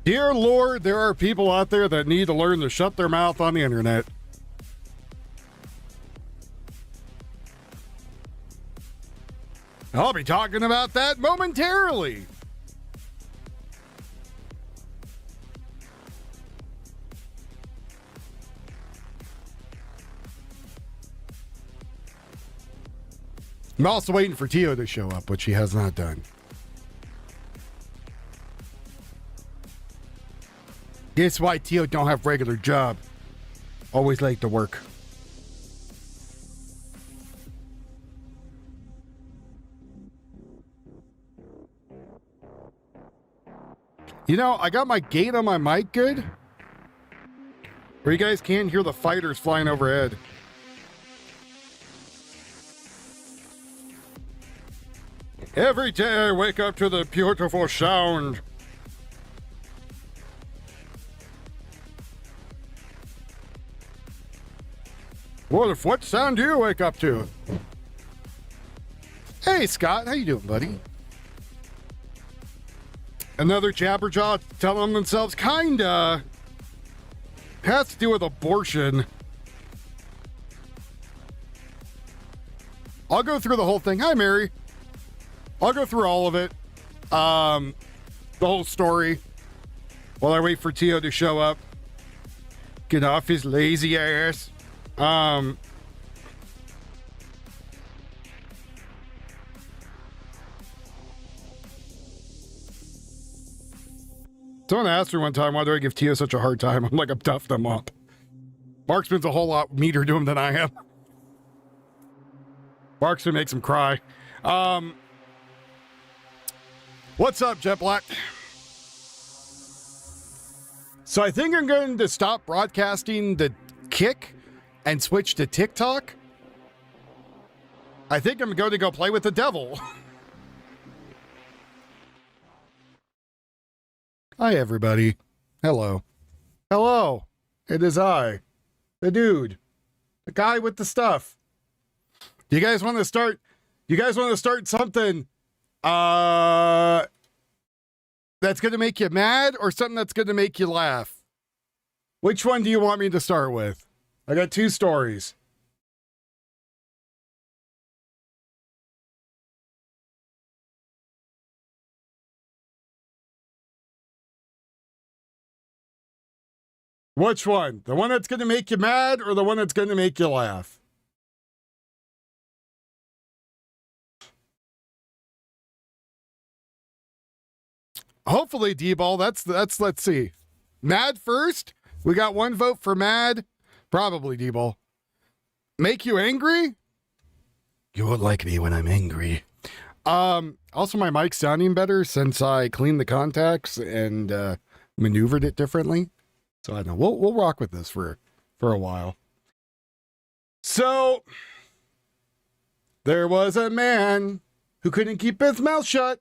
Dear Lord, there are people out there that need to learn to shut their mouth on the internet. I'll be talking about that momentarily. I'm also waiting for Tio to show up, which he has not done. Guess why Tio don't have regular job. Always late to work. You know, I got my gate on my mic good. Where you guys can't hear the fighters flying overhead. Every day I wake up to the beautiful sound. What sound do you wake up to? Hey, Scott. How you doing, buddy? Another jabberjaw telling themselves, kinda. Has to do with abortion. I'll go through the whole thing. Hi, Mary. I'll go through all of it. The whole story. While I wait for Tio to show up. Get off his lazy ass. Someone asked me one time, why do I give Tio such a hard time? I'm like, I'm tough them up. Marksman's a whole lot meaner to him than I am. Marksman makes him cry. What's up, Jet Black? So I think I'm going to stop broadcasting the Kick and switch to TikTok. I think I'm going to go play with the devil. Hi, everybody. Hello. Hello. It is I, the dude, the guy with the stuff. Do you guys want to start? You guys want to start something that's going to make you mad or something that's going to make you laugh? Which one do you want me to start with? I got two stories. Which one? The one that's going to make you mad or the one that's going to make you laugh? Hopefully, D-Ball, that's, let's see. Mad first? We got one vote for mad. Probably, D-Ball. Make you angry? You won't like me when I'm angry. Also, my mic's sounding better since I cleaned the contacts and maneuvered it differently. So I know we'll rock with this for a while. So there was a man who couldn't keep his mouth shut,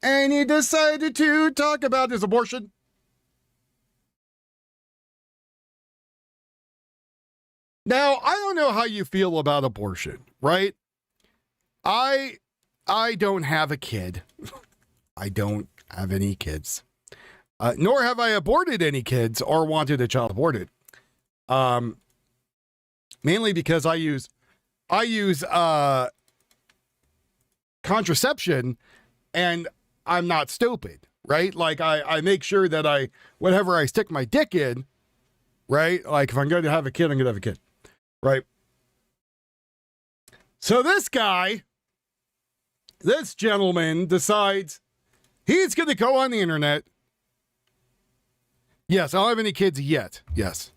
and he decided to talk about his abortion. Now, I don't know how you feel about abortion, right? I don't have a kid. I don't have any kids. Nor have I aborted any kids or wanted a child aborted. Mainly because I use contraception and I'm not stupid, right? Like I make sure that whatever I stick my dick in, right? Like if I'm going to have a kid, I'm going to have a kid, right? So this gentleman decides he's going to go on the internet. Yes, I don't have any kids yet. Yes.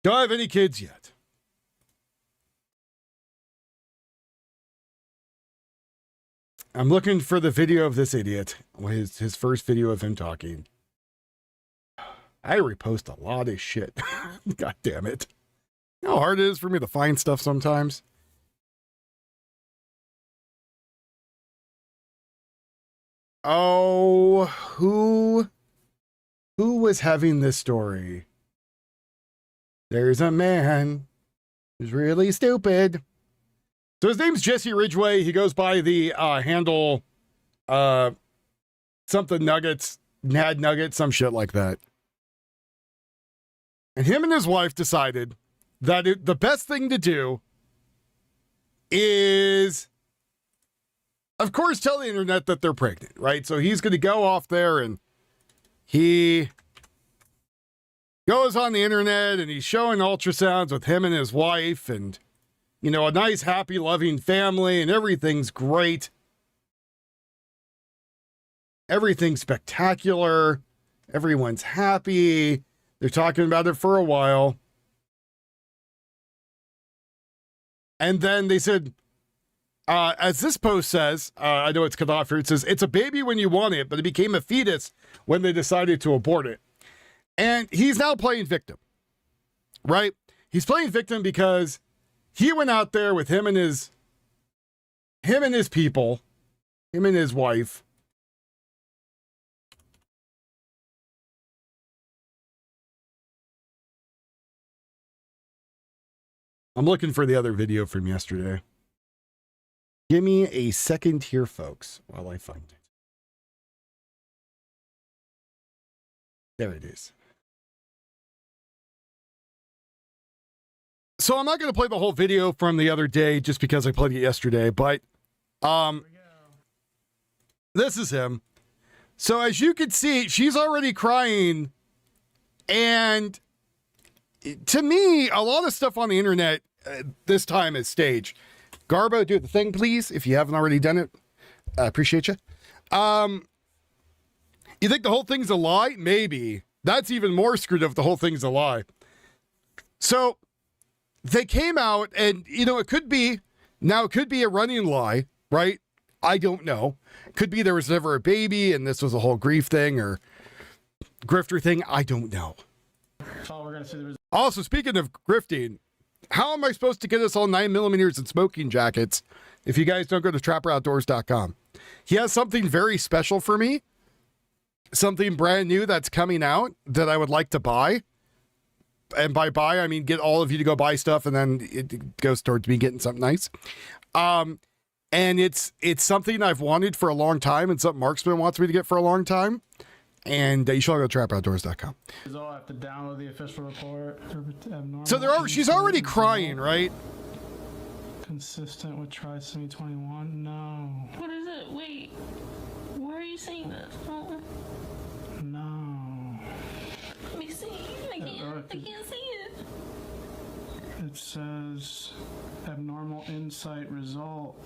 Don't have any kids yet. I'm looking for the video of this idiot. His first video of him talking. I repost a lot of shit. God damn it. You know how hard it is for me to find stuff sometimes? Oh, who was having this story? There's a man who's really stupid. So his name's Jesse Ridgway. He goes by the handle something nuggets, had nuggets, some shit like that. And him and his wife decided that the best thing to do is, of course, tell the internet that they're pregnant, right? So he's going to go off there and he goes on the internet and he's showing ultrasounds with him and his wife and, you know, a nice, happy, loving family and everything's great. Everything's spectacular. Everyone's happy. They're talking about it for a while. And then they said, as this post says, I know it's cut off here, it says, it's a baby when you want it, but it became a fetus when they decided to abort it. And he's now playing victim, right? He's playing victim because he went out there with him and his people, him and his wife. I'm looking for the other video from yesterday. Give me a second here, folks, while I find it. There it is. So I'm not going to play the whole video from the other day just because I played it yesterday, but this is him. So as you can see, she's already crying, and to me, a lot of stuff on the internet this time is staged. Garbo, do the thing, please, if you haven't already done it. I appreciate you. You think the whole thing's a lie? Maybe. That's even more screwed up if the whole thing's a lie. So they came out and, you know, it could be a running lie, right? I don't know. It could be there was never a baby and this was a whole grief thing or grifter thing. I don't know. Also, speaking of grifting, how am I supposed to get us all 9mm and smoking jackets if you guys don't go to trapperoutdoors.com? He has something very special for me, something brand new that's coming out that I would like to buy. And by buy, I mean get all of you to go buy stuff, and then it goes towards me getting something nice. And it's something I've wanted for a long time, and something Marksman wants me to get for a long time. And you should all go to trapperoutdoors.com. I have to download the official report. So she's already crying, right? Consistent with trisomy 21? No. What is it? Wait. Where are you seeing this? No. Let me see. I can't see it. It says abnormal insight result.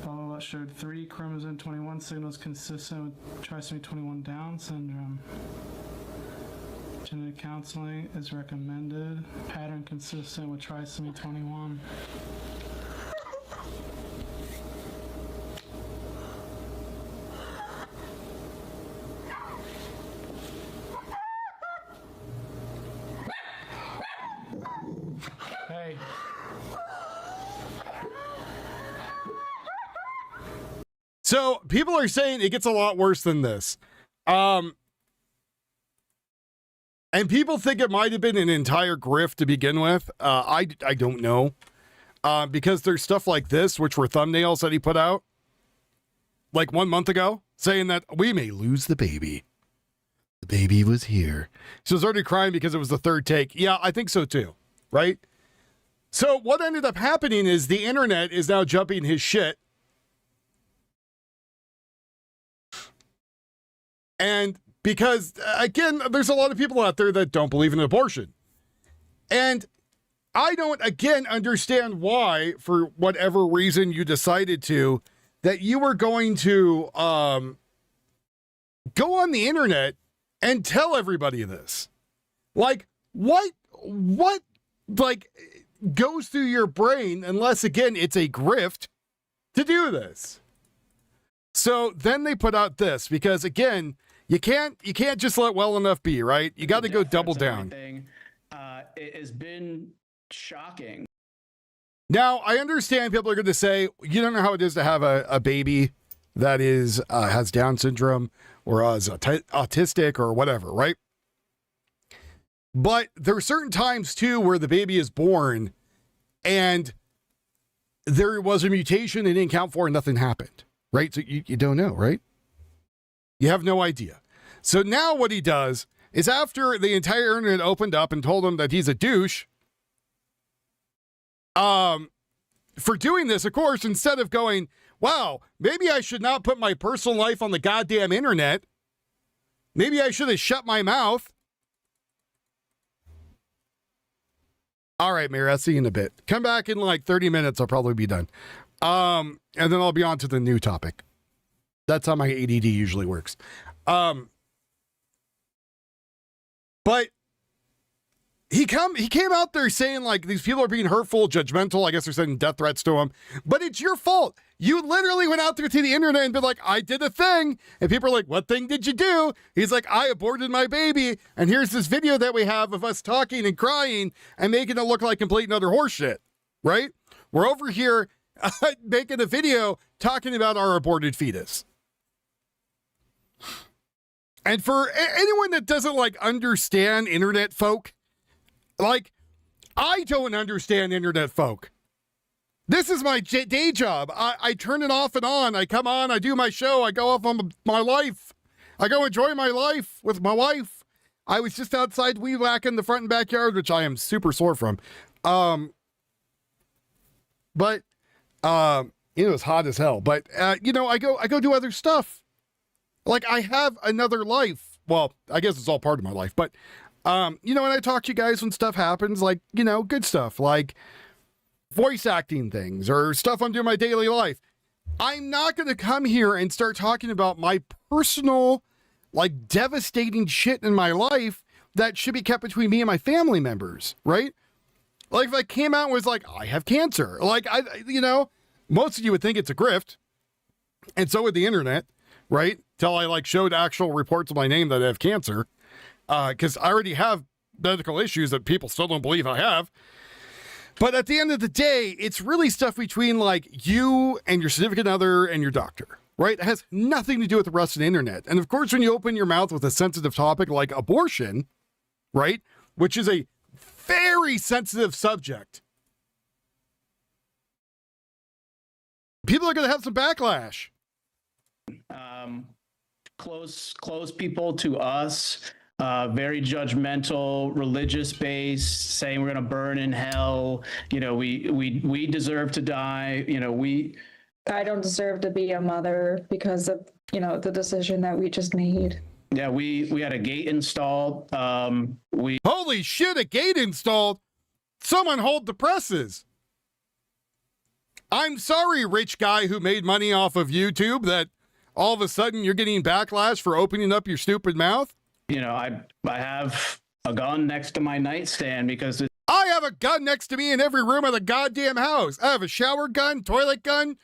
Blah, blah, blah, showed 3 chromosome 21 signals consistent with trisomy 21 Down syndrome. Genetic counseling is recommended. Pattern consistent with trisomy 21. Hey. So people are saying it gets a lot worse than this. And people think it might have been an entire grift to begin with. I don't know. Because there's stuff like this, which were thumbnails that he put out like 1 month ago, saying that we may lose the baby. The baby was here. She was already crying because it was the third take. Yeah, I think so too. Right? So what ended up happening is the internet is now jumping his shit. And because, again, there's a lot of people out there that don't believe in abortion. And I don't, again, understand why, for whatever reason you decided to, that you were going to go on the internet and tell everybody this. Like, what, like, goes through your brain, unless, again, it's a grift, to do this? So then they put out this, because, again, you can't just let well enough be, right? You got to go double down. It has been shocking. Now, I understand people are going to say, you don't know how it is to have a baby that is has Down syndrome or is autistic or whatever, right? But there are certain times, too, where the baby is born and there was a mutation they didn't count for and nothing happened, right? So you don't know, right? You have no idea. So now what he does is after the entire internet opened up and told him that he's a douche, for doing this, of course, instead of going, wow, maybe I should not put my personal life on the goddamn internet. Maybe I should have shut my mouth. All right, Mayor, I'll see you in a bit. Come back in like 30 minutes. I'll probably be done. And then I'll be on to the new topic. That's how my ADD usually works. But he came out there saying like these people are being hurtful, judgmental. I guess they're sending death threats to him. But it's your fault. You literally went out there to the internet and been like, I did a thing. And people are like, what thing did you do? He's like, I aborted my baby. And here's this video that we have of us talking and crying and making it look like complete and utter horseshit. Right? We're over here making a video talking about our aborted fetus. And for anyone that doesn't like understand internet folk, like I don't understand internet folk. This is my day job. I turn it off and on. I come on, I do my show. I go off on my life. I go enjoy my life with my wife. I was just outside weed whacking the front and backyard, which I am super sore from. But it was hot as hell. But I go do other stuff. Like I have another life. Well, I guess it's all part of my life. But and I talk to you guys when stuff happens, like good stuff, like voice acting things or stuff I'm doing in my daily life. I'm not going to come here and start talking about my personal, like devastating shit in my life that should be kept between me and my family members, right? Like if I came out and was like, I have cancer, like most of you would think it's a grift, and so would the internet, right? Till I like showed actual reports of my name that I have cancer, because I already have medical issues that people still don't believe I have. But at the end of the day, it's really stuff between like you and your significant other and your doctor, right? It has nothing to do with the rest of the internet. And of course, when you open your mouth with a sensitive topic like abortion, right? Which is a very sensitive subject, people are going to have some backlash. Close people to us, very judgmental, religious based, saying we're going to burn in hell. We deserve to die. I don't deserve to be a mother because of, the decision that we just made. Yeah, we had a gate installed. Holy shit, a gate installed. Someone hold the presses. I'm sorry, rich guy who made money off of YouTube, that all of a sudden you're getting backlash for opening up your stupid mouth. I have a gun next to my nightstand because I have a gun next to me in every room of the goddamn house. I have a shower gun, toilet gun,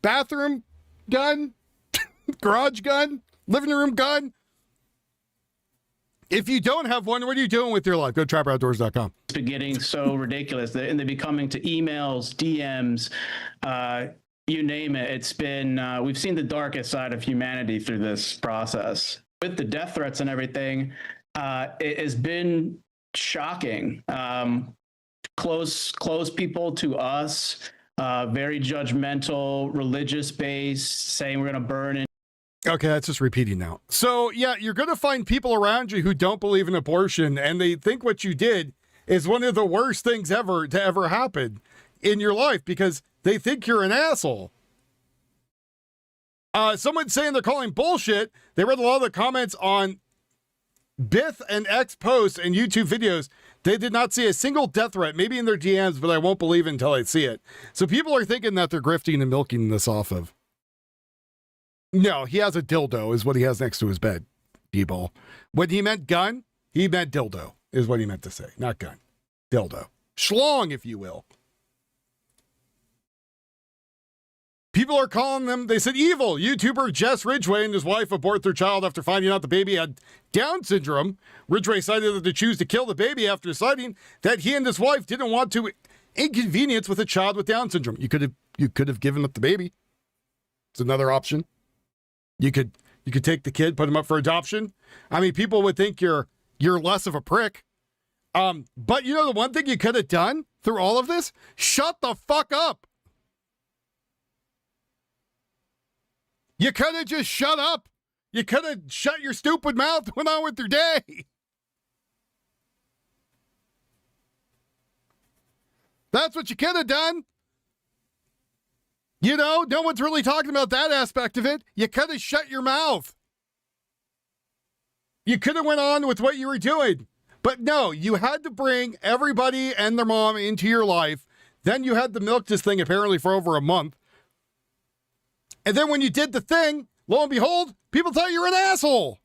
bathroom gun, garage gun, living room gun. If you don't have one, what are you doing with your life? Go to trapperoutdoors.com. It's getting so ridiculous, and they're becoming to emails, DMs, you name it. It's been, we've seen the darkest side of humanity through this process. With the death threats and everything, it has been shocking. Close people to us, very judgmental, religious based, saying we're going to burn in. Okay, that's just repeating now. So, yeah, you're going to find people around you who don't believe in abortion, and they think what you did is one of the worst things ever to ever happen in your life because they think you're an asshole. Someone's saying they're calling bullshit. They read a lot of the comments on Bith and X posts and YouTube videos. They did not see a single death threat, maybe in their DMs, but I won't believe it until I see it. So people are thinking that they're grifting and milking this off of. No, he has a dildo is what he has next to his bed, people. When he meant gun, he meant dildo is what he meant to say, not gun. Dildo. Schlong, if you will. People are calling them, they said, evil. YouTuber Jess Ridgway and his wife abort their child after finding out the baby had Down syndrome. Ridgway cited that they choose to kill the baby after deciding that he and his wife didn't want to inconvenience with a child with Down syndrome. You could have given up the baby. It's another option. You could take the kid, put him up for adoption. I mean, people would think you're less of a prick. But the one thing you could have done through all of this? Shut the fuck up. You could have just shut up. You could have shut your stupid mouth and went on with your day. That's what you could have done. You know, no one's really talking about that aspect of it. You could have shut your mouth. You could have went on with what you were doing. But no, you had to bring everybody and their mom into your life. Then you had to milk this thing apparently for over a month. And then when you did the thing, lo and behold, people thought you were an asshole.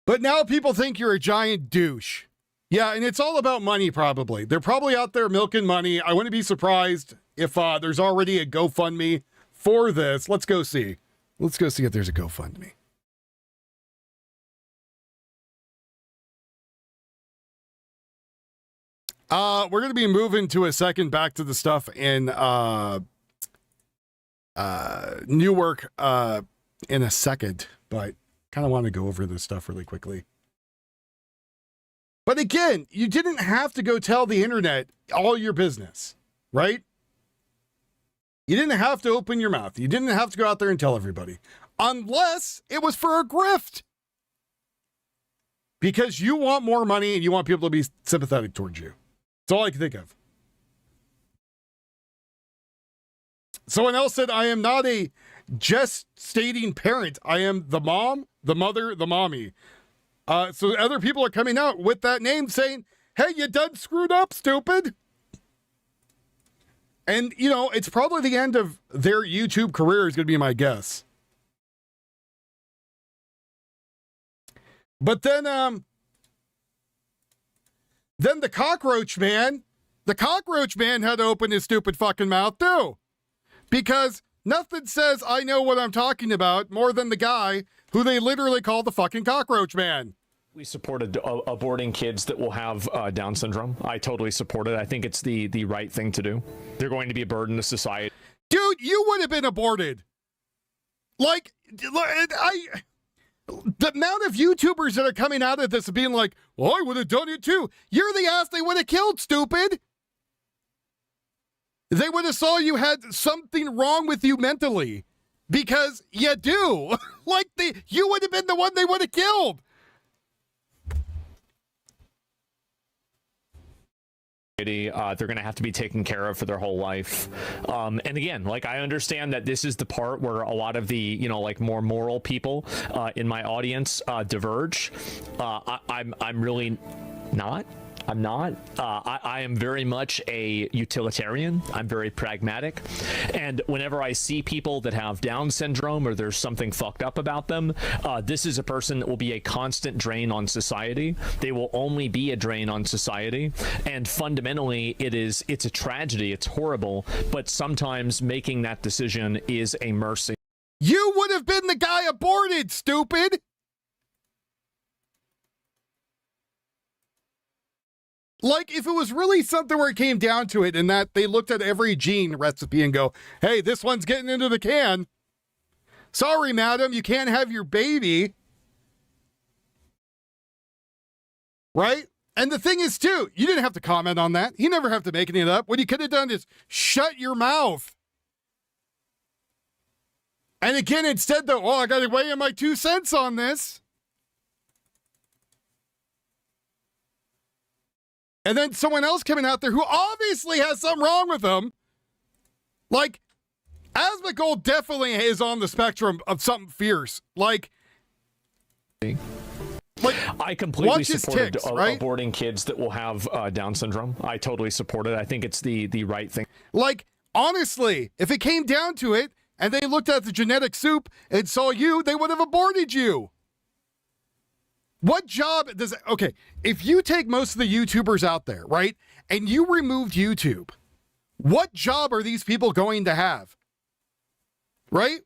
But now people think you're a giant douche. Yeah, and it's all about money, probably. They're probably out there milking money. I wouldn't be surprised if there's already a GoFundMe for this. Let's go see. Let's go see if there's a GoFundMe. We're going to be moving to a second back to the stuff in Newark in a second, but kind of want to go over this stuff really quickly. But again, you didn't have to go tell the internet all your business, right? You didn't have to open your mouth. You didn't have to go out there and tell everybody, unless it was for a grift. Because you want more money and you want people to be sympathetic towards you. That's all I can think of. Someone else said, I am not a gestating parent. I am the mom, the mother, the mommy. So other people are coming out with that name saying, hey, you done screwed up, stupid. And, you know, it's probably the end of their YouTube career is going to be my guess. But then the cockroach man had to open his stupid fucking mouth too. Because nothing says I know what I'm talking about more than the guy who they literally call the fucking cockroach man. We supported aborting kids that will have Down syndrome. I totally support it. I think it's the right thing to do. They're going to be a burden to society. Dude, you would have been aborted. Like, the amount of YouTubers that are coming out of this and being like, well, I would have done it too. You're the ass they would have killed, stupid. They would have saw you had something wrong with you mentally. Because you do. Like, you would have been the one they would have killed. They're going to have to be taken care of for their whole life. And again, like, I understand that this is the part where a lot of the, you know, like more moral people in my audience diverge. I'm really not. I'm not. I am very much a utilitarian. I'm very pragmatic. And whenever I see people that have Down syndrome or there's something fucked up about them, this is a person that will be a constant drain on society. They will only be a drain on society. And fundamentally, it's a tragedy. It's horrible. But sometimes making that decision is a mercy. You would have been the guy aborted, stupid. Like, if it was really something where it came down to it and that they looked at every gene recipe and go, hey, this one's getting into the can. Sorry, madam, you can't have your baby. Right? And the thing is, too, you didn't have to comment on that. You never have to make it up. What you could have done is shut your mouth. And again, instead, though, I got to weigh in my 2 cents on this. And then someone else coming out there who obviously has something wrong with them. Like, Asmongold definitely is on the spectrum of something fierce. Like I completely supported ticks, right? aborting kids that will have Down syndrome. I totally support it. I think it's the right thing. Like, honestly, if it came down to it and they looked at the genetic soup and saw you, they would have aborted you. What job does it, okay, if you take most of the YouTubers out there, right, and you removed YouTube, what job are these people going to have? Right?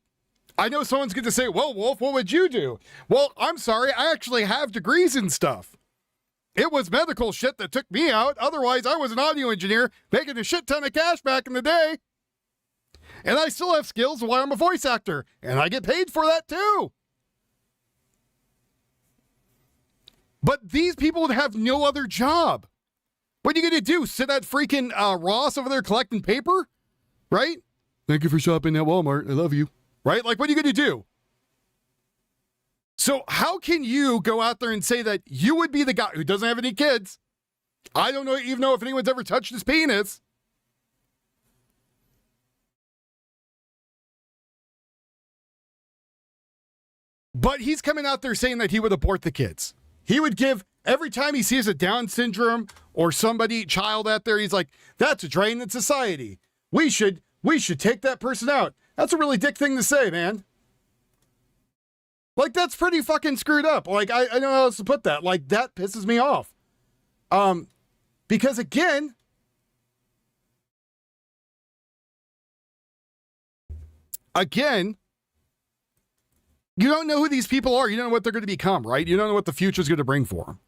I know someone's going to say, well, Wolf, what would you do? Well, I'm sorry, I actually have degrees in stuff. It was medical shit that took me out. Otherwise, I was an audio engineer making a shit ton of cash back in the day. And I still have skills while I'm a voice actor, and I get paid for that too. But these people would have no other job. What are you going to do? Sit at freaking Ross over there collecting paper? Right? Thank you for shopping at Walmart. I love you. Right? Like, what are you going to do? So how can you go out there and say that you would be the guy who doesn't have any kids? I don't even know if anyone's ever touched his penis. But he's coming out there saying that he would abort the kids. He would give, every time he sees a Down syndrome or child out there, he's like, that's a drain in society. We should take that person out. That's a really dick thing to say, man. Like, that's pretty fucking screwed up. Like, I don't know how else to put that. Like, that pisses me off. Because again, you don't know who these people are. You don't know what they're going to become, right? You don't know what the future is going to bring for them.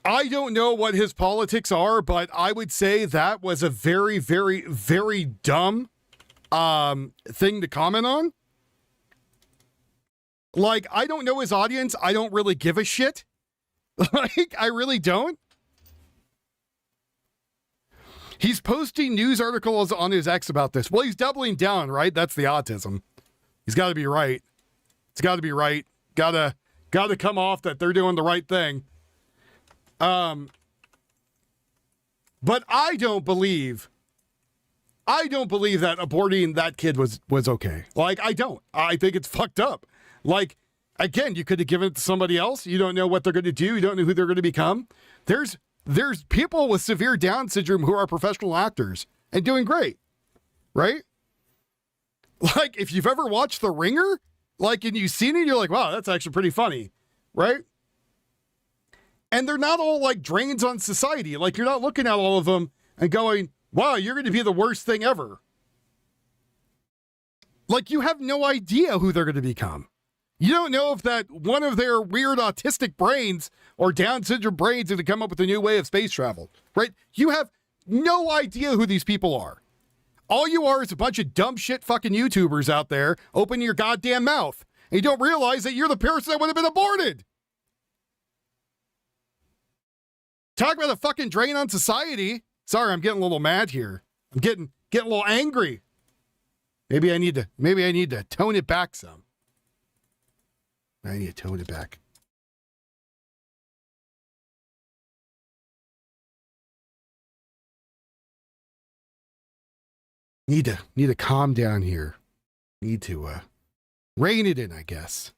I don't know what his politics are, but I would say that was a very, very, very dumb thing to comment on. Like, I don't know his audience. I don't really give a shit. Like, I really don't. He's posting news articles on his X about this. Well, he's doubling down, right? That's the autism. He's got to be right. It's got to be right. Got to come off that they're doing the right thing. But I don't believe that aborting that kid was okay. Like, I don't. I think it's fucked up. Like, again, you could have given it to somebody else. You don't know what they're going to do. You don't know who they're going to become. There's people with severe Down syndrome who are professional actors and doing great, right? Like, if you've ever watched The Ringer, like, and you've seen it, you're like, wow, that's actually pretty funny, right? And they're not all like drains on society. Like, you're not looking at all of them and going, wow, you're going to be the worst thing ever. Like, you have no idea who they're going to become. You don't know if that one of their weird autistic brains or Down syndrome brains is going to come up with a new way of space travel, right? You have no idea who these people are. All you are is a bunch of dumb shit fucking YouTubers out there opening your goddamn mouth. And you don't realize that you're the person that would have been aborted. Talk about a fucking drain on society. Sorry, I'm getting a little mad here. I'm getting a little angry. Maybe I need to tone it back some. I need to tone it back. Need to calm down here. Need to rein it in, I guess.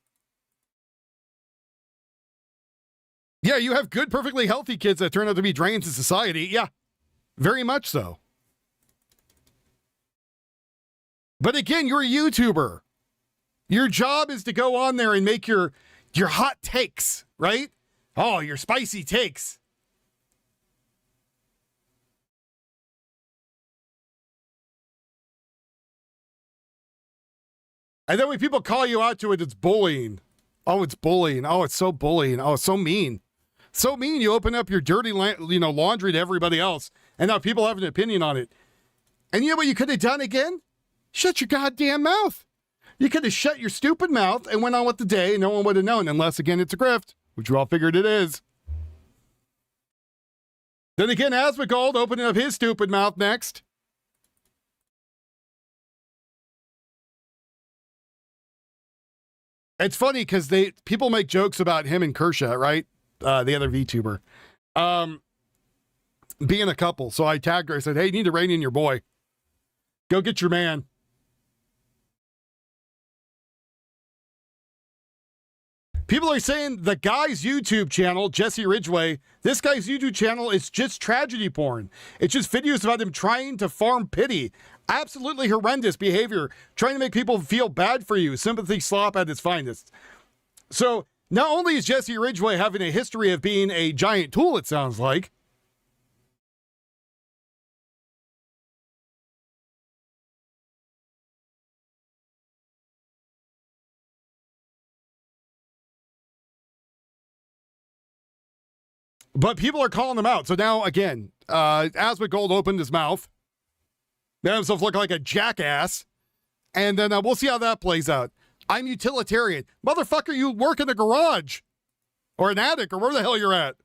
Yeah, you have good, perfectly healthy kids that turn out to be drains in society. Yeah, very much so. But again, you're a YouTuber. Your job is to go on there and make your hot takes, right? Oh, your spicy takes. And then when people call you out to it, it's bullying. Oh, it's bullying. Oh, it's so bullying. Oh, it's so mean. So mean. You open up your dirty, laundry to everybody else, and now people have an opinion on it. And you know what you could have done again? Shut your goddamn mouth. You could have shut your stupid mouth and went on with the day, and no one would have known, unless, again, it's a grift, which we all figured it is. Then again, Asmongold opening up his stupid mouth next. It's funny because people make jokes about him and Kershaw, right? The other VTuber. Being a couple. So I tagged her. I said, hey, you need to rein in your boy. Go get your man. People are saying the guy's YouTube channel, Jesse Ridgway, this guy's YouTube channel is just tragedy porn. It's just videos about him trying to farm pity. Absolutely horrendous behavior. Trying to make people feel bad for you. Sympathy slop at its finest. So not only is Jesse Ridgway having a history of being a giant tool, it sounds like, but people are calling him out. So now, again, Asmongold opened his mouth, made himself look like a jackass, and then we'll see how that plays out. I'm utilitarian. Motherfucker, you work in a garage or an attic or where the hell you're at.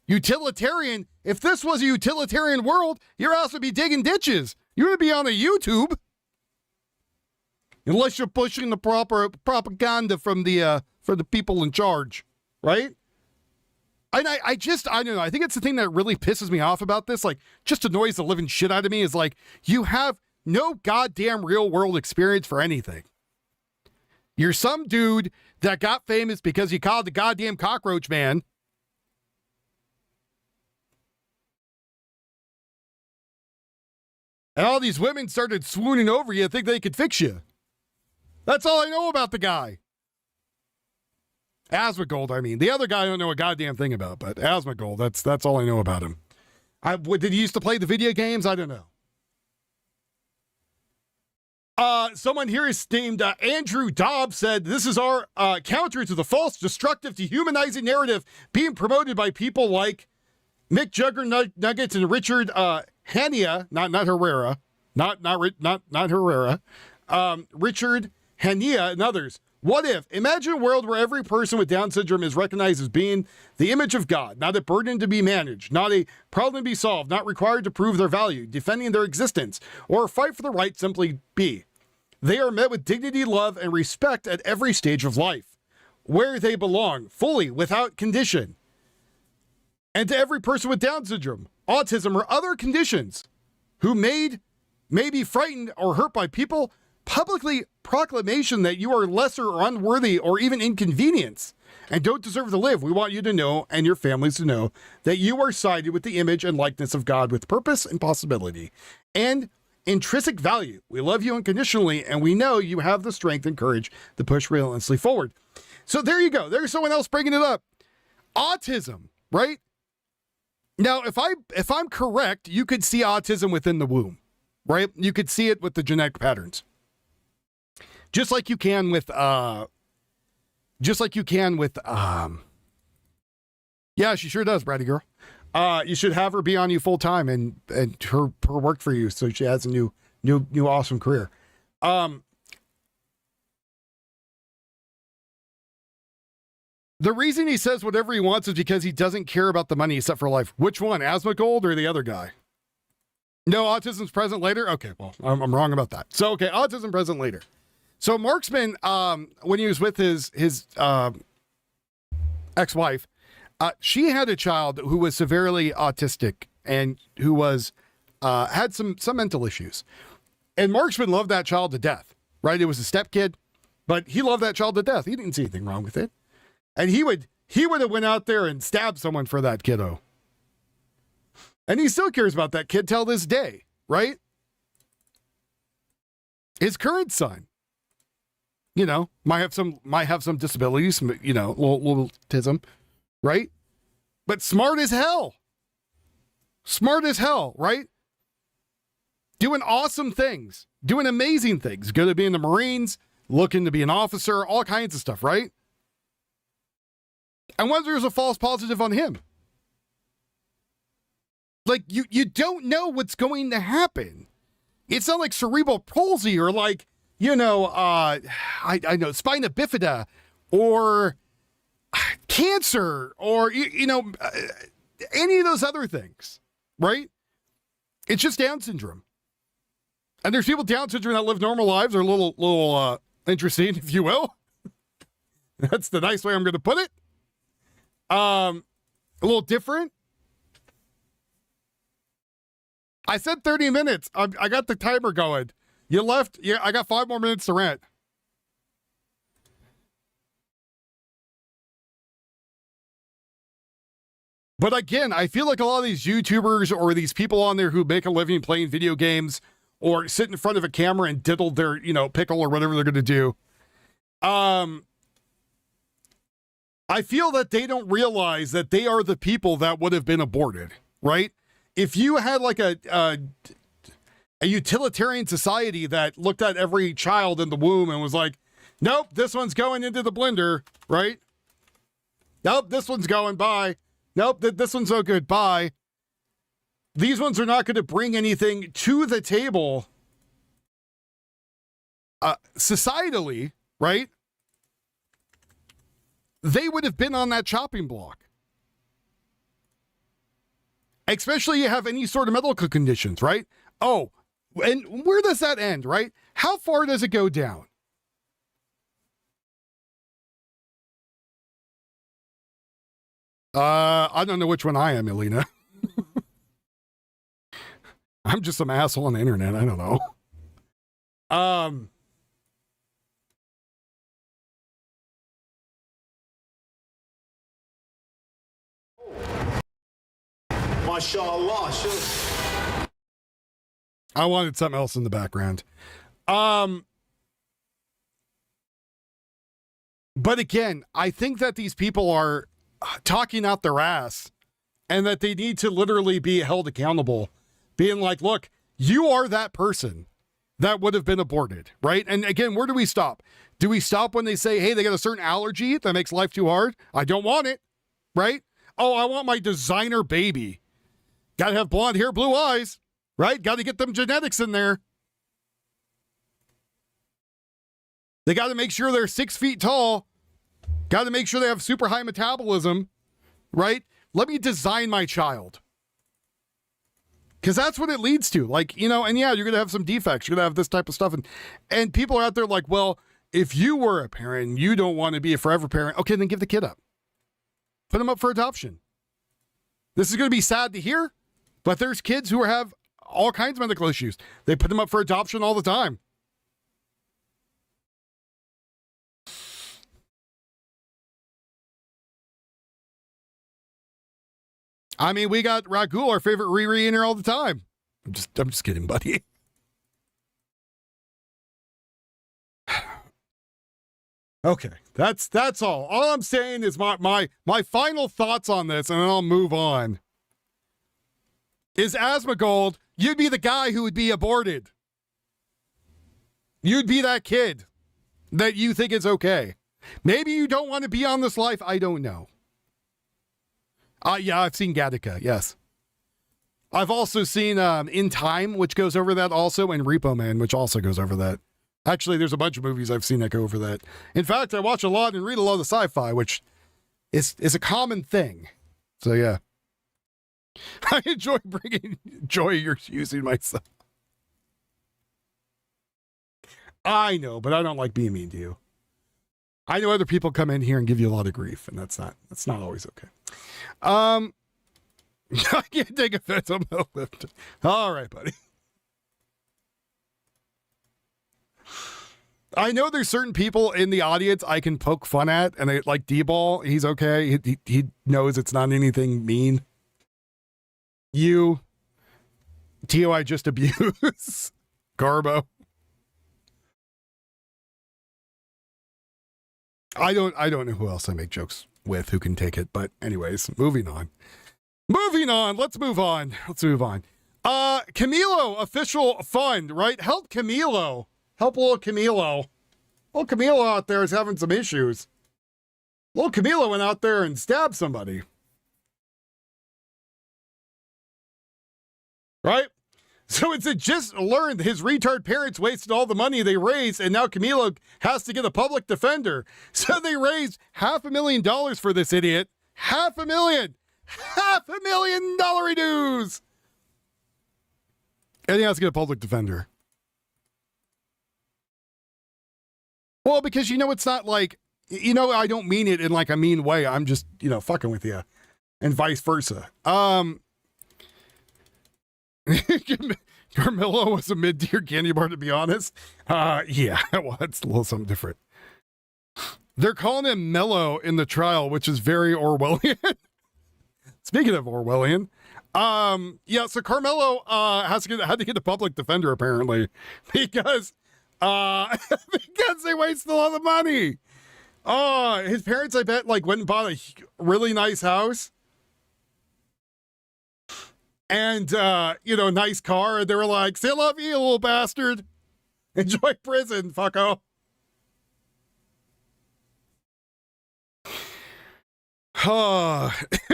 Utilitarian, if this was a utilitarian world, your ass would be digging ditches. You would be on a YouTube. Unless you're pushing the proper propaganda from the for the people in charge, right? And I don't know. I think it's the thing that really pisses me off about this. Like, just annoys the living shit out of me is like, you have no goddamn real world experience for anything. You're some dude that got famous because he called the goddamn cockroach man. And all these women started swooning over you, think they could fix you. That's all I know about the guy. Asmongold, I mean. The other guy I don't know a goddamn thing about, but Asmongold, that's all I know about him. Did he used to play the video games? I don't know. Someone here is named Andrew Dobbs said, this is our counter to the false, destructive, dehumanizing narrative being promoted by people like Mick Juggernuggets and Richard Hania, not Herrera, not Herrera, Richard Hania and others. What if? Imagine a world where every person with Down syndrome is recognized as being the image of God, not a burden to be managed, not a problem to be solved, not required to prove their value, defending their existence, or fight for the right, simply be. They are met with dignity, love, and respect at every stage of life, where they belong, fully, without condition. And to every person with Down syndrome, autism, or other conditions who may be frightened or hurt by people, publicly proclamation that you are lesser or unworthy or even inconvenience and don't deserve to live. We want you to know, and your families to know, that you are sided with the image and likeness of God with purpose and possibility and intrinsic value. We love you unconditionally, and we know you have the strength and courage to push relentlessly forward. So there you go. There's someone else bringing it up. Autism, right? Now, if I'm correct, you could see autism within the womb, right? You could see it with the genetic patterns. Just like you can with, yeah, she sure does, Bratty girl. You should have her be on you full time and her work for you so she has a new awesome career. The reason he says whatever he wants is because he doesn't care about the money except for life. Which one, Asmongold or the other guy? No, autism's present later? Okay, well, I'm wrong about that. So, okay, autism present later. So Marksman, when he was with his ex-wife, she had a child who was severely autistic and who was had some mental issues. And Marksman loved that child to death, right? It was a stepkid, but he loved that child to death. He didn't see anything wrong with it. And he would have went out there and stabbed someone for that kiddo. And he still cares about that kid till this day, right? His current son, you know, might have some disabilities, you know, little autism, right? But smart as hell, right? Doing awesome things, doing amazing things, good at being in the Marines, looking to be an officer, all kinds of stuff, right? And whether there's a false positive on him. Like, you don't know what's going to happen. It's not like cerebral palsy or like, you know, I know, spina bifida or cancer or, you know, any of those other things, right? It's just Down syndrome. And there's people with Down syndrome that live normal lives or a little interesting, if you will. That's the nice way I'm going to put it. A little different. I said 30 minutes. I got the timer going. You left. Yeah, I got 5 more minutes to rant. But again, I feel like a lot of these YouTubers or these people on there who make a living playing video games or sit in front of a camera and diddle their, you know, pickle or whatever they're going to do. I feel that they don't realize that they are the people that would have been aborted, right? If you had like a utilitarian society that looked at every child in the womb and was like, nope, this one's going into the blender, right? Nope, this one's going, bye. Nope, this one's no good, bye. These ones are not going to bring anything to the table societally, right? They would have been on that chopping block. Especially you have any sort of medical conditions, right? Oh, and where does that end, right? How far does it go down? I don't know which one I am, Elena. I'm just some asshole on the internet. I don't know. MashaAllah. Sure. I wanted something else in the background. But again, I think that these people are talking out their ass and that they need to literally be held accountable, being like, look, you are that person that would have been aborted, right? And again, where do we stop? Do we stop when they say, hey, they got a certain allergy that makes life too hard? I don't want it, right? Oh, I want my designer baby. Got to have blonde hair, blue eyes, right? Got to get them genetics in there. They got to make sure they're 6 feet tall. Got to make sure they have super high metabolism, right? Let me design my child. Because that's what it leads to. Like, you know, and yeah, you're going to have some defects. You're going to have this type of stuff. And people are out there like, well, if you were a parent and you don't want to be a forever parent, okay, then give the kid up. Put them up for adoption. This is going to be sad to hear, but there's kids who have all kinds of medical issues. They put them up for adoption all the time. I mean, we got Ragul, our favorite Riri, in here all the time. I'm just kidding, buddy. Okay, that's all. All I'm saying is my final thoughts on this, and then I'll move on. Is Asmongold, you'd be the guy who would be aborted. You'd be that kid that you think is okay. Maybe you don't want to be on this life. I don't know. Yeah, I've seen Gattaca, yes. I've also seen In Time, which goes over that also, and Repo Man, which also goes over that. Actually, there's a bunch of movies I've seen that go over that. In fact, I watch a lot and read a lot of the sci-fi, which is a common thing. So, yeah. I enjoy bringing joy you're using myself. I know, but I don't like being mean to you. I know other people come in here and give you a lot of grief, and that's not always okay. I can't take offense. I'm no lift. All right, buddy. I know there's certain people in the audience I can poke fun at, and they like D-Ball. He's okay. He knows it's not anything mean. You, Tio, I just abuse. Garbo. I don't know who else I make jokes with who can take it, but anyways, moving on. Let's move on. Camilo official fund, right? Help Camilo. Help little Camilo. Little Camilo out there is having some issues. Little Camilo went out there and stabbed somebody. Right? So it's just learned his retard parents wasted all the money they raised, and now Camilo has to get a public defender. So they raised $500,000 for this idiot. $500,000 dues. And he has to get a public defender. Well, because it's not like, I don't mean it in like a mean way. I'm just, fucking with you, and vice versa. Carmelo was a mid-tier candy bar, to be honest. Yeah, well, it's a little something different. They're calling him Mello in the trial, which is very Orwellian. Speaking of Orwellian, yeah, so Carmelo had to get a public defender apparently because they wasted a lot of money. His parents, I bet, went and bought a really nice house. And, nice car. And they were like, say love you, little bastard. Enjoy prison, fucko.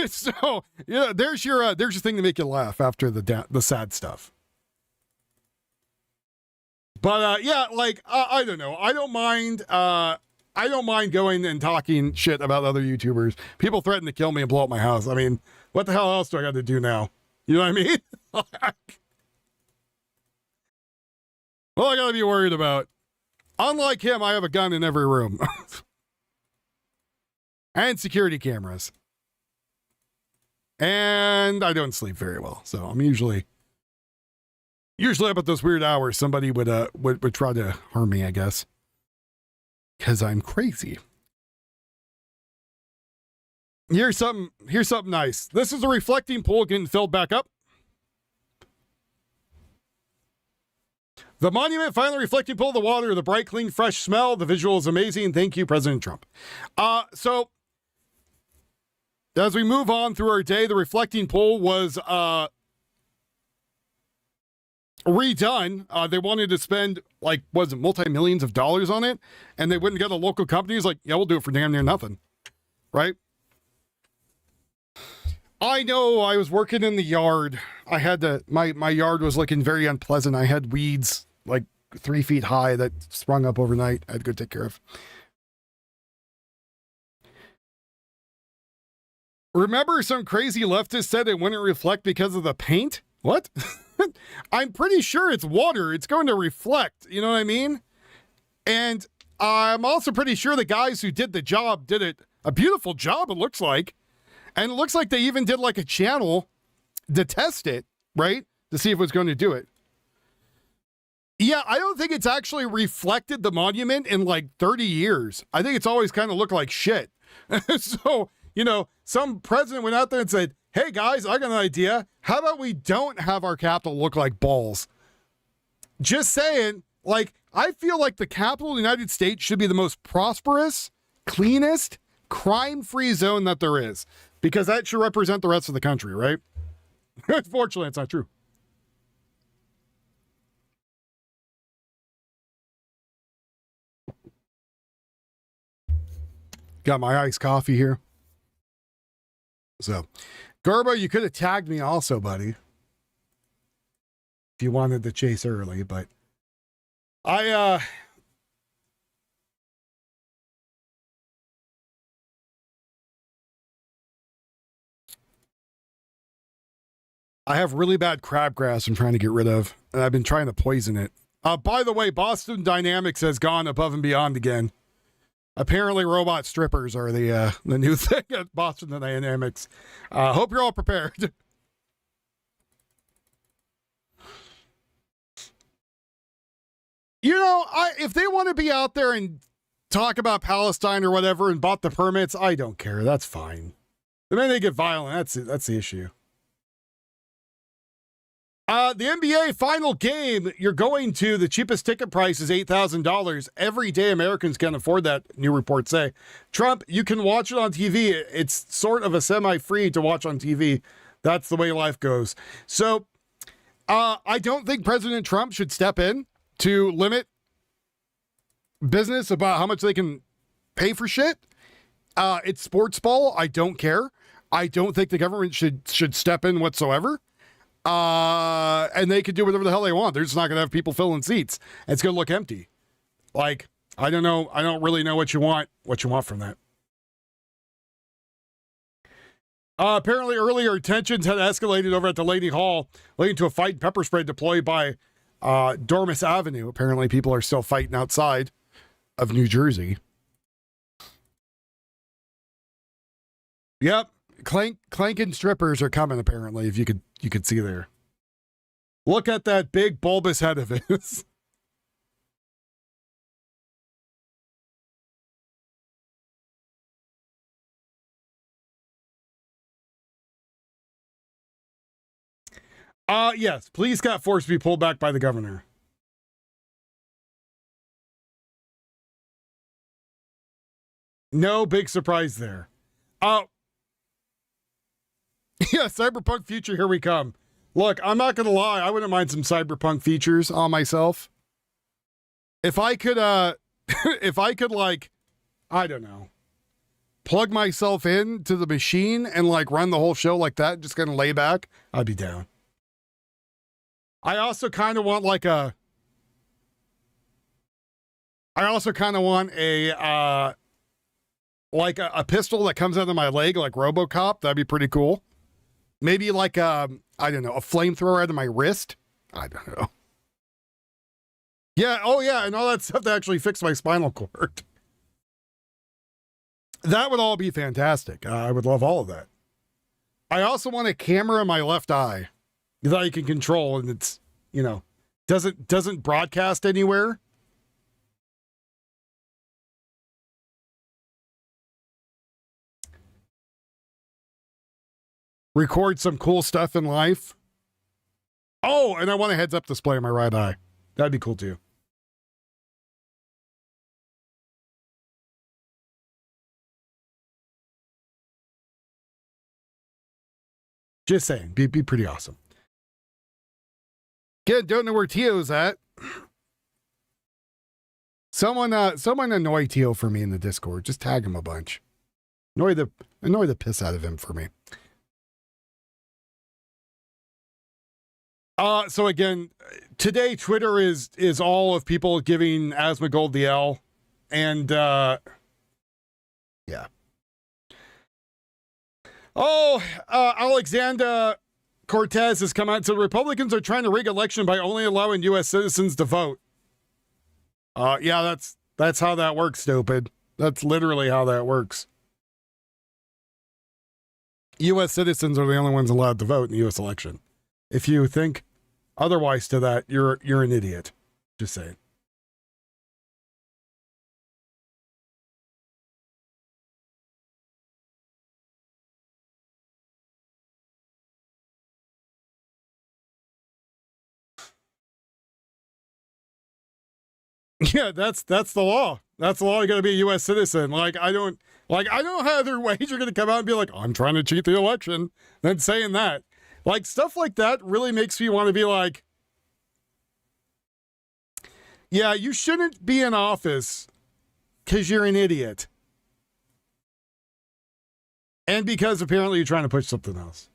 So, there's your thing to make you laugh after the sad stuff. But yeah, like I don't know. I don't mind going and talking shit about other YouTubers. People threaten to kill me and blow up my house. I mean, what the hell else do I got to do now? You know what I mean? Well, I got to be worried about. Unlike him, I have a gun in every room. And security cameras. And I don't sleep very well. So I'm usually up at those weird hours. Somebody would try to harm me, I guess. Because I'm crazy. Here's something nice. This is a reflecting pool getting filled back up. The monument finally reflecting pool of the water, the bright, clean, fresh smell. The visual is amazing. Thank you, President Trump. So as we move on through our day, the reflecting pool was redone. They wanted to spend multi-millions of dollars on it, and they wouldn't get a local company. It's like, yeah, we'll do it for damn near nothing. Right? I know I was working in the yard. I had to, my yard was looking very unpleasant. I had weeds like 3 feet high that sprung up overnight. I had to go take care of. Remember some crazy leftist said it wouldn't reflect because of the paint? What? I'm pretty sure it's water. It's going to reflect. You know what I mean? And I'm also pretty sure the guys who did the job did it a beautiful job, it looks like. And it looks like they even did like a channel to test it, right? To see if it was going to do it. Yeah, I don't think it's actually reflected the monument in like 30 years. I think it's always kind of looked like shit. So, you know, some president went out there and said, hey guys, I got an idea. How about we don't have our Capitol look like balls? Just saying, like, I feel like the Capitol of the United States should be the most prosperous, cleanest, crime-free zone that there is. Because that should represent the rest of the country, right? Unfortunately, it's not true. Got my iced coffee here. So, Gerbo, you could have tagged me also, buddy. If you wanted to chase early, but I have really bad crabgrass I'm trying to get rid of, and I've been trying to poison it. By the way, Boston Dynamics has gone above and beyond again. Apparently, robot strippers are the new thing at Boston Dynamics. Hope you're all prepared. You know, if they want to be out there and talk about Palestine or whatever and bought the permits, I don't care. That's fine. The minute they get violent, that's the issue. The NBA final game you're going to, the cheapest ticket price is $8,000. Every day Americans can afford that, new reports say. Trump, you can watch it on TV. It's sort of a semi-free to watch on TV. That's the way life goes. So I don't think President Trump should step in to limit business about how much they can pay for shit. It's sports ball. I don't care. I don't think the government should step in whatsoever. And they could do whatever the hell they want. They're just not going to have people filling seats. It's going to look empty. Like, I don't know. I don't really know what you want from that. Apparently earlier tensions had escalated over at the Lady Hall, leading to a fight and pepper spray deployed by Dormis Avenue. Apparently people are still fighting outside of New Jersey. Yep. Clanking strippers are coming, apparently, if you could see there. Look at that big bulbous head of his. Yes, police got forced to be pulled back by the governor. No big surprise there. Yeah, cyberpunk future, here we come. Look, I'm not gonna lie, I wouldn't mind some cyberpunk features on myself. If I could, like, I don't know, plug myself in to the machine and like run the whole show like that, just gonna lay back, I'd be down. I also kind of want like I also kind of want like a pistol that comes out of my leg, like RoboCop. That'd be pretty cool. Maybe like I don't know, a flamethrower out of my wrist. I don't know. Yeah. Oh yeah, and all that stuff to actually fix my spinal cord. That would all be fantastic. I would love all of that. I also want a camera in my left eye that I can control, and it's, you know, doesn't broadcast anywhere. Record some cool stuff in life. Oh, and I want a heads-up display in my right eye. That'd be cool too. Just saying, be pretty awesome. Again, don't know where Tio's at. Someone annoy Tio for me in the Discord. Just tag him a bunch. Annoy the piss out of him for me. So again, today Twitter is all of people giving Asmongold the L, and yeah. Oh, Alexander Cortez has come out and said Republicans are trying to rig election by only allowing U.S. citizens to vote. Yeah, that's how that works, stupid. That's literally how that works. U.S. citizens are the only ones allowed to vote in the U.S. election. If you think otherwise to that, you're an idiot. Just saying. Yeah, that's the law. That's the law. You got to be a U.S. citizen. Like I don't know how other ways you're going to come out and be like, I'm trying to cheat the election. Then saying that, like stuff like that, really makes me want to be like, yeah, you shouldn't be in office because you're an idiot, and because apparently you're trying to push something else.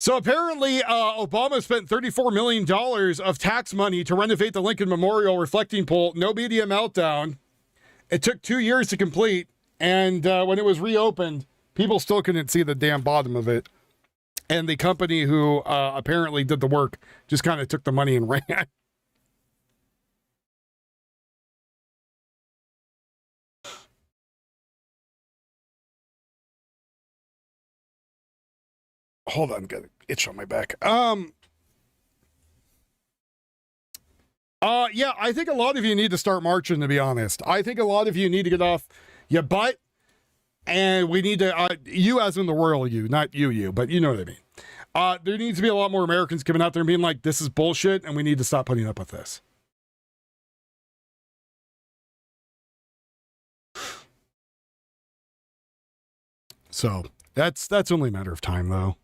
So apparently, Obama spent $34 million of tax money to renovate the Lincoln Memorial reflecting pool. No media meltdown. It took 2 years to complete, and when it was reopened, people still couldn't see the damn bottom of it. And the company who apparently did the work just kind of took the money and ran. Hold on, got an itch on my back. Yeah, I think a lot of you need to start marching, to be honest. I think a lot of you need to get off your butt, and we need to, you as in the royal you, not you, but you know what I mean. There needs to be a lot more Americans coming out there and being like, this is bullshit, and we need to stop putting up with this. So, that's only a matter of time, though.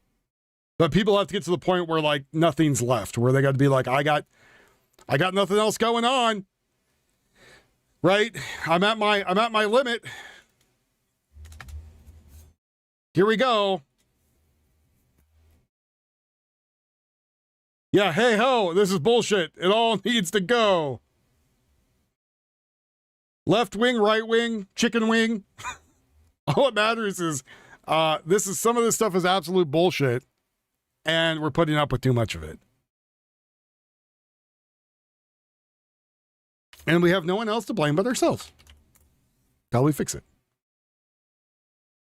But people have to get to the point where, like, nothing's left, where they got to be like, I got nothing else going on. Right? I'm at my limit. Here we go. Yeah, hey ho, this is bullshit. It all needs to go. Left wing, right wing, chicken wing. All that matters is some of this stuff is absolute bullshit, and we're putting up with too much of it. And we have no one else to blame but ourselves. How do we fix it?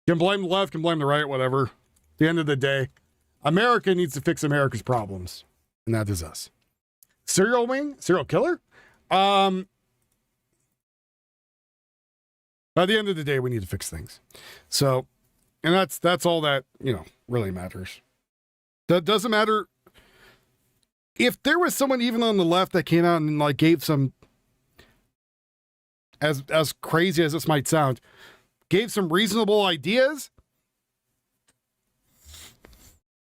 Can blame the left, can blame the right, whatever. At the end of the day, America needs to fix America's problems. And that is us. Serial killer? By the end of the day, we need to fix things. So, and that's all that, really matters. That doesn't matter. If there was someone even on the left that came out and like gave some, as crazy as this might sound, gave some reasonable ideas,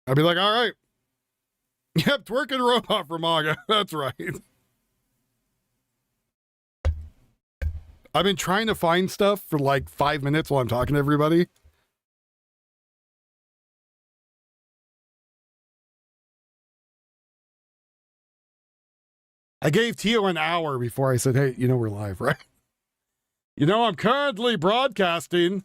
I'd be like, all right. Yep, twerking robot for MAGA. That's right. I've been trying to find stuff for like 5 minutes while I'm talking to everybody. I gave Tio an hour before I said, hey, you know we're live, right? You know I'm currently broadcasting.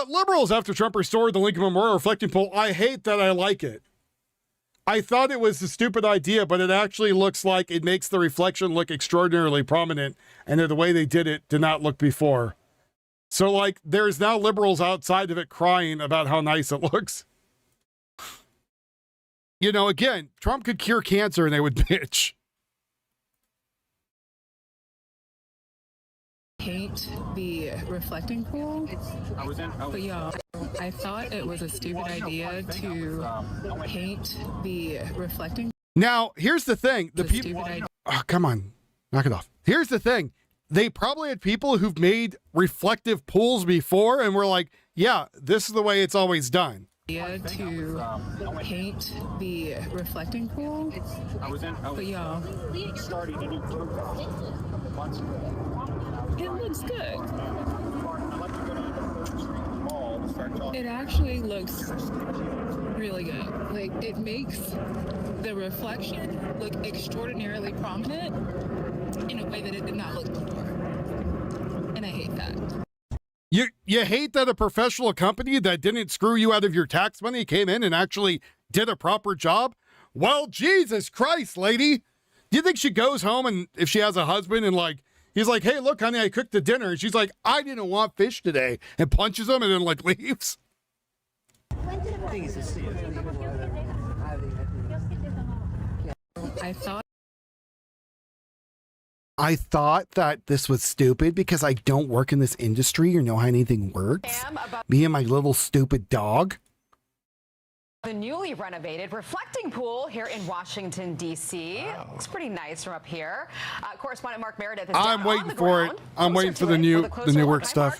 Liberals after Trump restored the Lincoln Memorial reflecting poll. I hate that I like it. I thought it was a stupid idea, but it actually looks like it makes the reflection look extraordinarily prominent, and the way they did it did not look before. So, like, there's now liberals outside of it crying about how nice it looks. You know, again, Trump could cure cancer and they would bitch. Paint the reflecting pool, but yeah, I thought it was a stupid idea to paint the reflecting. Now, here's the thing. The people... Oh, come on. Knock it off. Here's the thing. They probably had people who've made reflective pools before and were like, yeah, this is the way it's always done. To paint the reflecting pool, but yeah, it looks good. It actually looks really good. Like, it makes the reflection look extraordinarily prominent in a way that it did not look before. And I hate that. You hate that a professional company that didn't screw you out of your tax money came in and actually did a proper job? Well, Jesus Christ, lady. Do you think she goes home and if she has a husband and like, he's like, hey, look, honey, I cooked the dinner. And she's like, I didn't want fish today, and punches him and then like leaves? I thought that this was stupid because I don't work in this industry or know how anything works. Me and my little stupid dog. The newly renovated reflecting pool here in Washington, D.C. Wow. Looks pretty nice from up here. Correspondent Mark Meredith is I'm waiting for it. I'm waiting for the Newark stuff.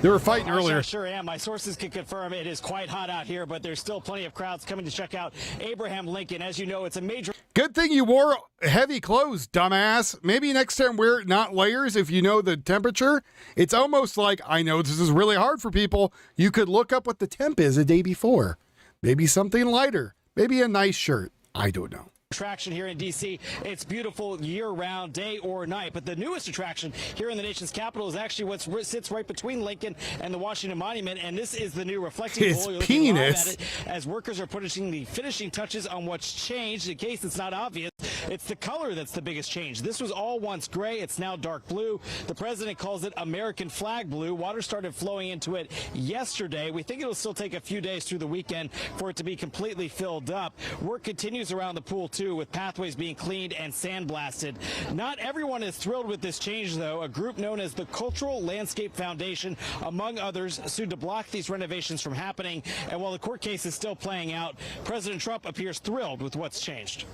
They were fighting earlier. I sure am. My sources can confirm it is quite hot out here, but there's still plenty of crowds coming to check out Abraham Lincoln. As you know, it's a major... Good thing you wore heavy clothes, dumbass. Maybe next time wear not layers if you know the temperature. It's almost like, I know this is really hard for people. You could look up what the temp is a day before. Maybe something lighter. Maybe a nice shirt. I don't know. Attraction here in D.C. It's beautiful year-round, day or night. But the newest attraction here in the nation's capital is actually what sits right between Lincoln and the Washington Monument. And this is the new reflecting pool. You're looking live at it as workers are putting the finishing touches on what's changed. In case it's not obvious, it's the color that's the biggest change. This was all once gray. It's now dark blue. The president calls it American flag blue. Water started flowing into it yesterday. We think it'll still take a few days through the weekend for it to be completely filled up. Work continues around the pool, too, with pathways being cleaned and sandblasted. Not everyone is thrilled with this change, though. A group known as the Cultural Landscape Foundation, among others, sued to block these renovations from happening. And while the court case is still playing out, President Trump appears thrilled with what's changed.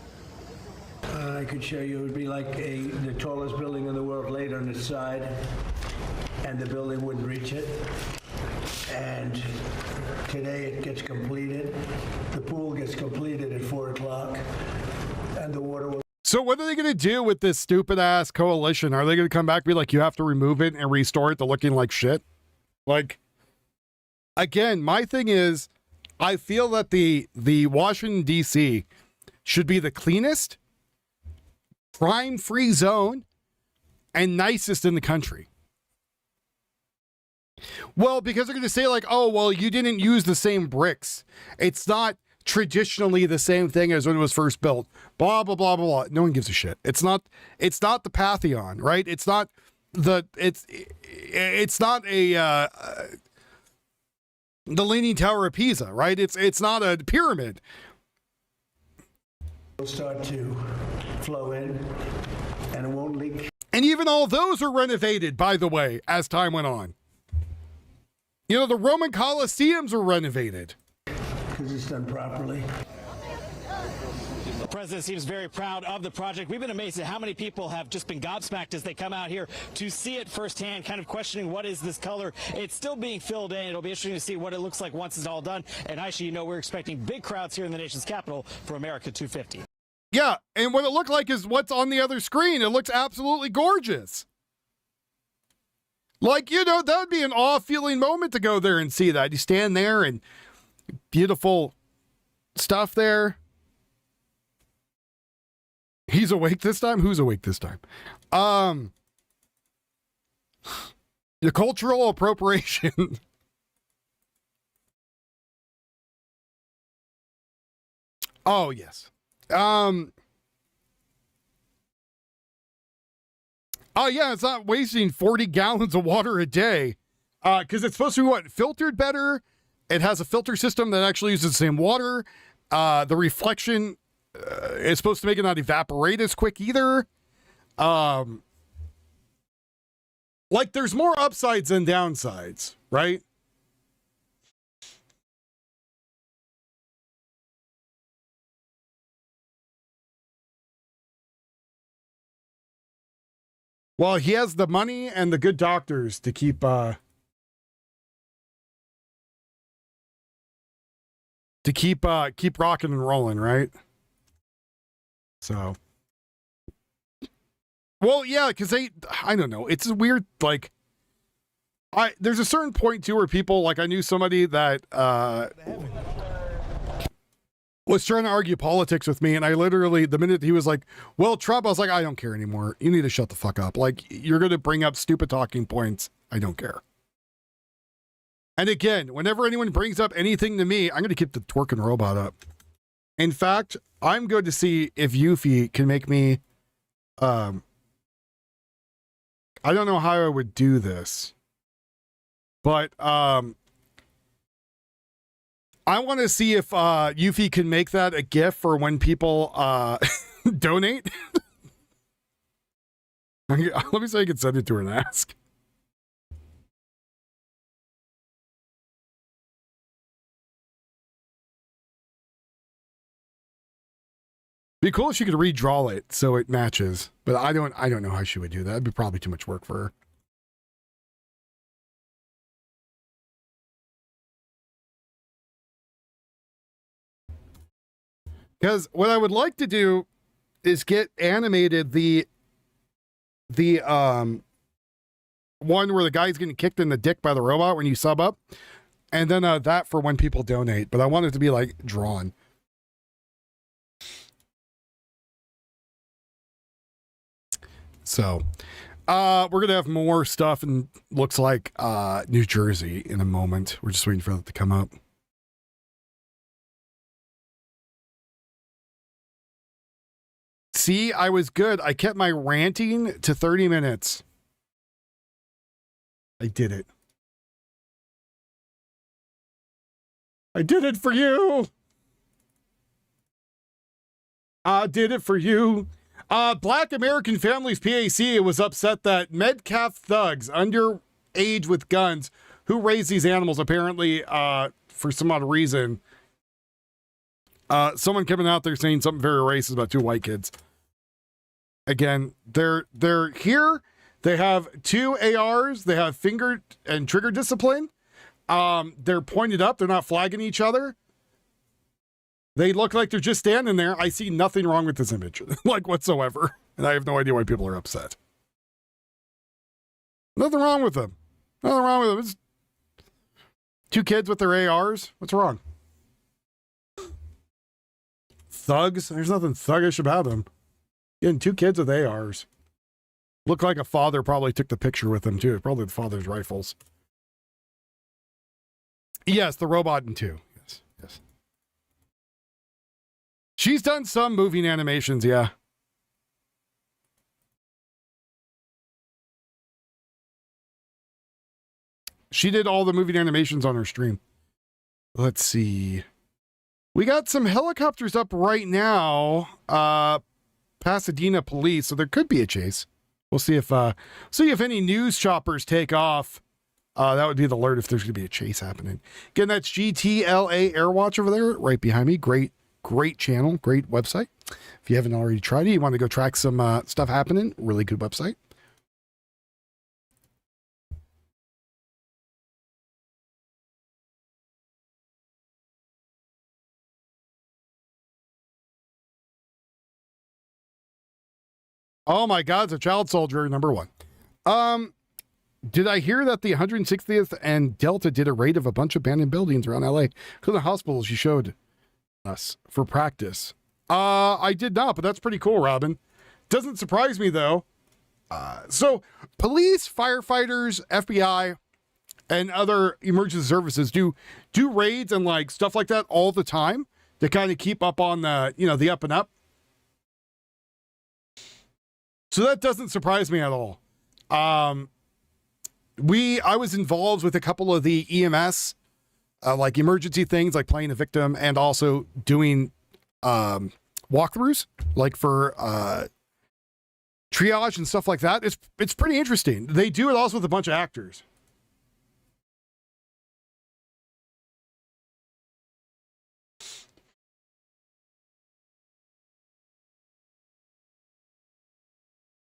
I could show you it would be like the tallest building in the world laid on its side, and the building wouldn't reach it. And today it gets completed. The pool gets completed at 4 o'clock, and the water will... So what are they going to do with this stupid ass coalition? Are they going to come back and be like, you have to remove it and restore it to looking like shit? Like, again, my thing is, I feel that the Washington, D.C. should be the cleanest, crime-free zone and nicest in the country. Well, because they're going to say like, oh, well, you didn't use the same bricks. It's not traditionally the same thing as when it was first built. Blah, blah, blah, blah, blah. No one gives a shit. It's not the Pantheon, right? It's not the Leaning Tower of Pisa, right? It's not a pyramid. It'll start to flow in, and it won't leak. And even all those are renovated, by the way, as time went on. You know, the Roman Colosseums were renovated. Because it's done properly. The president seems very proud of the project. We've been amazed at how many people have just been gobsmacked as they come out here to see it firsthand, kind of questioning what is this color. It's still being filled in. It'll be interesting to see what it looks like once it's all done. And Aisha, you know, we're expecting big crowds here in the nation's capital for America 250. Yeah, and what it looked like is what's on the other screen. It looks absolutely gorgeous. Like, you know, that would be an awe-feeling moment to go there and see that. You stand there and beautiful stuff there. He's awake this time? Who's awake this time? The cultural appropriation. Oh, yes. Oh, yeah, it's not wasting 40 gallons of water a day. Because it's supposed to be, what, filtered better? It has a filter system that actually uses the same water. The reflection is supposed to make it not evaporate as quick either. Like, there's more upsides than downsides, right? Well, he has the money and the good doctors to keep rocking and rolling, right? So, well, yeah, because I don't know, it's weird. Like, there's a certain point too where people, like, I knew somebody that was trying to argue politics with me, and I literally, the minute he was like, well, Trump, I was like, I don't care anymore. You need to shut the fuck up. Like, you're going to bring up stupid talking points. I don't care. And again, whenever anyone brings up anything to me, I'm going to keep the twerking robot up. In fact, I'm going to see if Yuffie can make me, I don't know how I would do this, but, I want to see if Yuffie can make that a GIF for when people donate. Let me see if I can send it to her and ask. Be cool if she could redraw it so it matches, but I don't know how she would do that. It'd be probably too much work for her. Because what I would like to do is get animated the one where the guy's getting kicked in the dick by the robot when you sub up, and then that for when people donate. But I want it to be like drawn. So we're gonna have more stuff, and looks like New Jersey in a moment. We're just waiting for that to come up. See, I was good. I kept my ranting to 30 minutes. I did it. I did it for you. I did it for you. Black American Families PAC was upset that Metcalf thugs underage with guns who raise these animals, apparently for some odd reason. Someone coming out there saying something very racist about two white kids. Again, they're here. They have two ARs. They have finger and trigger discipline. They're pointed up. They're not flagging each other. They look like they're just standing there. I see nothing wrong with this image, like whatsoever. And I have no idea why people are upset. Nothing wrong with them. Nothing wrong with them. It's two kids with their ARs. What's wrong? Thugs? There's nothing thuggish about them. Getting two kids with ARs. Look like a father probably took the picture with them too. Probably the father's rifles. Yes, the robot in two. Yes, yes. She's done some moving animations, yeah. She did all the moving animations on her stream. Let's see. We got some helicopters up right now. Pasadena police, so there could be a chase. We'll see if any news choppers take off. That would be the alert if there's gonna be a chase happening. Again, that's GTLA Airwatch over there, right behind me. Great channel, great website. If you haven't already tried it, you want to go track some stuff happening, really good website. Oh my God, it's a child soldier, number one. Did I hear that the 160th and Delta did a raid of a bunch of abandoned buildings around LA? Because the hospitals you showed us for practice. I did not, but that's pretty cool, Robin. Doesn't surprise me though. So police, firefighters, FBI, and other emergency services do raids and like stuff like that all the time to kind of keep up on the, the up and up. So that doesn't surprise me at all. I was involved with a couple of the EMS, like emergency things, like playing a victim and also doing walkthroughs, like for triage and stuff like that. It's pretty interesting. They do it also with a bunch of actors.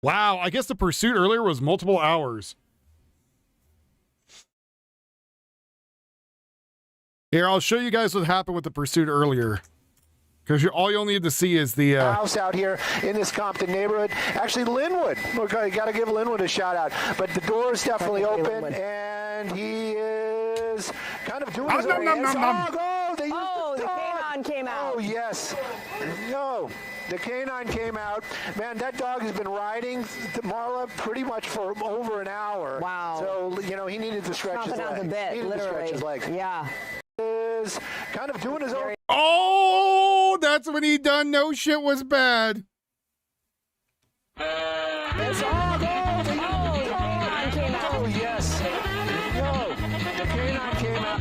Wow, I guess the pursuit earlier was multiple hours. Here, I'll show you guys what happened with the pursuit earlier. Because all you'll need to see is the house out here in this Compton neighborhood. Actually, Linwood. Okay, got to give Linwood a shout out. But the door is definitely open, and he is kind of doing his own. The canine came out. Oh yes. No. The canine came out. Man, that dog has been riding Marla pretty much for over an hour. Wow. So, he needed to stretch his legs. Out the bit, literally. Yeah. Is kind of doing his own. Oh, that's when he done no shit was bad. It's all gold. The canine came out. Oh, yes. No, the canine came out.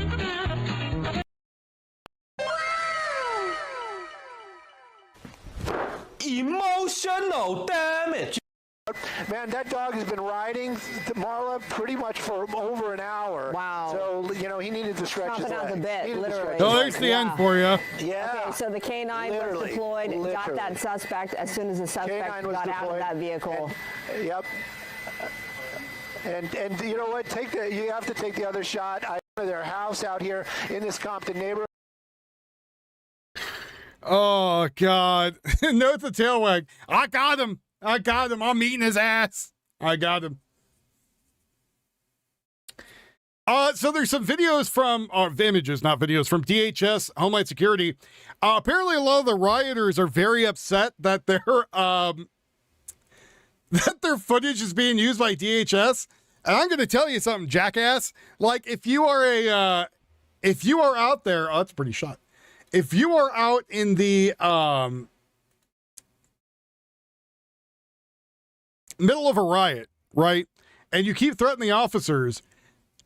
Emotional damage. Man, that dog has been riding Marla pretty much for over an hour. Wow. So, he needed to stretch his legs. Out the bit, literally. Oh, there's the end for you. Yeah. Okay, so the canine was deployed, got that suspect as soon as the suspect got out of that vehicle. Yep. And you know what? You have to take the other shot. I know their house out here in this Compton neighborhood. Oh, God. Note the tail wag. I got him. I'm eating his ass. I got him. So there's some videos from, images, not videos, from DHS, Homeland Security. Apparently a lot of the rioters are very upset that their footage is being used by DHS. And I'm going to tell you something, jackass. Like, if you are out there, that's a pretty shot. If you are out in the, middle of a riot, right? And you keep threatening the officers.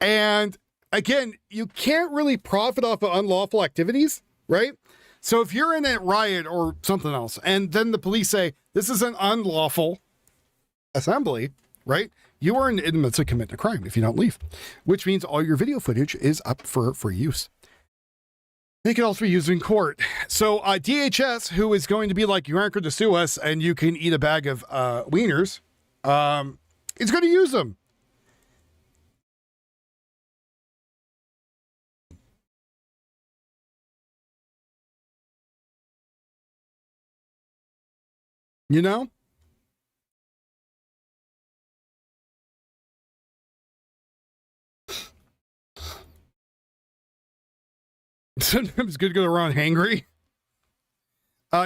And again, you can't really profit off of unlawful activities, right? So if you're in a riot or something else, and then the police say, this is an unlawful assembly, right? You are in the midst of committing a crime if you don't leave, which means all your video footage is up for use. They can also be used in court. So DHS, who is going to be like, you aren't going to sue us and you can eat a bag of wieners, is going to use them. You know? Sometimes it's good to go around hangry.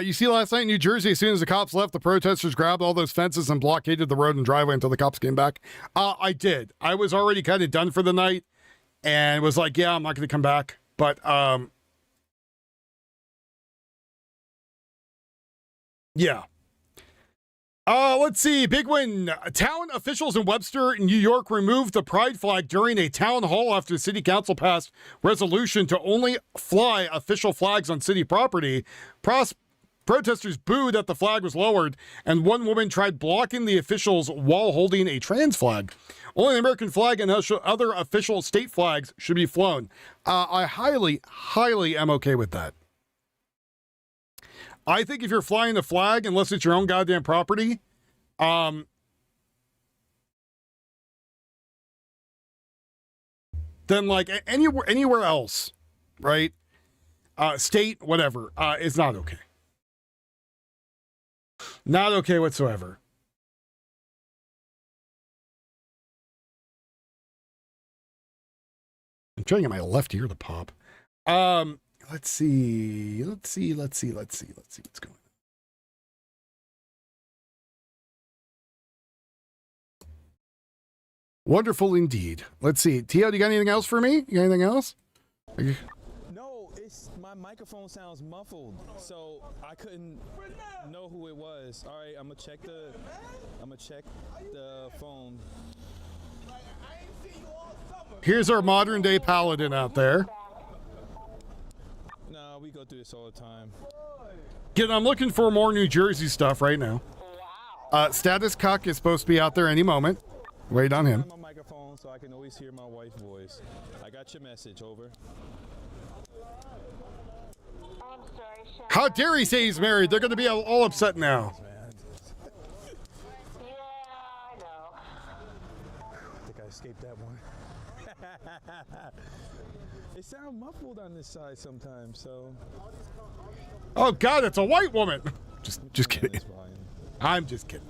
You see last night in New Jersey, as soon as the cops left, the protesters grabbed all those fences and blockaded the road and driveway until the cops came back. I did. I was already kind of done for the night and was like, yeah, I'm not going to come back. But, yeah. Let's see. Big win. Town officials in Webster, New York, removed the pride flag during a town hall after the city council passed resolution to only fly official flags on city property. Protesters booed that the flag was lowered, and one woman tried blocking the officials while holding a trans flag. Only the American flag and other official state flags should be flown. I highly, highly am okay with that. I think if you're flying the flag, unless it's your own goddamn property, then like anywhere else, right? State, whatever, is not okay. Not okay whatsoever. trying to get my left ear to pop. Let's see what's going on. Wonderful indeed. Let's see. Tio, do you got anything else for me? You got anything else? No, it's my microphone sounds muffled, so I couldn't know who it was. All right, I'm gonna check the phone. Here's our modern day paladin out there. No, we go through this all the time. Again, I'm looking for more New Jersey stuff right now. Status Cuck is supposed to be out there any moment. Wait on him. My microphone so I can always hear my wife's voice. I got your message. Over. How dare he say he's married? They're going to be all upset now. I think I escaped that one. It sounds muffled on this side sometimes, so. Oh God, it's a white woman. Just kidding. I'm just kidding.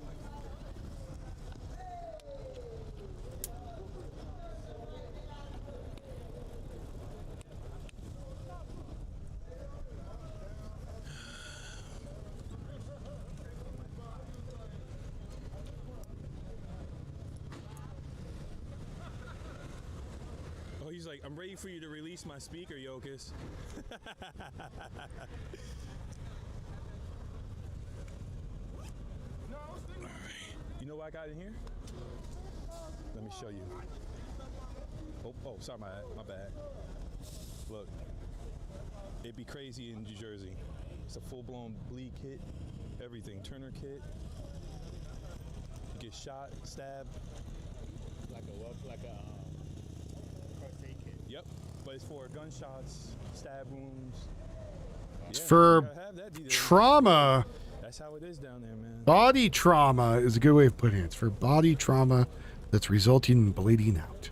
Oh, he's like, I'm ready for you to release my speaker, Yokas. You know what I got in here? Let me show you. Oh, sorry, my bad. Look, it'd be crazy in New Jersey. It's a full-blown bleed kit, everything, Turner kit. You get shot, stabbed. Like a first aid kit. Yep, but it's for gunshots, stab wounds. It's Yeah, for you gotta have that these days. trauma. That's how it is down there, man. Body trauma is a good way of putting it. It's for body trauma that's resulting in bleeding out.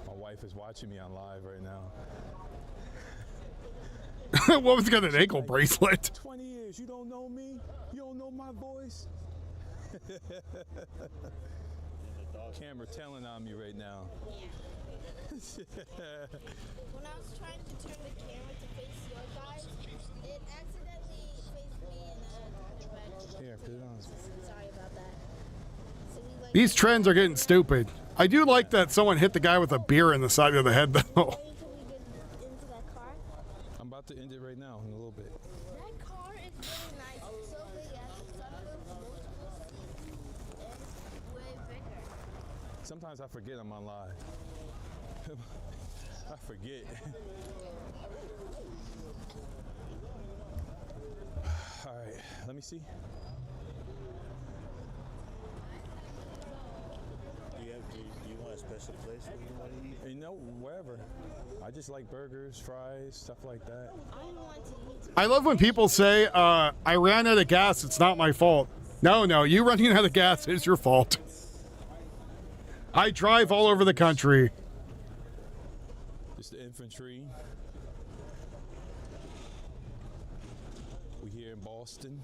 My wife is watching me on live right now. What was got an ankle bracelet? 20 years, you don't know me? You don't know my voice? Camera telling on me right now. When I was trying to turn the camera to face your guys, it accidentally faced me in a direction. Here, put it on. Sorry about that. So we like These trends are getting stupid. I do like that someone hit the guy with a beer in the side of the head, though. until we get into that car. I'm about to end it right now in a little bit. That car is really nice. It's so big, it has a sunroof, multiple seats, and way bigger. Sometimes I forget I'm on live. I forget. All right, let me see. Do you want a special place where you want to eat? You know, wherever. I just like burgers, fries, stuff like that. I love when people say, I ran out of gas, it's not my fault. No, you running out of gas is your fault. I drive all over the country. It's the infantry. We here in Boston.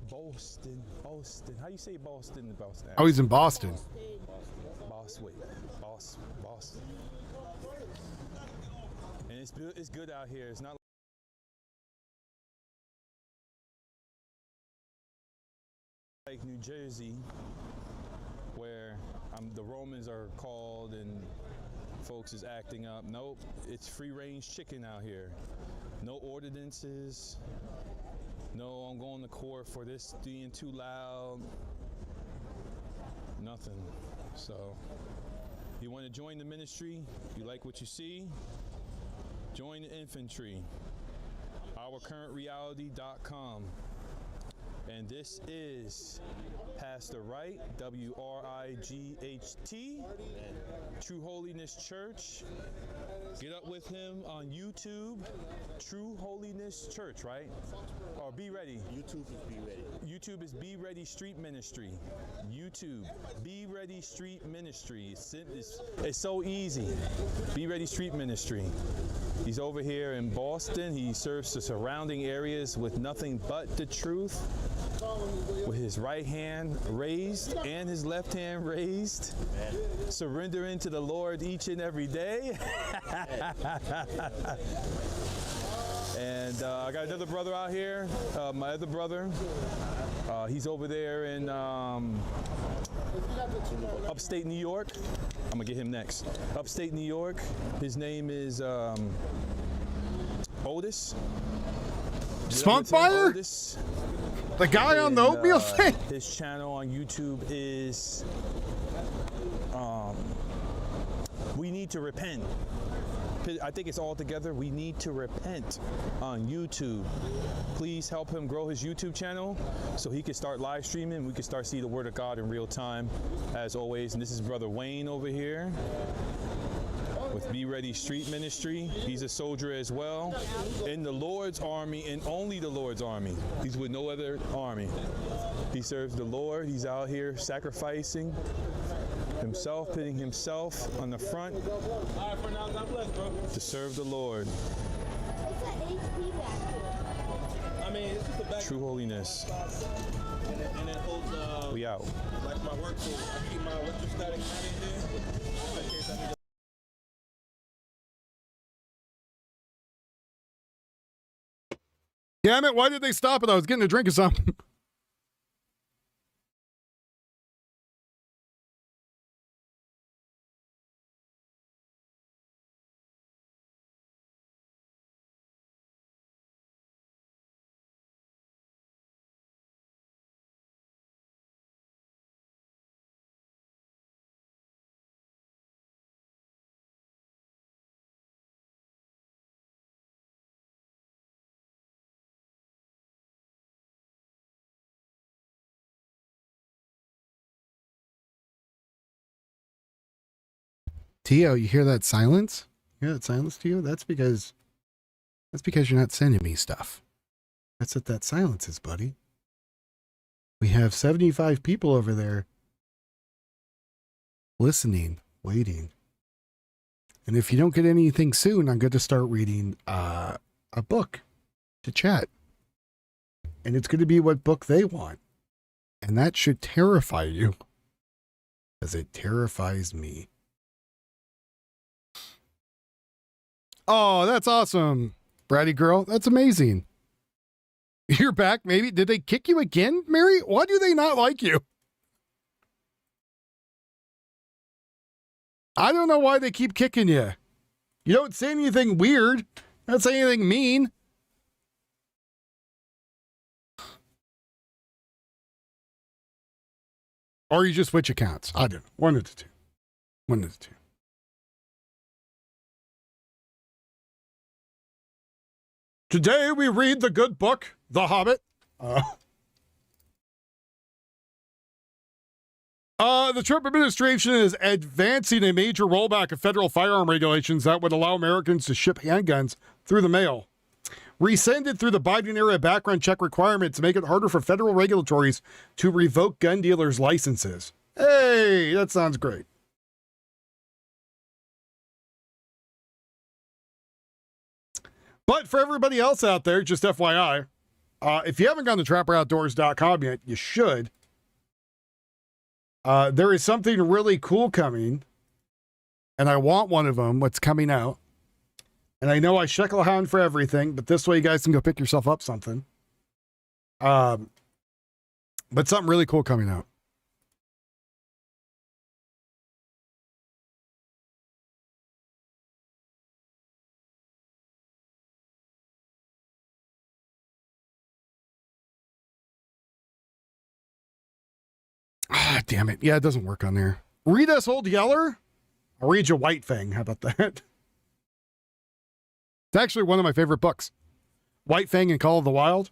Boston. How you say Boston in Boston? Oh, he's in Boston. Boston. And it's good out here. It's not like New Jersey, where the Romans are called and folks is acting up. Nope, it's free-range chicken out here. No ordinances. No, I'm going to court for this being too loud. Nothing. So, you want to join the ministry? You like what you see? Join the infantry. OurCurrentReality.com. And this is Pastor Wright, W-R-I-G-H-T, True Holiness Church. Get up with him on YouTube, True Holiness Church, right? Or Be Ready. YouTube is Be Ready. YouTube is Be Ready Street Ministry. YouTube, Be Ready Street Ministry. It's so easy. Be Ready Street Ministry. He's over here in Boston. He serves the surrounding areas with nothing but the truth, with his right hand raised and his left hand raised, surrendering to the Lord each and every day. And I got another brother out here, my other brother. He's over there in upstate New York. I'm gonna get him next. Upstate New York. His name is Otis. Spunkfire? Otis. The guy on the oatmeal thing? His channel on YouTube is We Need to Repent. I think it's all together. We Need to Repent on YouTube. Please help him grow his YouTube channel so he can start live streaming. We can start seeing the Word of God in real time, as always. And this is Brother Wayne over here with Be Ready Street Ministry. He's a soldier as well in the Lord's army, and only the Lord's army. He's with no other army. He serves the Lord. He's out here sacrificing himself, putting himself on the front to serve the Lord. True holiness. We out. Like my work, so I keep my electrostatic in there. Damn it, why did they stop it? I was getting a drink of something. Tio, you hear that silence? You hear that silence, Tio? That's because you're not sending me stuff. That's what that silence is, buddy. We have 75 people over there listening, waiting. And if you don't get anything soon, I'm going to start reading a book to chat. And it's going to be what book they want. And that should terrify you, as it terrifies me. Oh, that's awesome, Bratty girl. That's amazing. You're back, maybe. Did they kick you again, Mary? Why do they not like you? I don't know why they keep kicking you. You don't say anything weird. Don't say anything mean. Or you just switch accounts. I don't know. One of the two. One of the two. Today we read the good book, The Hobbit. The Trump administration is advancing a major rollback of federal firearm regulations that would allow Americans to ship handguns through the mail. Rescinded through the Biden-era background check requirement to make it harder for federal regulators to revoke gun dealers' licenses. Hey, that sounds great. But for everybody else out there, just FYI, if you haven't gone to trapperoutdoors.com yet, you should. There is something really cool coming, and I want one of them, what's coming out. And I know I shekel hound for everything, but this way you guys can go pick yourself up something. But something really cool coming out. Ah, damn it. Yeah, it doesn't work on there. Read us, Old Yeller. I'll read you White Fang. How about that? It's actually one of my favorite books. White Fang and Call of the Wild.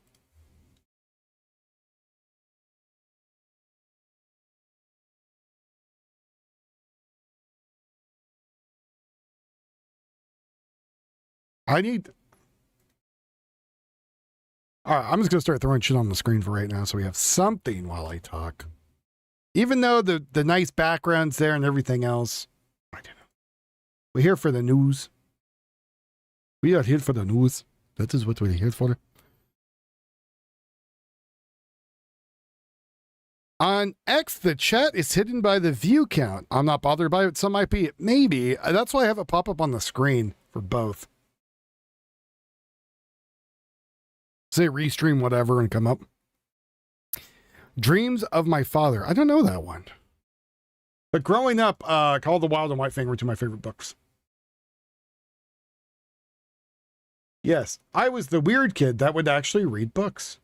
All right, I'm just going to start throwing shit on the screen for right now so we have something while I talk. Even though the nice background's there and everything else, I don't know. We're here for the news. We are here for the news. That is what we're here for. On X, the chat is hidden by the view count. I'm not bothered by it. Some might be. Maybe. That's why I have it pop up on the screen for both. Say restream whatever and come up. Dreams of My Father. I don't know that one. But growing up, Call of the Wild and Whitefang were two of my favorite books. Yes, I was the weird kid that would actually read books.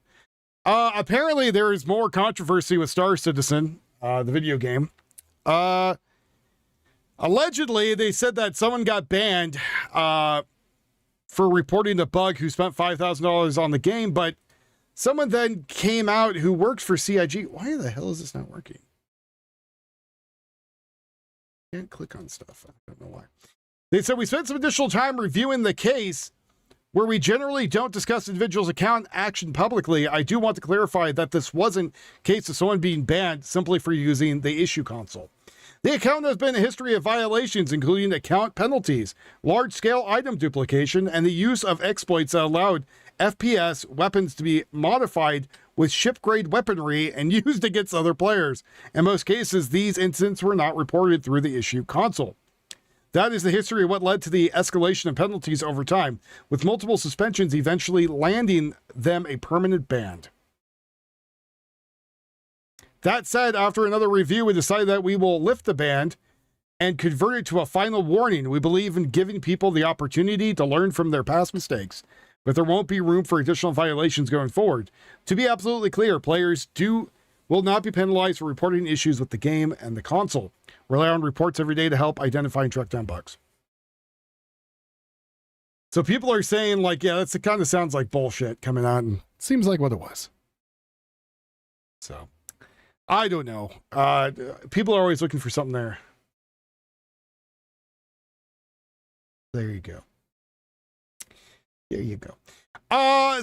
Apparently there is more controversy with Star Citizen, the video game. Allegedly, they said that someone got banned for reporting the bug who spent $5,000 on the game, but someone then came out who worked for CIG. Why the hell is this not working? Can't click on stuff. I don't know why. They said we spent some additional time reviewing the case where we generally don't discuss individuals' account action publicly. I do want to clarify that this wasn't a case of someone being banned simply for using the issue console. The account has been a history of violations, including account penalties, large-scale item duplication, and the use of exploits that allowed FPS weapons to be modified with ship-grade weaponry and used against other players. In most cases, these incidents were not reported through the issue console. That is the history of what led to the escalation of penalties over time, with multiple suspensions eventually landing them a permanent ban. That said, after another review, we decided that we will lift the ban and convert it to a final warning. We believe in giving people the opportunity to learn from their past mistakes, but there won't be room for additional violations going forward. To be absolutely clear, players will not be penalized for reporting issues with the game and the console. Rely on reports every day to help identify and track down bugs. So people are saying, like, yeah, it kind of sounds like bullshit coming out, and seems like what it was. So, I don't know. People are always looking for something there. There you go. There you go.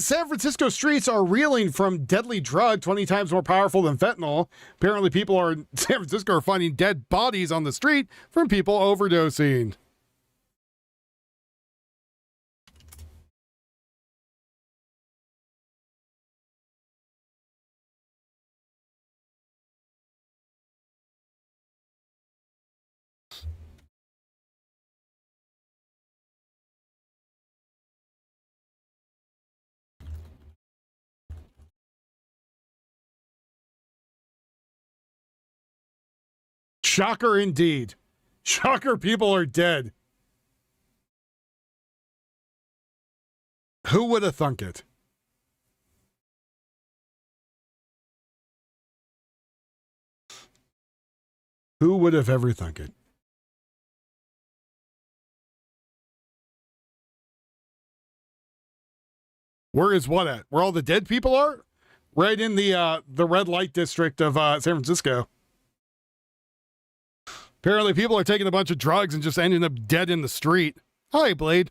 San Francisco streets are reeling from deadly drug 20 times more powerful than fentanyl. Apparently people in San Francisco are finding dead bodies on the street from people overdosing. Shocker indeed. Shocker, people are dead. Who would have thunk it? Who would have ever thunk it? Where is what at? Where all the dead people are? Right in the red light district of San Francisco. Apparently people are taking a bunch of drugs and just ending up dead in the street. Hi, Blade.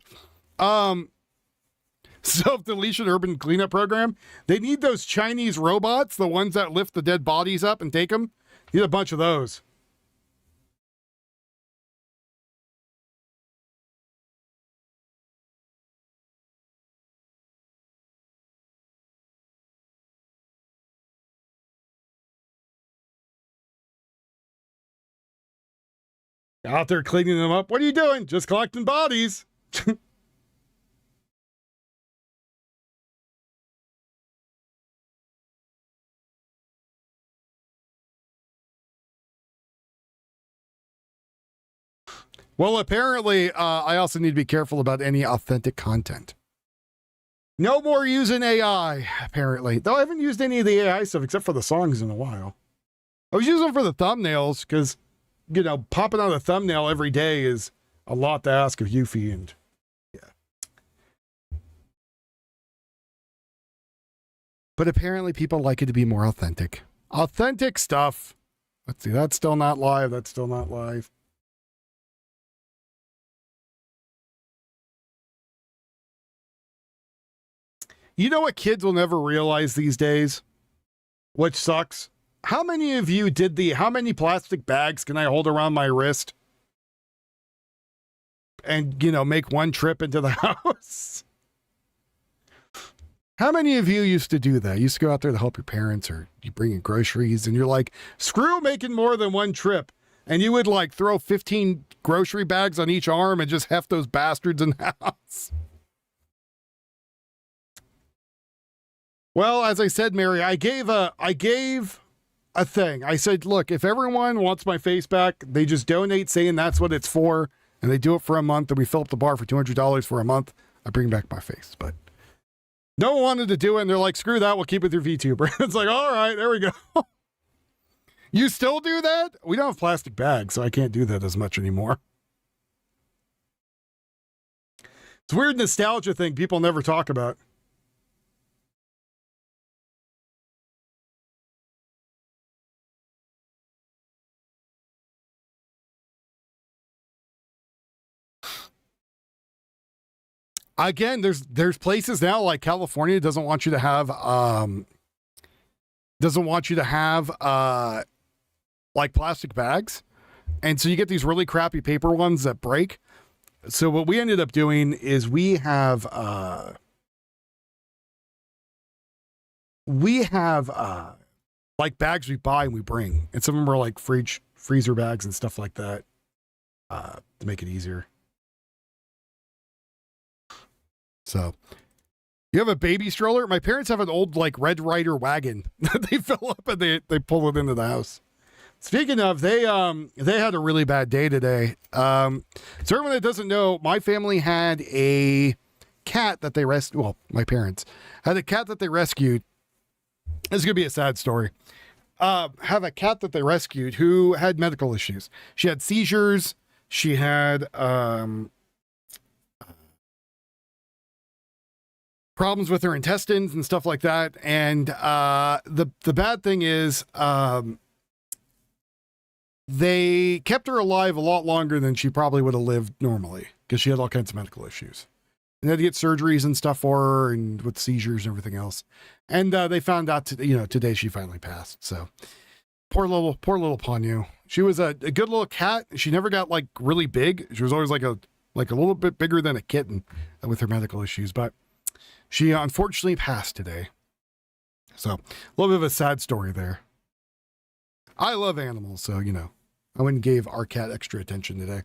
Self-deletion urban cleanup program. They need those Chinese robots, the ones that lift the dead bodies up and take them. Need a bunch of those. Out there cleaning them up. What are you doing? Just collecting bodies. Well, apparently, I also need to be careful about any authentic content. No more using AI, apparently. Though I haven't used any of the AI stuff except for the songs in a while. I was using them for the thumbnails because, you know, popping out a thumbnail every day is a lot to ask of Yuffie, and yeah. But apparently people like it to be more authentic. Authentic stuff. Let's see, that's still not live. That's still not live. You know what kids will never realize these days? Which sucks. How many of you did how many plastic bags can I hold around my wrist? And, make one trip into the house? How many of you used to do that? You used to go out there to help your parents, or you bring in groceries and you're like, screw making more than one trip. And you would like throw 15 grocery bags on each arm and just heft those bastards in the house. Well, as I said, Mary, I gave a thing. I said, look, if everyone wants my face back, they just donate saying that's what it's for, and they do it for a month, and we fill up the bar for $200 for a month, I bring back my face. But no one wanted to do it, and they're like, screw that, we'll keep it with your VTuber. It's like, all right, there we go. You still do that? We don't have plastic bags, so I can't do that as much anymore. It's a weird nostalgia thing people never talk about. Again, there's places now like California doesn't want you to have like plastic bags. And so you get these really crappy paper ones that break. So what we ended up doing is we have like bags we buy and we bring. And some of them are like freezer bags and stuff like that to make it easier. So, you have a baby stroller? My parents have an old, like, Red Ryder wagon that they fill up and they pull it into the house. Speaking of, they had a really bad day today. So everyone that doesn't know, my family had a cat that they rescued. Well, my parents had a cat that they rescued. This is going to be a sad story. Have a cat that they rescued who had medical issues. She had seizures. She had, problems with her intestines and stuff like that. And the bad thing is they kept her alive a lot longer than she probably would have lived normally because she had all kinds of medical issues. And they had to get surgeries and stuff for her and with seizures and everything else. And they found out, today she finally passed. So poor little Ponyo. She was a good little cat. She never got like really big. She was always like a little bit bigger than a kitten with her medical issues, but she unfortunately passed today. So a little bit of a sad story there. I love animals, so, I went and gave our cat extra attention today.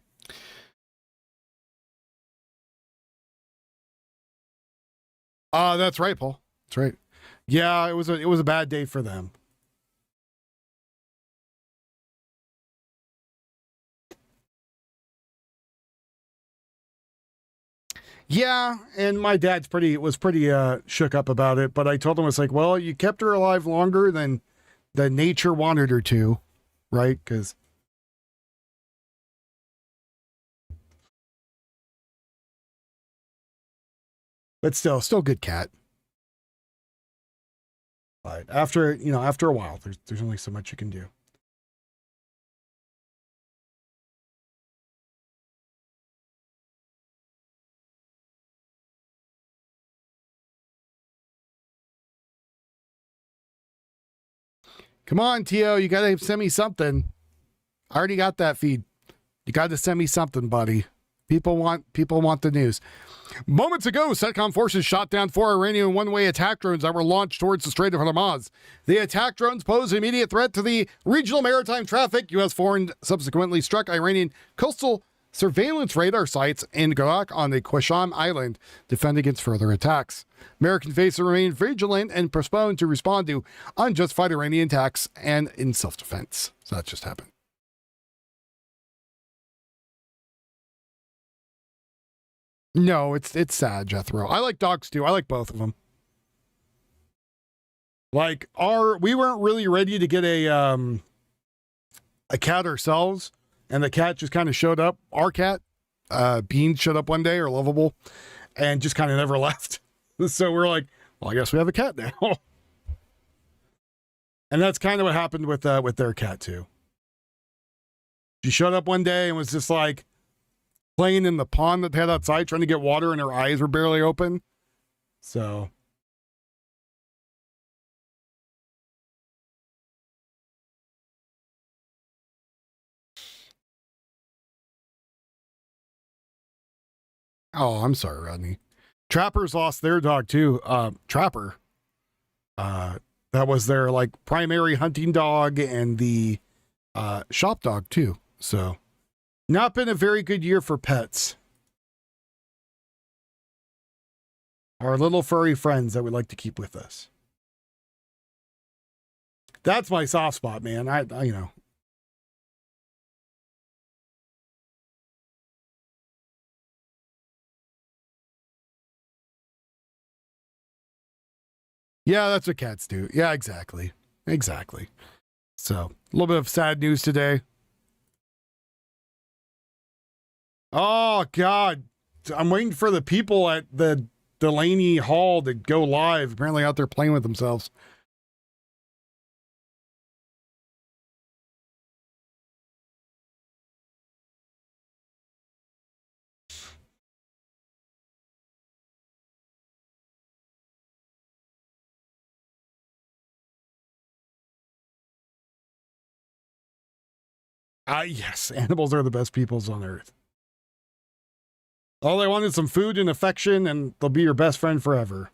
That's right, Paul. That's right. Yeah, it was a bad day for them. Yeah, and my dad's was pretty shook up about it, but I told him, it's like, well, you kept her alive longer than nature wanted her to, right? But still good cat. But after a while, there's only so much you can do. Come on, Tio, you got to send me something. I already got that feed. You got to send me something, buddy. People want the news. Moments ago, SATCOM forces shot down 4 Iranian one-way attack drones that were launched towards the Strait of Hormuz. The attack drones pose an immediate threat to the regional maritime traffic. U.S. foreign subsequently struck Iranian coastal surveillance radar sites in Iraq on the Qashm Island, defend against further attacks. American faces remain vigilant and postponed to respond to unjustified Iranian attacks and in self-defense. So that just happened. No, it's sad, Jethro. I like dogs too. I like both of them. Like we weren't really ready to get a cat ourselves, and the cat just kind of showed up. Our cat, Bean, showed up one day, or Lovable, and just kind of never left. So we're like, well, I guess we have a cat now. And that's kind of what happened with their cat too. She showed up one day and was just like playing in the pond that they had outside, trying to get water, and her eyes were barely open. So Oh, I'm sorry, Rodney. Trappers lost their dog too. Trapper. That was their like primary hunting dog and the shop dog too. So not been a very good year for pets. Our little furry friends that we like to keep with us. That's my soft spot, man. I you know. Yeah, that's what cats do. Yeah, exactly. Exactly. So, a little bit of sad news today. Oh, God. I'm waiting for the people at the Delaney Hall to go live. Apparently out there playing with themselves. Yes, animals are the best peoples on earth. All they want is some food and affection, and they'll be your best friend forever.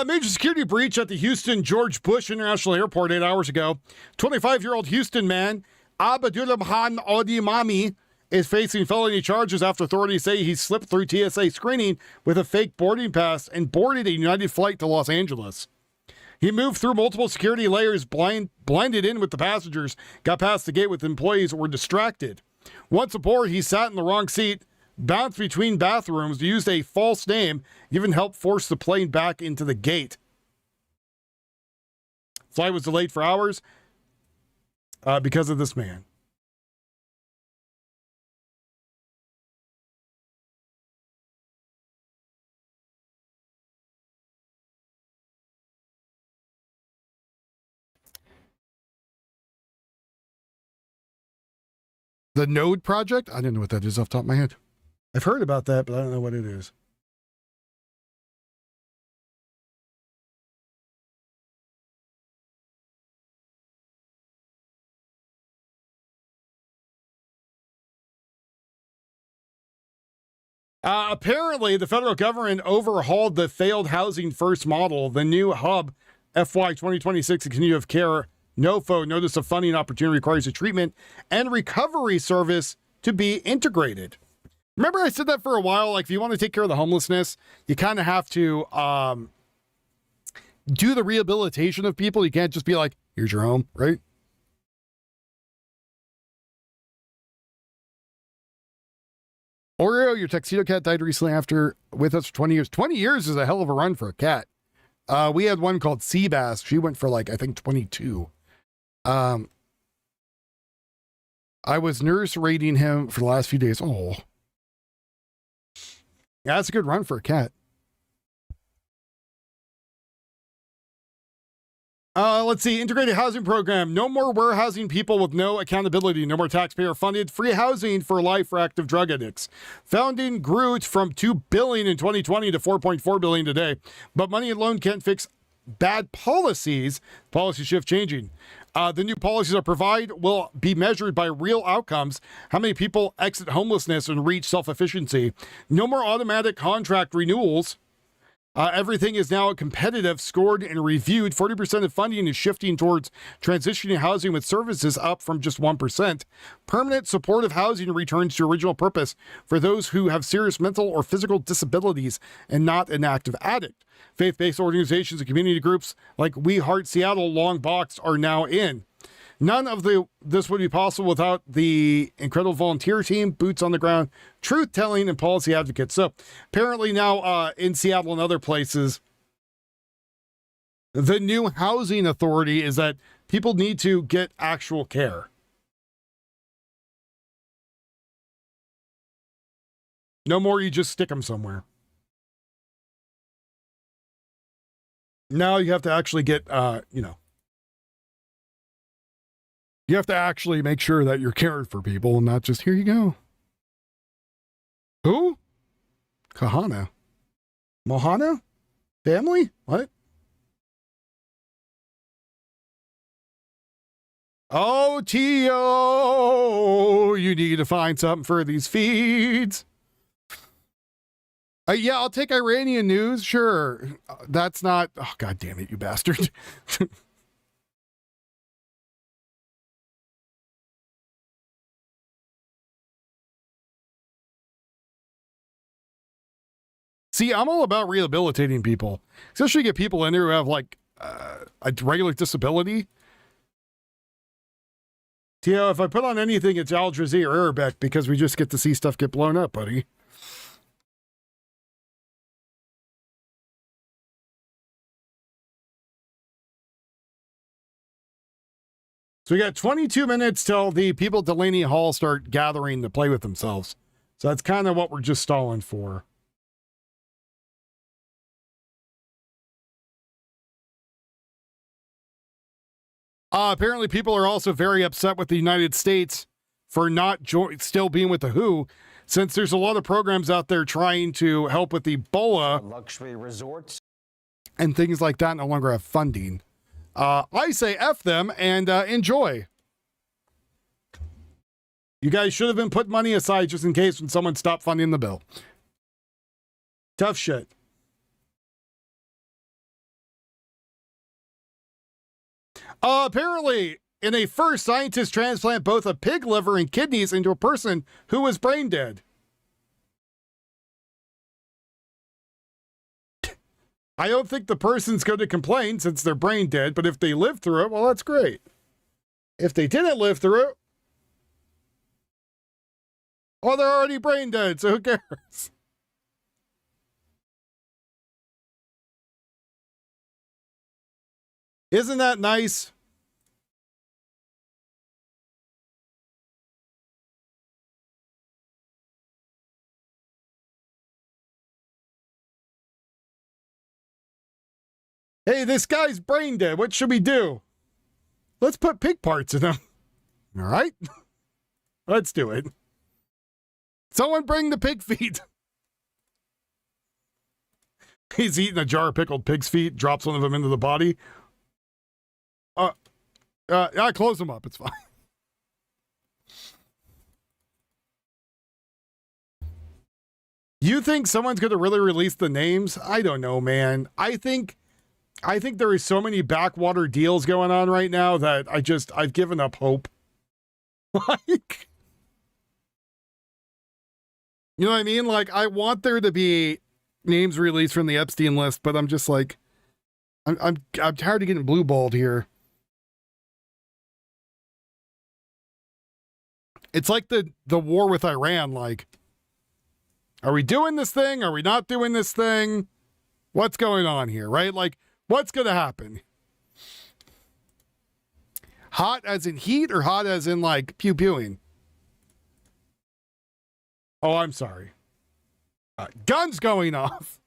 Major security breach at the Houston George Bush International Airport 8 hours ago. 25-year-old Houston man, Abdulrahman Odimami, is facing felony charges after authorities say he slipped through TSA screening with a fake boarding pass and boarded a United flight to Los Angeles. He moved through multiple security layers, blended in with the passengers, got past the gate with employees who were distracted. Once aboard, he sat in the wrong seat, bounced between bathrooms, used a false name, even helped force the plane back into the gate. Flight was delayed for hours because of this man. The Node project? I didn't know what that is off the top of my head. I've heard about that, but I don't know what it is. Apparently, the federal government overhauled the failed housing first model. The new hub, FY 2026 Continuum of Care NOFO, Notice of Funding Opportunity, requires a treatment and recovery service to be integrated. Remember I said that for a while, like if you want to take care of the homelessness, you kind of have to do the rehabilitation of people. You can't just be like, here's your home, right? Oreo, your tuxedo cat, died recently after with us for 20 years. 20 years is a hell of a run for a cat. We had one called Seabass. She went for like, I think 22. I was nurse rating him for the last few days. Oh, yeah, that's a good run for a cat. Let's see. Integrated housing program. No more warehousing people with no accountability. No more taxpayer funded free housing for life for active drug addicts. Funding grew from $2 billion in 2020 to $4.4 billion today. But money alone can't fix bad policies. Policy shift changing. The new policies I provide will be measured by real outcomes. How many people exit homelessness and reach self-efficiency? No more automatic contract renewals. Everything is now competitive, scored, and reviewed. 40% of funding is shifting towards transitioning housing with services, up from just 1%. Permanent supportive housing returns to original purpose for those who have serious mental or physical disabilities and not an active addict. Faith-based organizations and community groups like We Heart Seattle Long Box are now in. None of this would be possible without the incredible volunteer team, boots on the ground, truth telling, and policy advocates. So apparently now in Seattle and other places, the new housing authority is that people need to get actual care. No more you just stick them somewhere. Now you have to actually get, You have to actually make sure that you're caring for people and not just, here you go. Who? Kahana. Mohana? Family? What? Oh, Tio, you need to find something for these feeds. Yeah, I'll take Iranian news. Sure. That's not. Oh, God damn it, you bastard. See, I'm all about rehabilitating people, especially get people in there who have like a regular disability. Tio, if I put on anything, it's Al Jazeera or Arabic because we just get to see stuff get blown up, buddy. So we got 22 minutes till the people at Delaney Hall start gathering to play with themselves. So that's kind of what we're just stalling for. Apparently people are also very upset with the United States for not still being with the WHO, since there's a lot of programs out there trying to help with Ebola. Luxury resorts and things like that no longer have funding. I say F them and enjoy. You guys should have been putting money aside just in case when someone stopped funding the bill. Tough shit. Apparently, in a first, scientists transplant both a pig liver and kidneys into a person who was brain dead. I don't think the person's going to complain since they're brain dead, but if they live through it, well, that's great. If they didn't live through it, well, they're already brain dead, so who cares? Isn't that nice? Hey, this guy's brain dead. What should we do? Let's put pig parts in him. All right. Let's do it. Someone bring the pig feet. He's eating a jar of pickled pig's feet, drops one of them into the body. I close them up. It's fine. You think someone's going to really release the names? I don't know, man. I think there is so many backwater deals going on right now that I've given up hope. Like, you know what I mean? Like, I want there to be names released from the Epstein list, but I'm just like, I'm tired of getting blue balled here. It's like the war with Iran. Like, are we doing this thing? Are we not doing this thing? What's going on here, right? Like, what's going to happen? Hot as in heat or hot as in like pew-pewing? Oh, I'm sorry. Guns going off.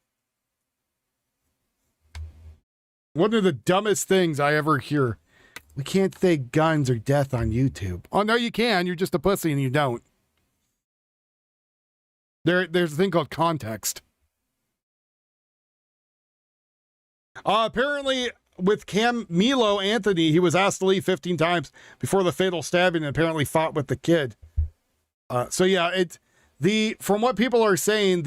One of the dumbest things I ever hear. We can't say guns or death on YouTube. Oh, no, you can. You're just a pussy and you don't. There's a thing called context. Apparently, with Camilo Anthony, he was asked to leave 15 times before the fatal stabbing and apparently fought with the kid. So yeah, from what people are saying,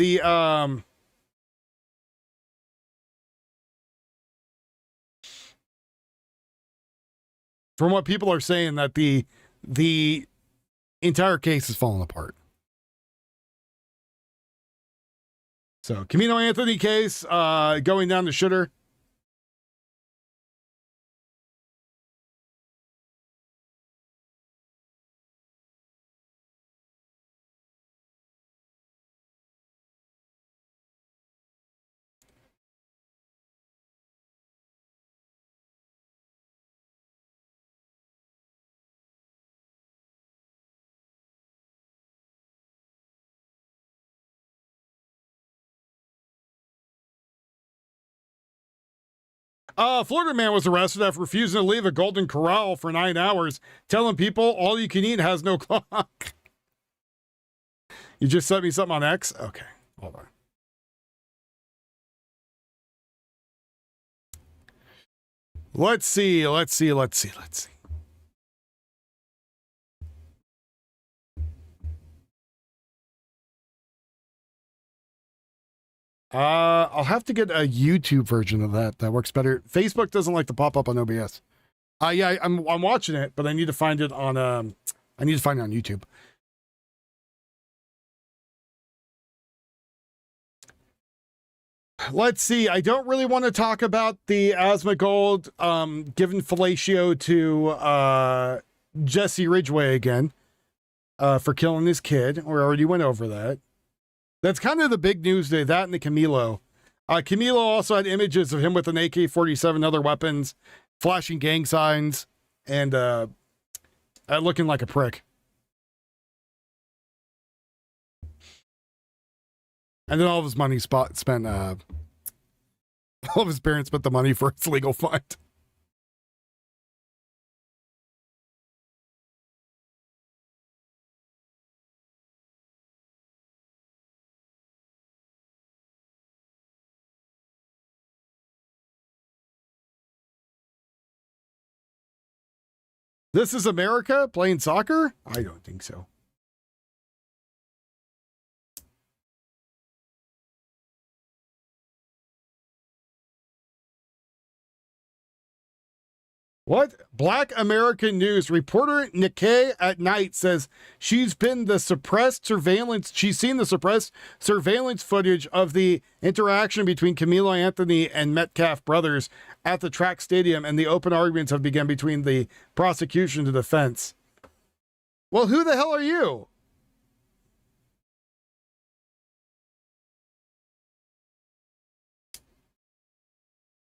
from what people are saying that the entire case is falling apart. So Camino Anthony case going down the shitter. Florida man was arrested after refusing to leave a Golden Corral for 9 hours, telling people all you can eat has no clock. You just sent me something on X? Okay, hold on. Let's see. I'll have to get a YouTube version of that. That works better. Facebook doesn't like to pop up on OBS. Yeah, I'm watching it, but I need to find it on on YouTube. Let's see. I don't really want to talk about the Asmongold giving fellatio to Jesse Ridgway again for killing his kid. We already went over that. That's kind of the big news today, that and the Camilo. Camilo also had images of him with an AK-47 and other weapons, flashing gang signs, and looking like a prick. And then all of his money spent, all of his parents spent the money for its legal fund. This is America playing soccer? I don't think so. What? Black American News reporter Nikkei at Night says she's seen the suppressed surveillance footage of the interaction between Camilo Anthony and Metcalf brothers at the track stadium, and the open arguments have begun between the prosecution and the defense. Well, who the hell are you?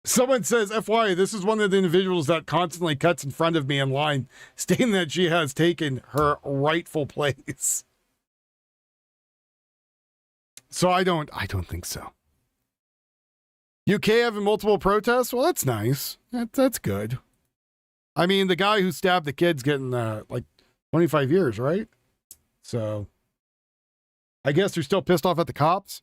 Someone says, FYI, this is one of the individuals that constantly cuts in front of me in line, stating that she has taken her rightful place. So I don't think so. UK having multiple protests? Well, that's nice. That's good. I mean, the guy who stabbed the kid's getting like 25 years, right? So I guess they're still pissed off at the cops.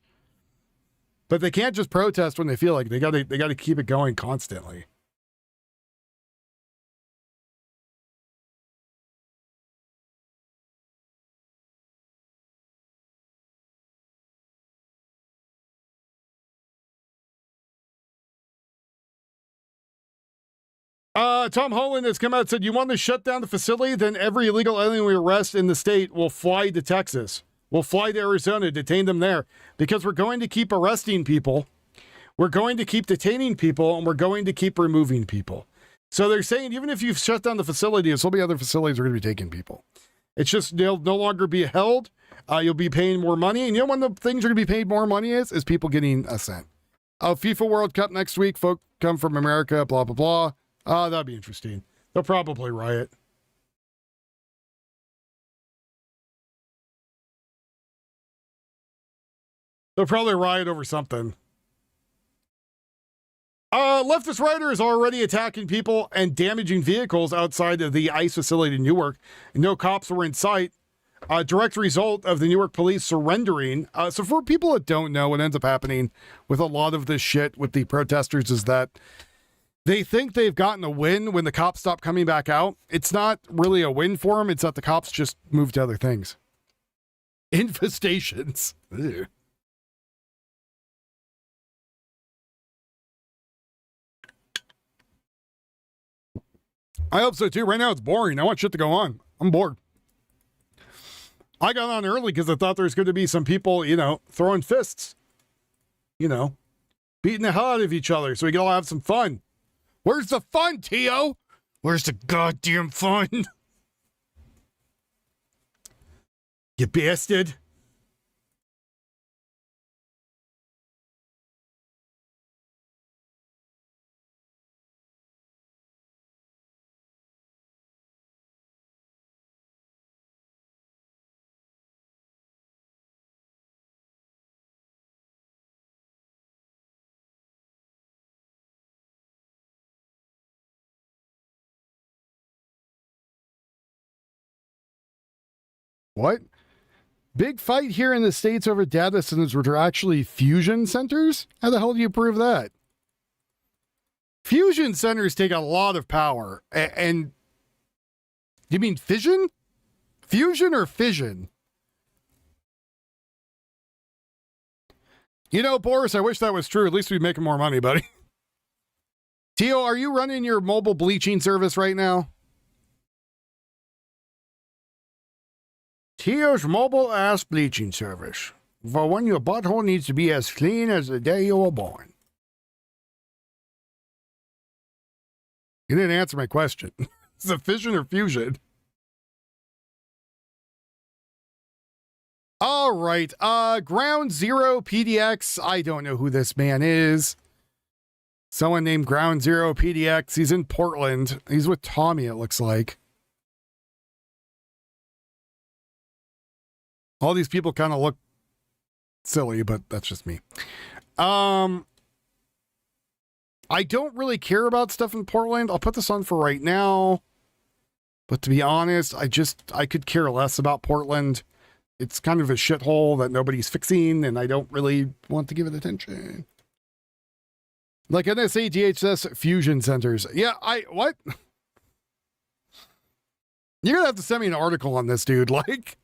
But they can't just protest when they feel like they got to keep it going constantly. Tom Holland has come out and said, you want to shut down the facility, then every illegal alien we arrest in the state will fly to Texas. We'll fly to Arizona, detain them there, because we're going to keep arresting people. We're going to keep detaining people, and we're going to keep removing people. So they're saying, even if you've shut down the facility, there'll still be other facilities that are going to be taking people. It's just, they'll no longer be held. You'll be paying more money. And you know when the things are going to be paid more money is people getting a cent. FIFA World Cup next week. Folk come from America, blah, blah, blah. That'd be interesting. They'll probably riot. They'll probably riot over something. Leftist rider is already attacking people and damaging vehicles outside of the ICE facility in Newark. No cops were in sight. A direct result of the Newark police surrendering. So for people that don't know, what ends up happening with a lot of this shit with the protesters is that they think they've gotten a win when the cops stop coming back out. It's not really a win for them. It's that the cops just move to other things. Infestations. Ew. I hope so too. Right now it's boring. I want shit to go on. I'm bored. I got on early because I thought there was going to be some people, throwing fists. Beating the hell out of each other so we can all have some fun. Where's the fun, Tio? Where's the goddamn fun? You bastard. What? Big fight here in the States over data centers, which are actually fusion centers? How the hell do you prove that? Fusion centers take a lot of power. And you mean fission? Fusion or fission? You know, Boris, I wish that was true. At least we'd be making more money, buddy. Tio, are you running your mobile bleaching service right now? Tio's mobile ass bleaching service. For when your butthole needs to be as clean as the day you were born. You didn't answer my question. Is it fission or fusion? All right. Ground Zero PDX. I don't know who this man is. Someone named Ground Zero PDX. He's in Portland. He's with Tommy, it looks like. All these people kind of look silly, but that's just me. I don't really care about stuff in Portland. I'll put this on for right now. But to be honest, I could care less about Portland. It's kind of a shithole that nobody's fixing, and I don't really want to give it attention. Like NSA DHS fusion centers. Yeah, what? You're gonna have to send me an article on this, dude. Like,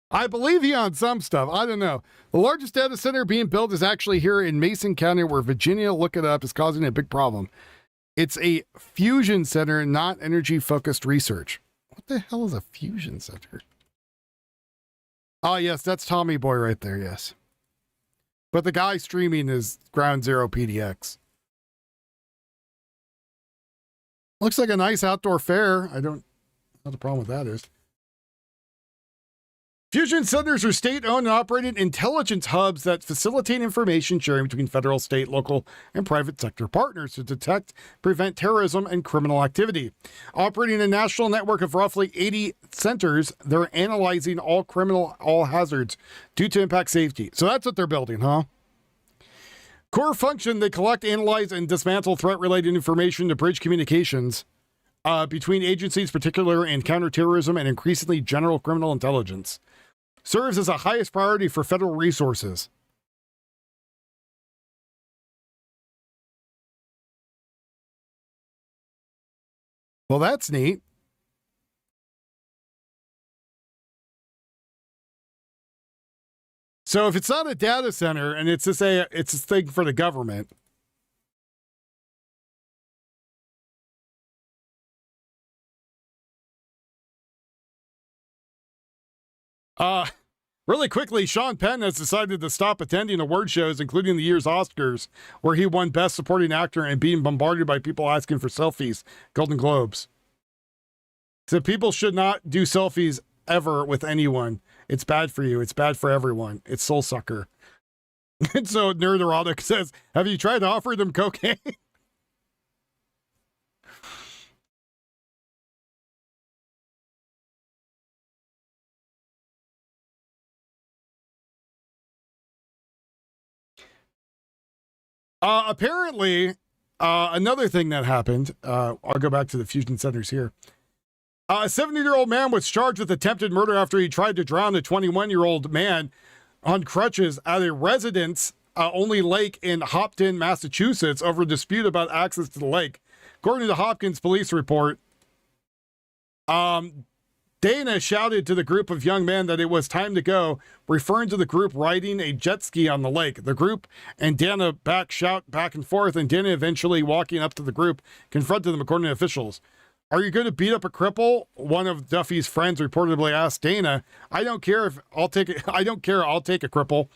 I believe you on some stuff. I don't know. The largest data center being built is actually here in Mason County, where Virginia, look it up, is causing a big problem. It's a fusion center, not energy-focused research. What the hell is a fusion center? Oh, yes, that's Tommy Boy right there, yes. But the guy streaming is Ground Zero PDX. Looks like a nice outdoor fair. I don't know what the problem with that is. Fusion centers are state-owned and operated intelligence hubs that facilitate information sharing between federal, state, local, and private sector partners to detect, prevent terrorism and criminal activity. Operating a national network of roughly 80 centers, they're analyzing all hazards due to impact safety. So that's what they're building, huh? Core function, they collect, analyze, and dismantle threat-related information to bridge communications between agencies, particularly in counterterrorism and increasingly general criminal intelligence. Serves as a highest priority for federal resources. Well, that's neat. So if it's not a data center and it's a thing for the government. Really quickly, Sean Penn has decided to stop attending award shows, including the year's Oscars, where he won Best Supporting Actor and being bombarded by people asking for selfies. Golden Globes. So people should not do selfies ever with anyone. It's bad for you. It's bad for everyone. It's soul sucker. And so Nerd Erotic says, have you tried to offer them cocaine? Apparently, another thing that happened, I'll go back to the fusion centers here. A 70-year-old man was charged with attempted murder after he tried to drown a 21-year-old man on crutches at a residence-only lake in Hopton, Massachusetts, over a dispute about access to the lake. According to the Hopkins police report, Dana shouted to the group of young men that it was time to go, referring to the group riding a jet ski on the lake. The group and Dana shout back and forth, and Dana eventually walking up to the group confronted them, according to officials. Are you going to beat up a cripple? One of Duffy's friends reportedly asked Dana. I don't care, I'll take a cripple.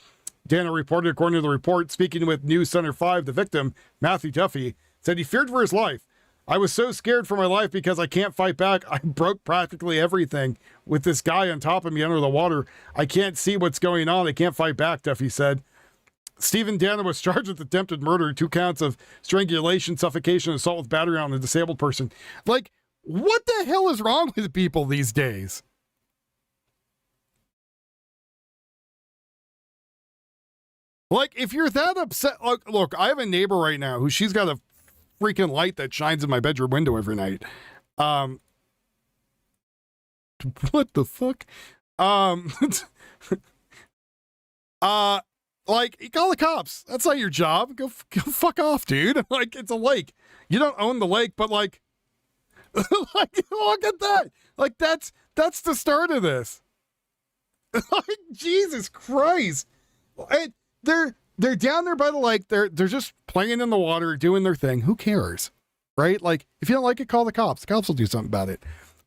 Dana reported, according to the report, speaking with News Center 5, the victim, Matthew Duffy, said he feared for his life. I was so scared for my life because I can't fight back. I broke practically everything with this guy on top of me under the water. I can't see what's going on. I can't fight back, Duffy said. Stephen Dana was charged with attempted murder, 2 counts of strangulation, suffocation, and assault with battery on a disabled person. Like, what the hell is wrong with people these days? Like, if you're that upset, look, I have a neighbor right now who she's got a freaking light that shines in my bedroom window every night. what the fuck? Like, you call the cops. That's not your job. Go fuck off, dude. Like, it's a lake. You don't own the lake, but like, like, look at that. Like, that's the start of this. Like, Jesus Christ. And they're down there by the lake. They're just playing in the water, doing their thing. Who cares? Right? Like, if you don't like it, call the cops. The cops will do something about it.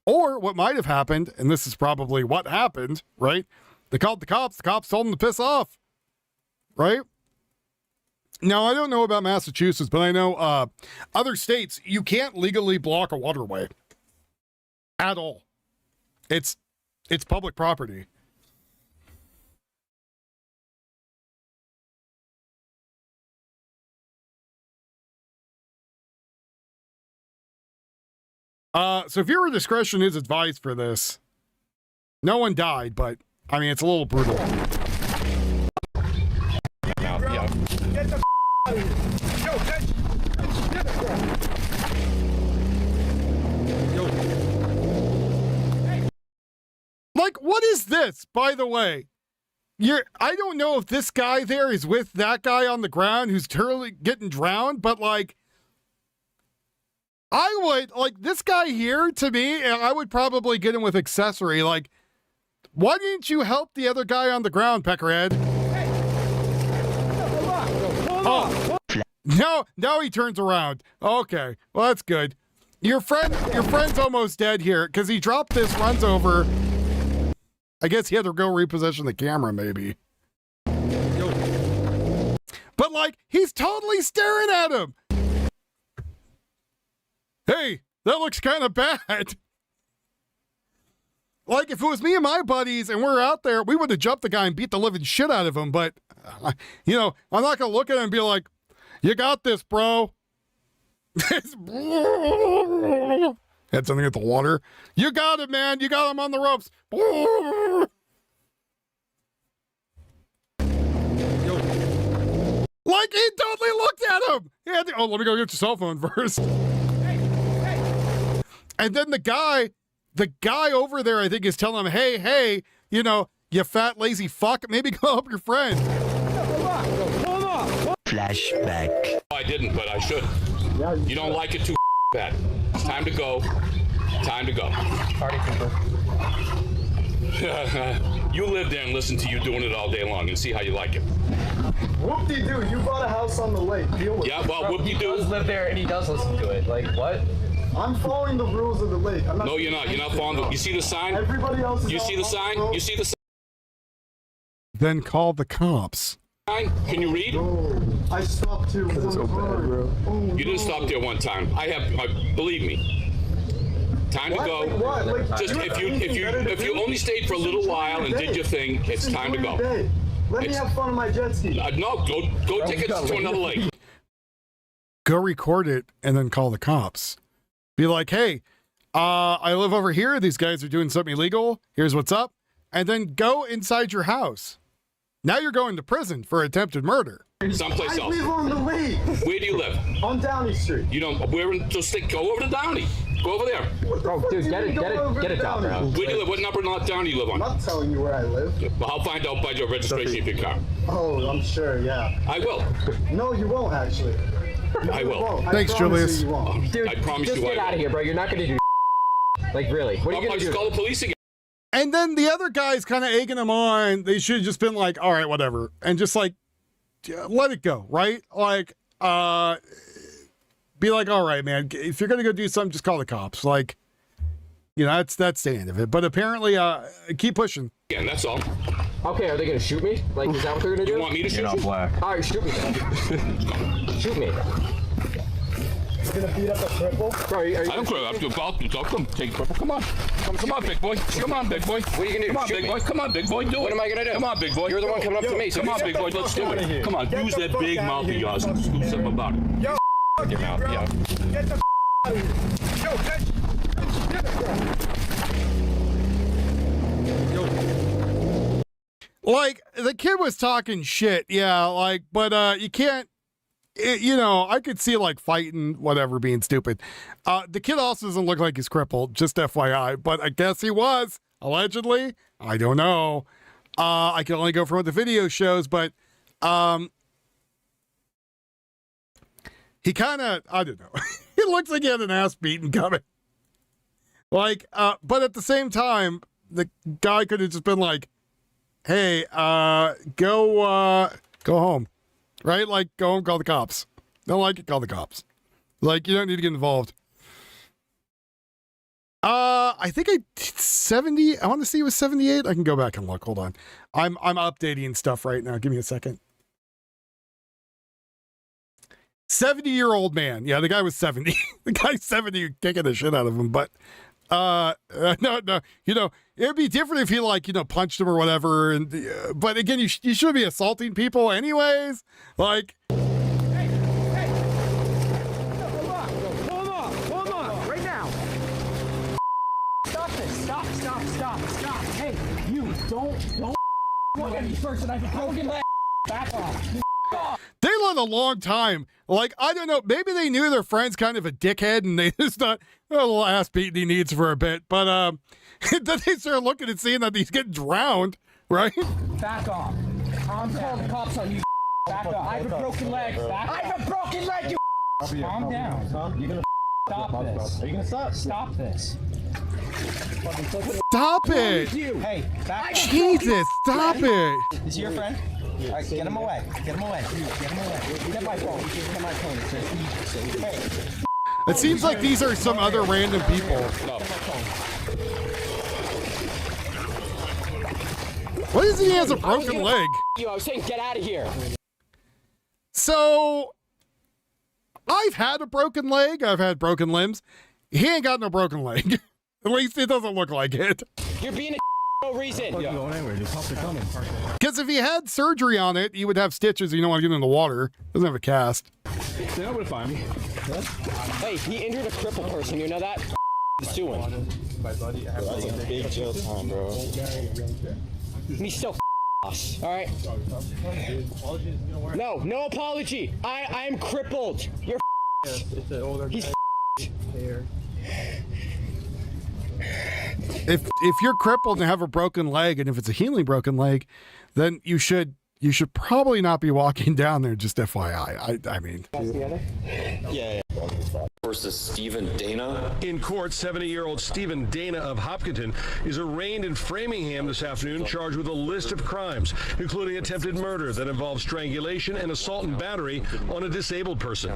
Or what might have happened, and this is probably what happened, right? They called the cops. The cops told them to piss off. Right? Now, I don't know about Massachusetts, but I know other states, you can't legally block a waterway at all. It's public property. So viewer discretion is advised for this. No one died, but I mean, it's a little brutal. Get the out of here. Yo, bitch. Get the Like, what is this, by the way? I don't know if this guy there is with that guy on the ground who's totally getting drowned, but like, I would, like, this guy here, to me, I would probably get him with accessory. Like, why didn't you help the other guy on the ground, Peckerhead? Oh, now he turns around. Okay, well, that's good. Your friend's almost dead here, because he dropped this, runs over. I guess he had to go reposition the camera, maybe. But, like, he's totally staring at him. Hey, that looks kind of bad. Like, if it was me and my buddies and we're out there, we would have jumped the guy and beat the living shit out of him. But, you know, I'm not going to look at him and be like, you got this, bro. Had something at the water. You got it, man. You got him on the ropes. Like, he totally looked at him. He had to, oh, let me go get your cell phone first. And then the guy over there, I think, is telling him, hey, you know, you fat, lazy fuck, maybe go help your friend. Flashback. I didn't, but I should. You don't like it too bad. Time to go. Time to go. Party people. You live there and listen to you doing it all day long and see how you like it. Whoop-de-doo, you bought a house on the lake. Deal with it. Yeah, well, whoop-de-doo. He does live there and he does listen to it. Like, what? I'm following the rules of the lake. I'm not. No, you're not. You're not following the. You see the sign? Everybody else is. You see the sign? You see the sign? Then call the cops. Can you read? No, I stopped here one time. You didn't stop there one time. I have. Believe me. Time to go. Like what? Like, just if you only stayed for a little while and did your thing, it's time to go. Let me have fun on my jet ski. No, go take it to another lake. Go record it and then call the cops. Be like, hey, I live over here. These guys are doing something illegal. Here's what's up. And then go inside your house. Now you're going to prison for attempted murder. Someplace else. I live on the lake. Where do you live? On Downey Street. You don't. Go over to Downey. Go over there. Oh, dude, get a job, bro. Where do you live? What number Downey you live on? I'm not telling you where I live. Well, I'll find out by your registration of your car. Oh, I'm sure, yeah. I will. No, you won't, actually. No, I will. Thanks, Julius. Dude, I promise just you I will. get out of here, bro. You're not going to do like, really. What are you going to do? I'll just call the police again. And then the other guy's kind of egging him on. They should have just been like, all right, whatever. And just like, let it go, right? Like, be like, all right, man, if you're going to go do something, just call the cops. Like, you know, that's the end of it. But apparently, keep pushing. Yeah, that's all. Okay, are they going to shoot me? Like, is that what they're going to do? You want me to shoot you? Black. All right, shoot me then. Shoot me. You're going to beat up a cripple? Bro, I don't care. I'll talk to him. Take purple. Come on. Come on, big boy. Come on, big boy. What are you going to do? Come on, big boy. Come on, big boy. Do it. What am I going to do? Come on, big boy. You're the one coming up to me. So come on, big boy. Let's do it. Come on. Use that big mouth of yours and do something about it. Yo, your mouth, yo. Get the out of here. Yo, bitch. Like, the kid was talking shit, yeah, like, but you can't, you know, I could see, like, fighting, whatever, being stupid. The kid also doesn't look like he's crippled, just FYI, but I guess he was. Allegedly, I don't know. I can only go from what the video shows, but he kind of, I don't know. It looks like he had an ass beating coming. Like, but at the same time, the guy could have just been like, hey, go home. Right? Like, go home, call the cops. Don't like it, call the cops. Like, you don't need to get involved. I think 70, I want to see it was 78. I can go back and look. Hold on. I'm updating stuff right now. Give me a second. 70-year-old man. Yeah, the guy was 70. The guy's 70, kicking the shit out of him. But no, you know, it'd be different if he, like, you know, punched him or whatever. And but again, you shouldn't be assaulting people anyways. Like, Hold on, right now. Stop this. Stop. Hey, you don't look at me first and I can broken leg. Back off. they let a long time. Like, I don't know, maybe they knew their friend's kind of a dickhead and they just thought, a little ass beating he needs for a bit. But then they start looking and seeing that he's getting drowned, right? Back off. I'm calling the cops on you. Back off. I have a broken leg. I have a broken leg, you. Calm down. You're gonna stop this. Are you gonna stop? Stop this. Stop it! Hey, back off. Jesus, stop it! Is he your friend? All right, get him away. Get him away. Get my phone. Get my phone. Hey. It seems like these are some other random people. What is he has a broken leg? I was saying get out of here. So, I've had a broken leg. I've had broken limbs. He ain't got no broken leg. At least it doesn't look like it. You're being a no reason. Because if he had surgery on it, he would have stitches. You don't want to get in the water. Doesn't have a cast. They're not gonna find me. Hey, he injured a crippled person. You know that? Suing. That's a big jail time, bro. He's still us. All right. No apology. I am crippled. You're. He's. If you're crippled and have a broken leg, and if it's a healing broken leg, then you should probably not be walking down there. Just FYI. I mean. Yeah. Versus Stephen Dana. In court, 70-year-old Stephen Dana of Hopkinton is arraigned in Framingham this afternoon, charged with a list of crimes, including attempted murder that involves strangulation and assault and battery on a disabled person.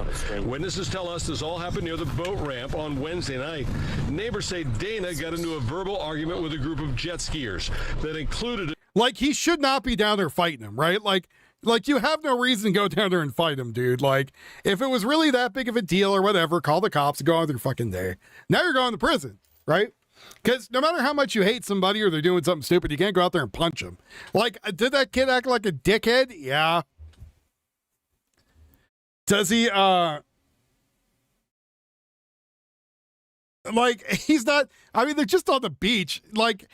Witnesses tell us this all happened near the boat ramp on Wednesday night. Neighbors say Dana got into a verbal argument with a group of jet skiers that included... Like, he should not be down there fighting him, right? Like, you have no reason to go down there and fight him, dude. Like, if it was really that big of a deal or whatever, call the cops and go on with your fucking day. Now you're going to prison, right? Because no matter how much you hate somebody or they're doing something stupid, you can't go out there and punch them. Like, did that kid act like a dickhead? Yeah. Does he, like, he's not, I mean, they're just on the beach. Like,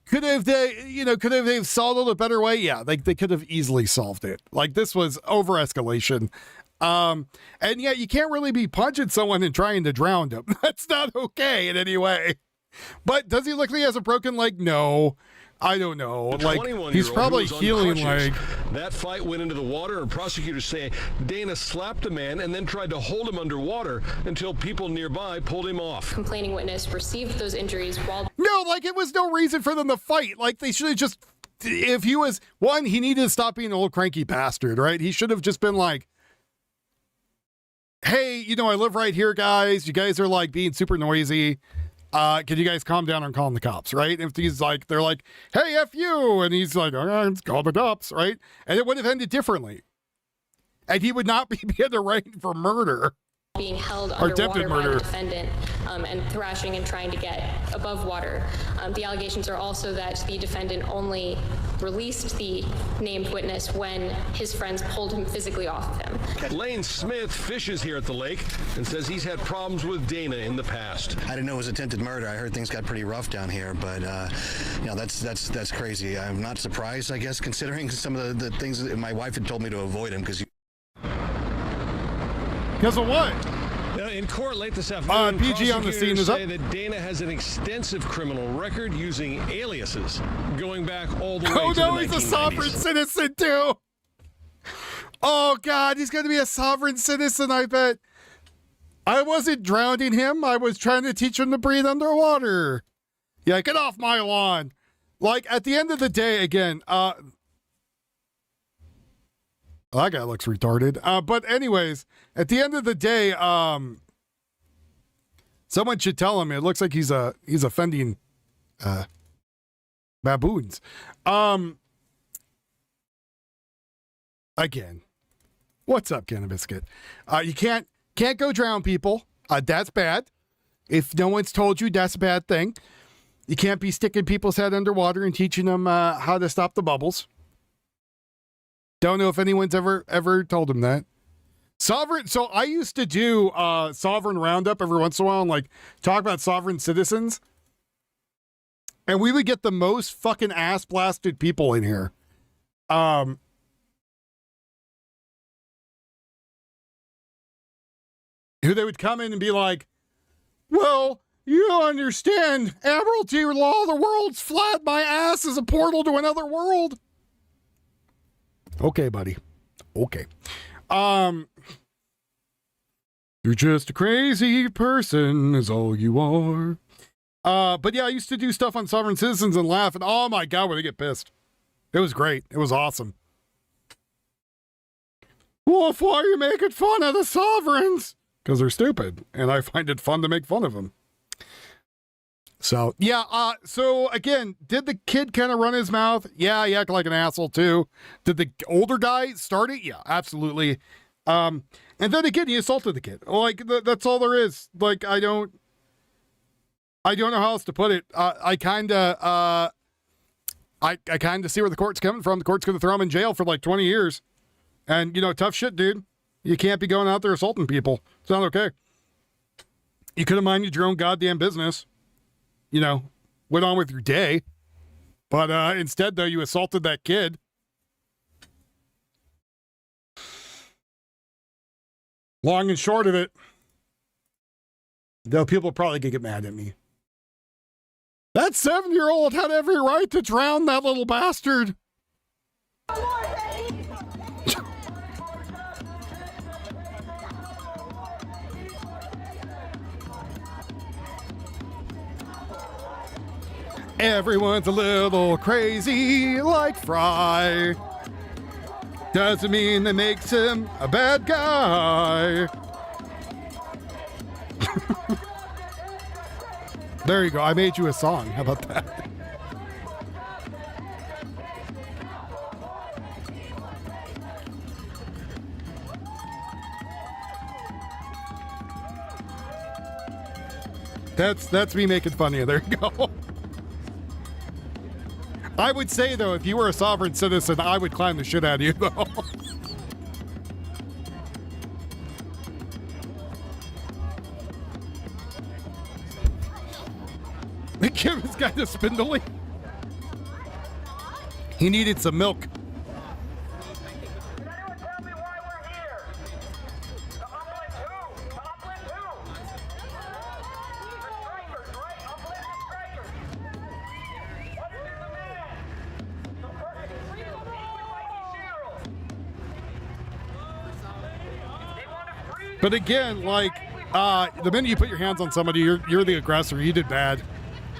could they solved it a better way? Yeah, they could have easily solved it. Like, this was over escalation. And yeah, you can't really be punching someone and trying to drown them. That's not okay in any way. But does he look like he has a broken leg? No. I don't know. Like, he's probably healing leg. That fight went into the water, and prosecutors say Dana slapped the man and then tried to hold him underwater until people nearby pulled him off. Complaining witness received those injuries while... No, like, it was no reason for them to fight. Like, they should have just... If he was... One, he needed to stop being an old cranky bastard, right? He should have just been like, hey, you know, I live right here, guys. You guys are, like, being super noisy. Can you guys calm down on calling the cops, right? If he's like, they're like, hey, F you, and he's like, all right, let's call the cops, right? And it would have ended differently. And he would not be being arraigned for murder. Being held or attempted underwater by murder. the defendant and thrashing and trying to get above water. The allegations are also that the defendant only released the named witness when his friends pulled him physically off of him. Lane Smith fishes here at the lake and says he's had problems with Dana in the past. I didn't know it was attempted murder. I heard things got pretty rough down here, but you know, that's crazy. I'm not surprised, I guess, considering some of the things that my wife had told me to avoid him because. Because of what? in court late this afternoon, PG on the scene is up. say that Dana has an extensive criminal record using aliases, going back all the way Oh to no, the he's a 1990s. sovereign citizen too. Oh God, he's going to be a sovereign citizen, I bet. I wasn't drowning him. I was trying to teach him to breathe underwater. Yeah, get off my lawn. Like, at the end of the day, again, that guy looks retarded. But anyways, at the end of the day, someone should tell him it looks like he's offending baboons. Again, what's up, Cannabiscuit? You can't go drown people. That's bad. If no one's told you, that's a bad thing. You can't be sticking people's head underwater and teaching them how to stop the bubbles. Don't know if anyone's ever told him that. Sovereign. So I used to do Sovereign Roundup every once in a while and like talk about sovereign citizens. And we would get the most fucking ass blasted people in here. Who they would come in and be like, well, you don't understand. Admiralty law, the world's flat. My ass is a portal to another world. Okay, buddy. Okay. You're just a crazy person is all you are. But yeah, I used to do stuff on sovereign citizens and laugh, and oh my God, would they get pissed. It was great. It was awesome. Wolf, why are you making fun of the sovereigns? Because they're stupid, and I find it fun to make fun of them. So, yeah, so again, did the kid kind of run his mouth? Yeah, he acted like an asshole too. Did the older guy start it? Yeah, absolutely. And then again, he assaulted the kid. Like, that's all there is. Like, I don't know how else to put it. I kind of see where the court's coming from. The court's going to throw him in jail for like 20 years. And, you know, tough shit, dude. You can't be going out there assaulting people. It's not okay. You could have minded your own goddamn business. You know, went on with your day. But instead, though, you assaulted that kid. Long and short of it, though, people probably could get mad at me. That 7-year-old had every right to drown that little bastard. Everyone's a little crazy like Fry. Doesn't mean that makes him a bad guy. There you go. I made you a song. How about that? That's me making fun of you. There you go. I would say, though, if you were a sovereign citizen, I would climb the shit out of you, though. Kim is kind of spindly. He needed some milk. But again, like, the minute you put your hands on somebody, you're the aggressor. You did bad.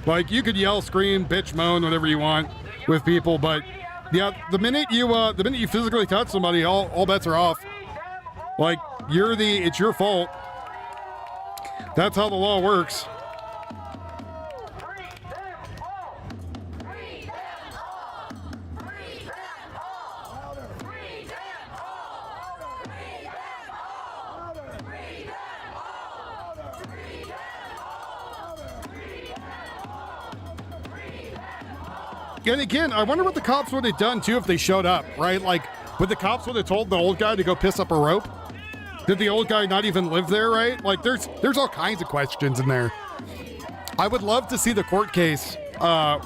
Like, you could yell, scream, bitch, moan, whatever you want with people, but yeah, the minute you physically touch somebody, all bets are off. Like, it's your fault. That's how the law works. And again, I wonder what the cops would have done too if they showed up, right? Like, would the cops would have told the old guy to go piss up a rope? Did the old guy not even live there, right? Like, there's all kinds of questions in there. I would love to see the court case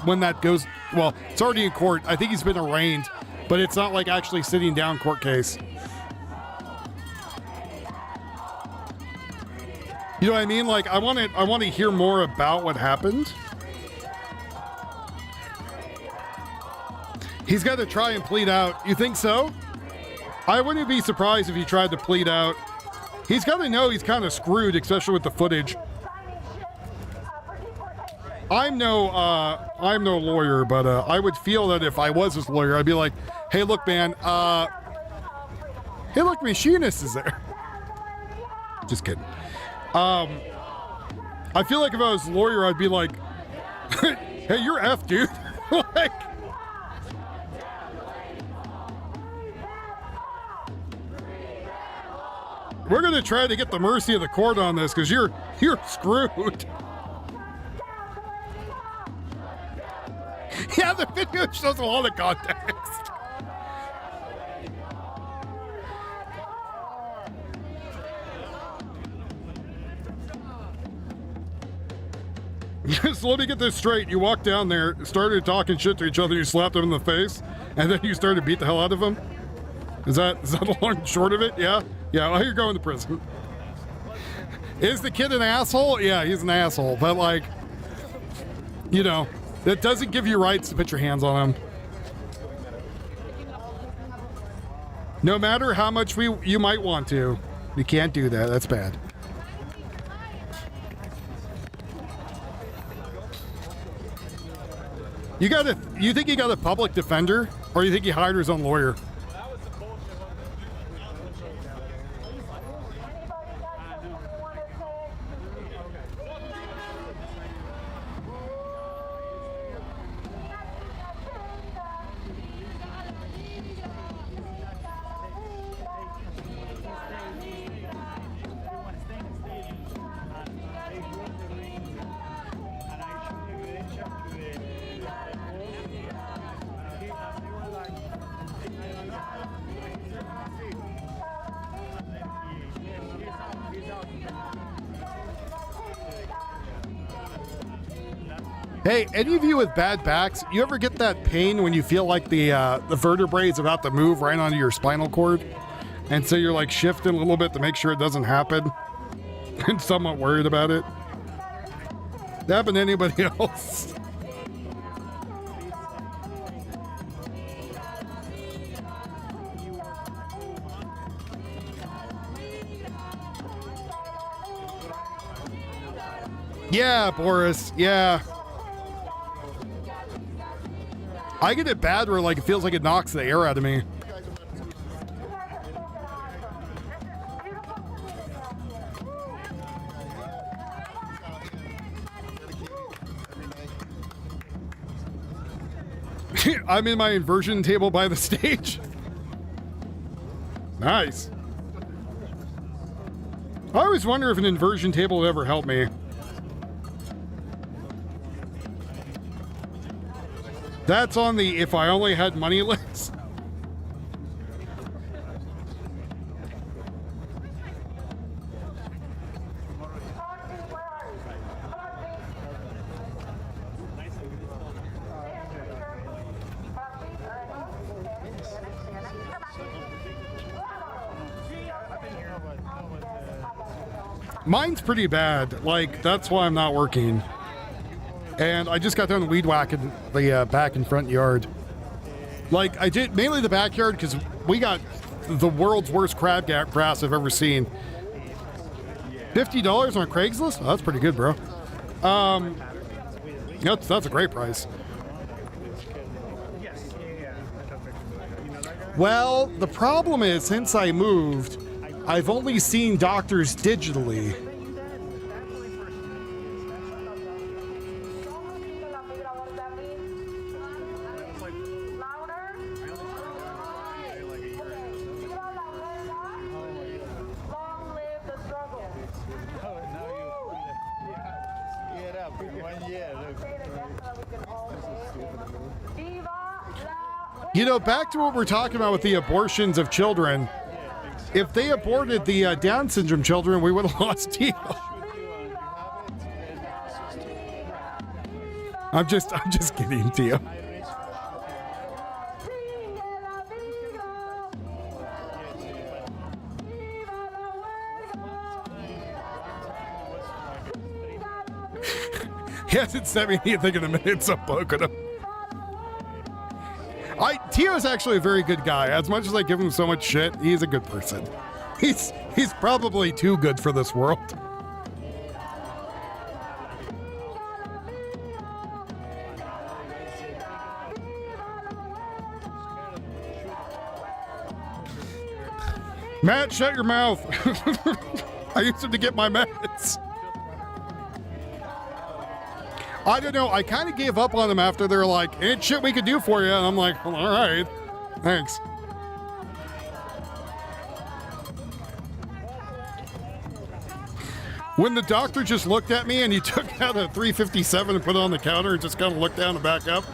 when that goes. Well, it's already in court. I think he's been arraigned, but it's not like actually sitting down court case. You know what I mean? Like, I want to hear more about what happened. He's got to try and plead out. You think so? I wouldn't be surprised if he tried to plead out. He's got to know he's kind of screwed, especially with the footage. I'm no lawyer, but I would feel that if I was his lawyer, I'd be like, hey, look, man, hey, look, Machinist is there. Just kidding. I feel like if I was a lawyer, I'd be like, hey, you're F, dude. Like, we're gonna try to get the mercy of the court on this because you're screwed. Yeah, the video shows a lot of context. So let me get this straight. You walked down there, started talking shit to each other, you slapped them in the face, and then you started to beat the hell out of them? Is that the long and short of it? Yeah? Yeah, well, you're going to prison. Is the kid an asshole? Yeah, he's an asshole. But, like, you know, that doesn't give you rights to put your hands on him. No matter how much you might want to, you can't do that. That's bad. You think he got a public defender, or you think he hired his own lawyer? Hey, any of you with bad backs, you ever get that pain when you feel like the vertebrae is about to move right onto your spinal cord? And so you're like shifting a little bit to make sure it doesn't happen? And somewhat worried about it? That happened to anybody else? Yeah, Boris, yeah. I get it bad where like it feels like it knocks the air out of me. I'm in my inversion table by the stage. Nice. I always wonder if an inversion table would ever help me. That's on the if I only had money list. Mine's pretty bad. Like, that's why I'm not working. And I just got done weed whacking the back and front yard. Like, I did mainly the backyard because we got the world's worst crab grass I've ever seen. $50 on Craigslist? Oh, that's pretty good, bro. That's a great price. Well, the problem is, since I moved, I've only seen doctors digitally. You know, back to what we're talking about with the abortions of children. If they aborted the Down syndrome children, we would have lost Tio. I'm just kidding, Tio. He hasn't sent me anything in a minute, so I'm poking him. Tio's actually a very good guy. As much as I give him so much shit, he's a good person. He's probably too good for this world. Matt, shut your mouth. I used him to get my meds. I don't know. I kind of gave up on them after they're like, ain't shit we could do for you. And I'm like, well, all right. Thanks. When the doctor just looked at me and he took out a 357 and put it on the counter and just kind of looked down and back up,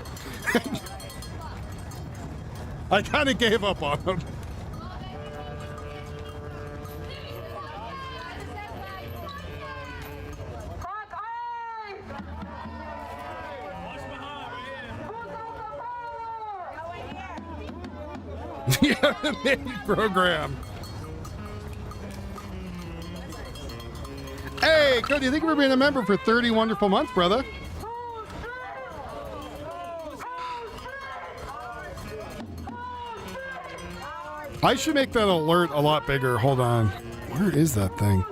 I kind of gave up on him. Yeah, the mini program. Hey, Cody, thank you for being a member for 30 wonderful months, brother. I should make that alert a lot bigger. Hold on. Where is that thing?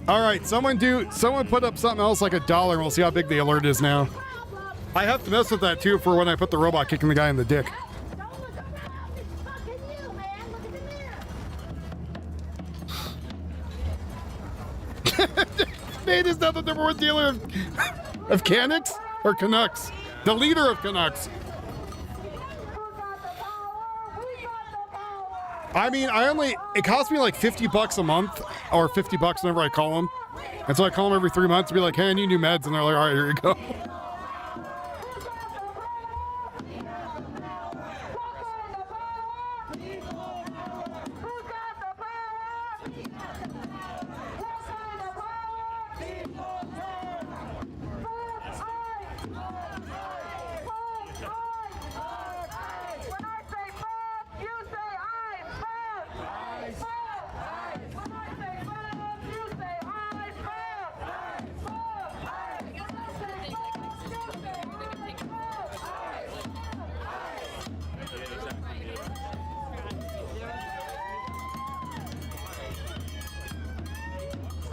All right, someone put up something else like $1 and we'll see how big the alert is now. I have to mess with that too for when I put the robot kicking the guy in the dick. Nate is now the #1 dealer of Canucks or Canucks. The leader of Canucks. I mean, it costs me like $50 a month or $50 whenever I call them. And so I call them every 3 months to be like, hey, I need new meds. And they're like, all right, here you go.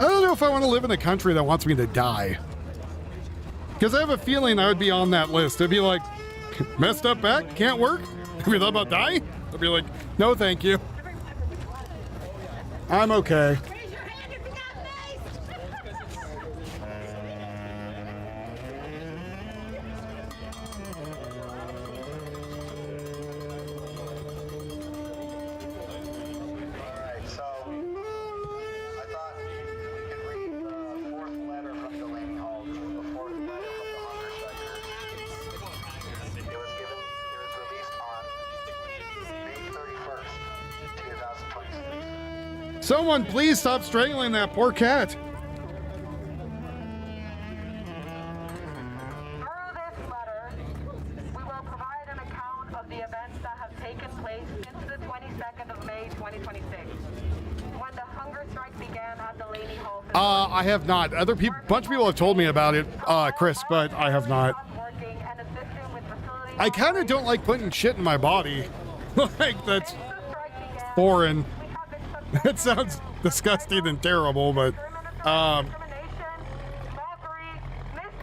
I don't know if I want to live in a country that wants me to die. Because I have a feeling I would be on that list. It'd be like, messed up back, can't work? Have you thought about dying? I'd be like, no thank you. I'm okay. Someone please stop strangling that poor cat. Through this letter, we will provide an account of the events that have taken place since the 22nd of May, 2026, when the hunger strike began at the Laney Hall. I have not. Other people, bunch of people have told me about it, Chris, but I have not. I kind of don't like putting shit in my body. Like, that's foreign. That sounds disgusting and terrible, but I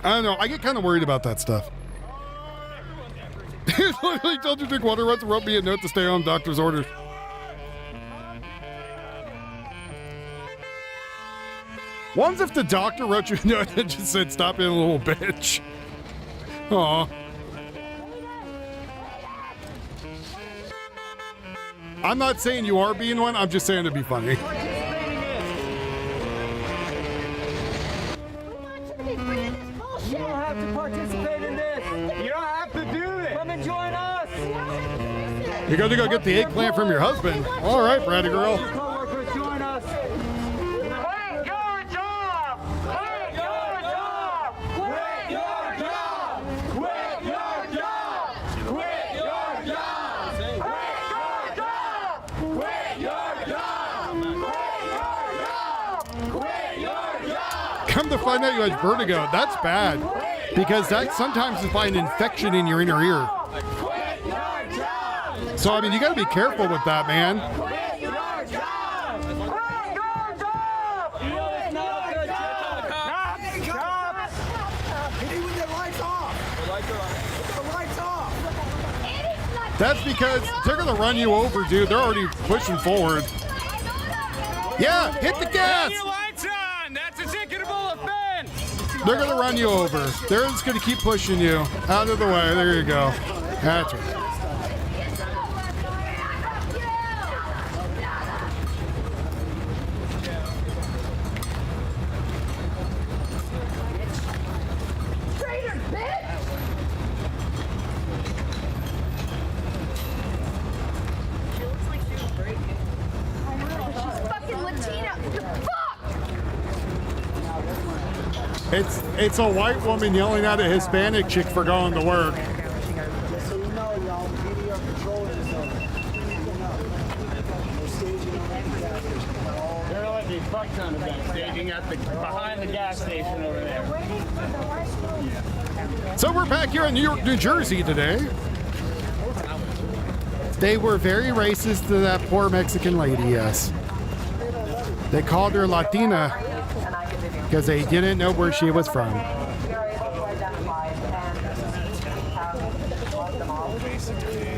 don't know. I get kind of worried about that stuff. He literally told you to drink water, wrote me a note to stay on doctor's orders. One's if the doctor wrote you a note and just said, stop being a little bitch. Aw. I'm not saying you are being one, I'm just saying to be funny. You don't have to participate in this. You don't have to do it. Come and join us. You're going to go get the eggplant from your husband. All right, Bratty girl. Co-workers, join us. Quit your job! Quit your job! Quit your job! Quit your job! Quit your job! Quit your job! Quit your job! Come to find out you had vertigo. That's bad. Because that sometimes is by an infection in your inner ear. So, I mean, you got to be careful with that, man. Quit your job! Quit your job! It's not good. Cops! Hit with their lights off! The lights off! That's because they're going to run you over, dude. They're already pushing forward. Yeah, hit the gas! Your lights on! That's a ticketable offense! They're going to run you over. They're just going to keep pushing you out of the way. There you go. That's right. It's a white woman yelling at a Hispanic chick for going to work. Just so you know, y'all, PD are patrolling this over. They're staging on They're like a fuck ton of them staging at behind the gas station over there. So we're back here in New York, New Jersey today. They were very racist to that poor Mexican lady, yes. They called her Latina because they didn't know where she was from. We are able to identify and have lost them all.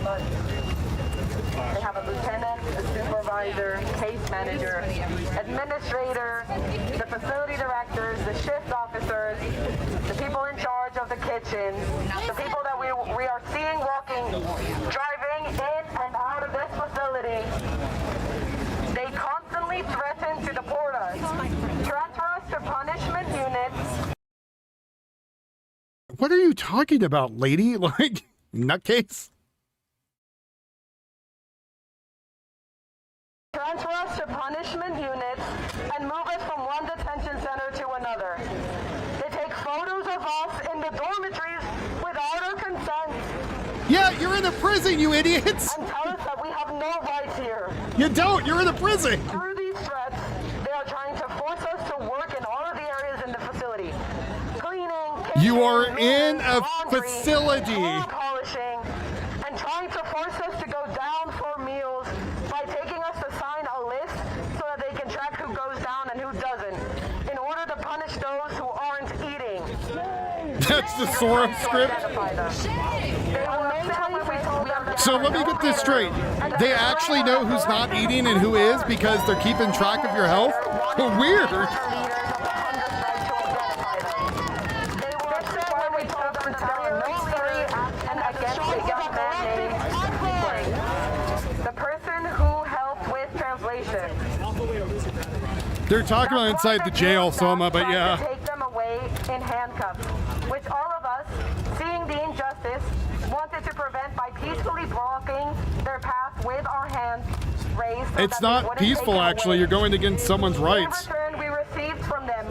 But they have a lieutenant, a supervisor, case manager, administrator, the facility directors, the shift officers, the people in charge of the kitchen, the people that we are seeing walking, driving in and out of this facility. They constantly threaten to deport us, transfer us to punishment units. What are you talking about, lady? Like, nutcase? Transfer us to punishment units and move us from one detention center to another. They take photos of us in the dormitories without our consent. Yeah, you're in a prison, you idiots! And tell us that we have no rights here. You don't, you're in a prison! Through these threats, they are trying to force us to work in all of the areas in the facility. Cleaning, kitchen, You are in a laundry, facility. floor polishing, and trying to force us to go down for meals by taking us to sign a list so that they can track who goes down and who doesn't, in order to punish those who aren't eating. That's the Soros script. So let me get this straight. They actually know who's not eating and who is because they're keeping track of your health? Weird. The person who helped with translation. They're talking about inside the jail, Soma, but yeah. Take them away in handcuffs, which all of us, seeing the injustice, wanted to prevent by peacefully blocking their path with our hands raised. So It's that they not wouldn't peaceful, take it actually. away. You're going against someone's rights. In return, we received from them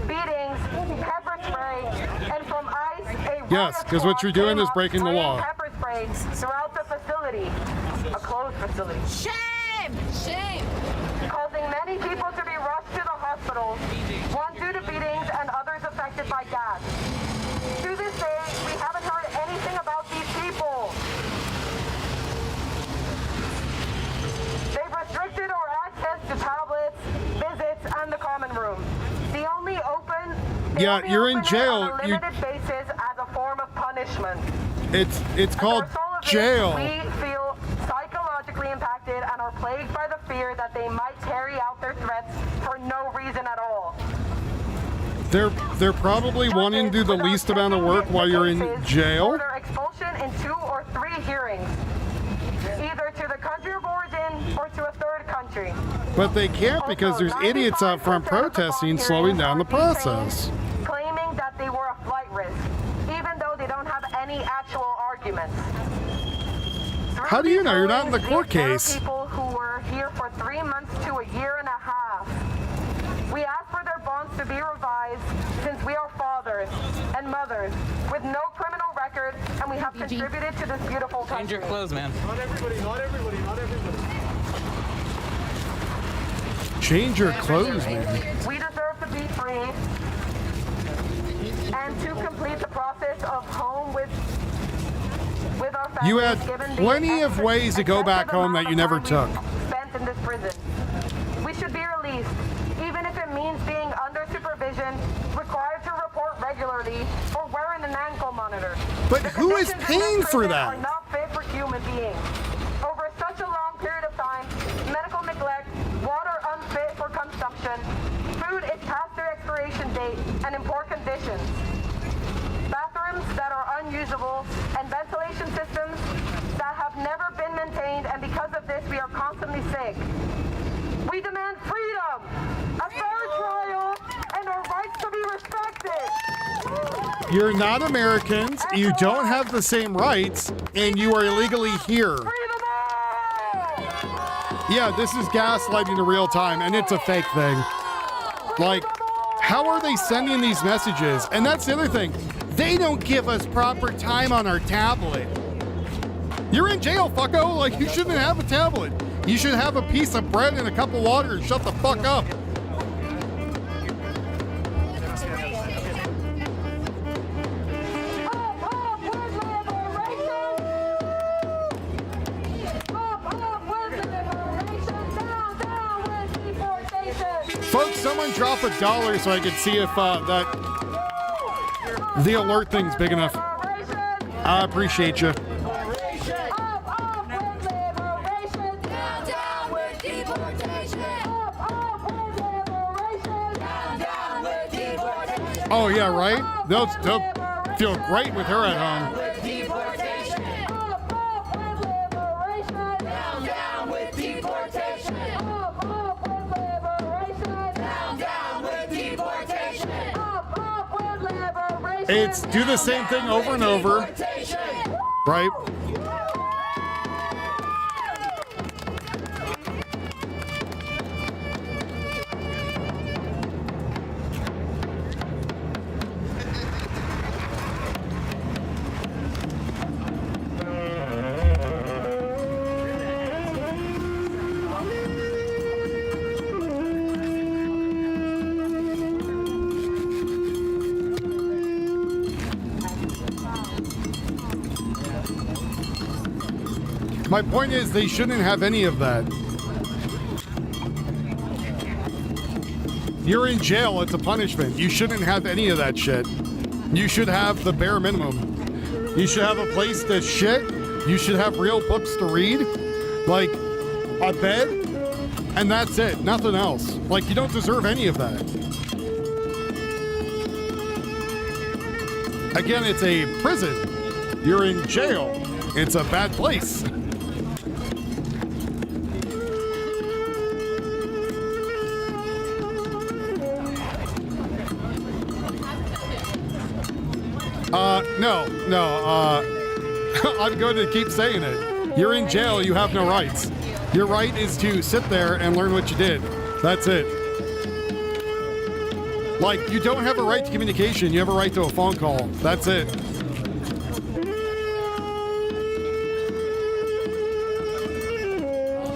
beatings, pepper spray, and from ICE a Yes, because what you're doing is breaking the law. pepper spray throughout the facility, a closed facility. Shame! Shame! Causing many people to be rushed to the hospital, one due to beatings and others affected by gas. To this day, we haven't heard anything about these people. They've restricted our access to tablets, visits, and the common room. The only open Yeah, you're in jail. on a limited basis as a form of punishment. It's called jail. We feel psychologically impacted and are plagued by the fear that they might carry out their threats for no reason at all. They're probably wanting to do the least amount of work while you're in jail. Order expulsion in 2 or 3 hearings, either to the country of origin or to a third country. But they can't because there's idiots out front protesting, slowing down the process. Claiming that they were a flight risk, even though they don't have any actual arguments. 3 How do you know? You're not in the court case. People who were here for 3 months to a year and a half. We ask for their bonds to be revised since we are fathers and mothers with no criminal record, and we have contributed to this beautiful country. Change your clothes, man. Not everybody, not everybody, not everybody. Change your clothes, man. We deserve to be free and to complete the process of home with our families. You had given the plenty of ways to go back home that you never took. spent in this prison. We should be released, even if it means being under supervision, required to report regularly, or wearing an ankle monitor. But The who is conditions in paying this for prison that? Are not fit for human beings. Over such a long period of time, medical neglect, water unfit for consumption, food is past their expiration date, and in poor conditions. Bathrooms that are unusable, and ventilation systems that have never been maintained, and because of this, we are constantly sick. We demand freedom, a fair trial, and our rights to be respected. You're not Americans, you don't have the same rights, and you are illegally here. Yeah, this is gaslighting in real time, and it's a fake thing. Like, how are they sending these messages? And that's the other thing. They don't give us proper time on our tablet. You're in jail, fucko. Like, you shouldn't have a tablet. You should have a piece of bread and a cup of water and shut the fuck up. Folks, someone drop $1 so I can see if the alert thing's big enough. I appreciate you. Oh yeah, right? They'll feel great with her at home. It's do the same thing over and over, right? My point is they shouldn't have any of that. You're in jail, it's a punishment. You shouldn't have any of that shit. You should have the bare minimum. You should have a place to shit. You should have real books to read. Like a bed, and that's it. Nothing else. Like, you don't deserve any of that. Again, it's a prison. You're in jail. It's a bad place. No, I'm going to keep saying it. You're in jail, you have no rights. Your right is to sit there and learn what you did. That's it. Like, you don't have a right to communication, you have a right to a phone call. That's it.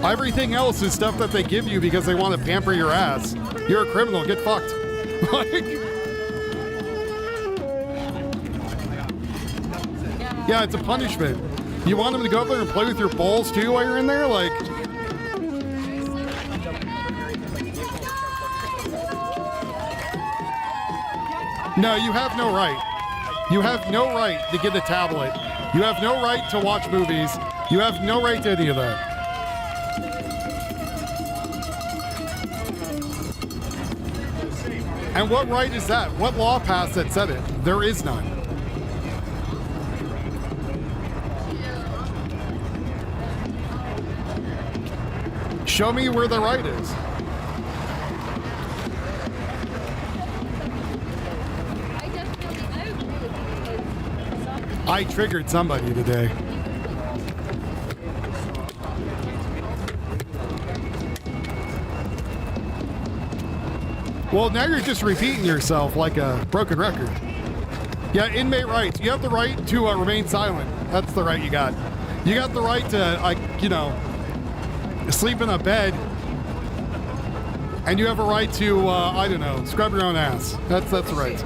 Everything else is stuff that they give you because they want to pamper your ass. You're a criminal, get fucked. Like, yeah, it's a punishment. You want them to go up there and play with your balls too while you're in there? Like, no, you have no right. You have no right to get a tablet. You have no right to watch movies. You have no right to any of that. And what right is that? What law passed that said it? There is none. Show me where the right is. I triggered somebody today. Well, now you're just repeating yourself like a broken record. Yeah, inmate rights. You have the right to remain silent. That's the right you got. You got the right to, sleep in a bed. And you have a right to, I don't know, scrub your own ass. That's the right.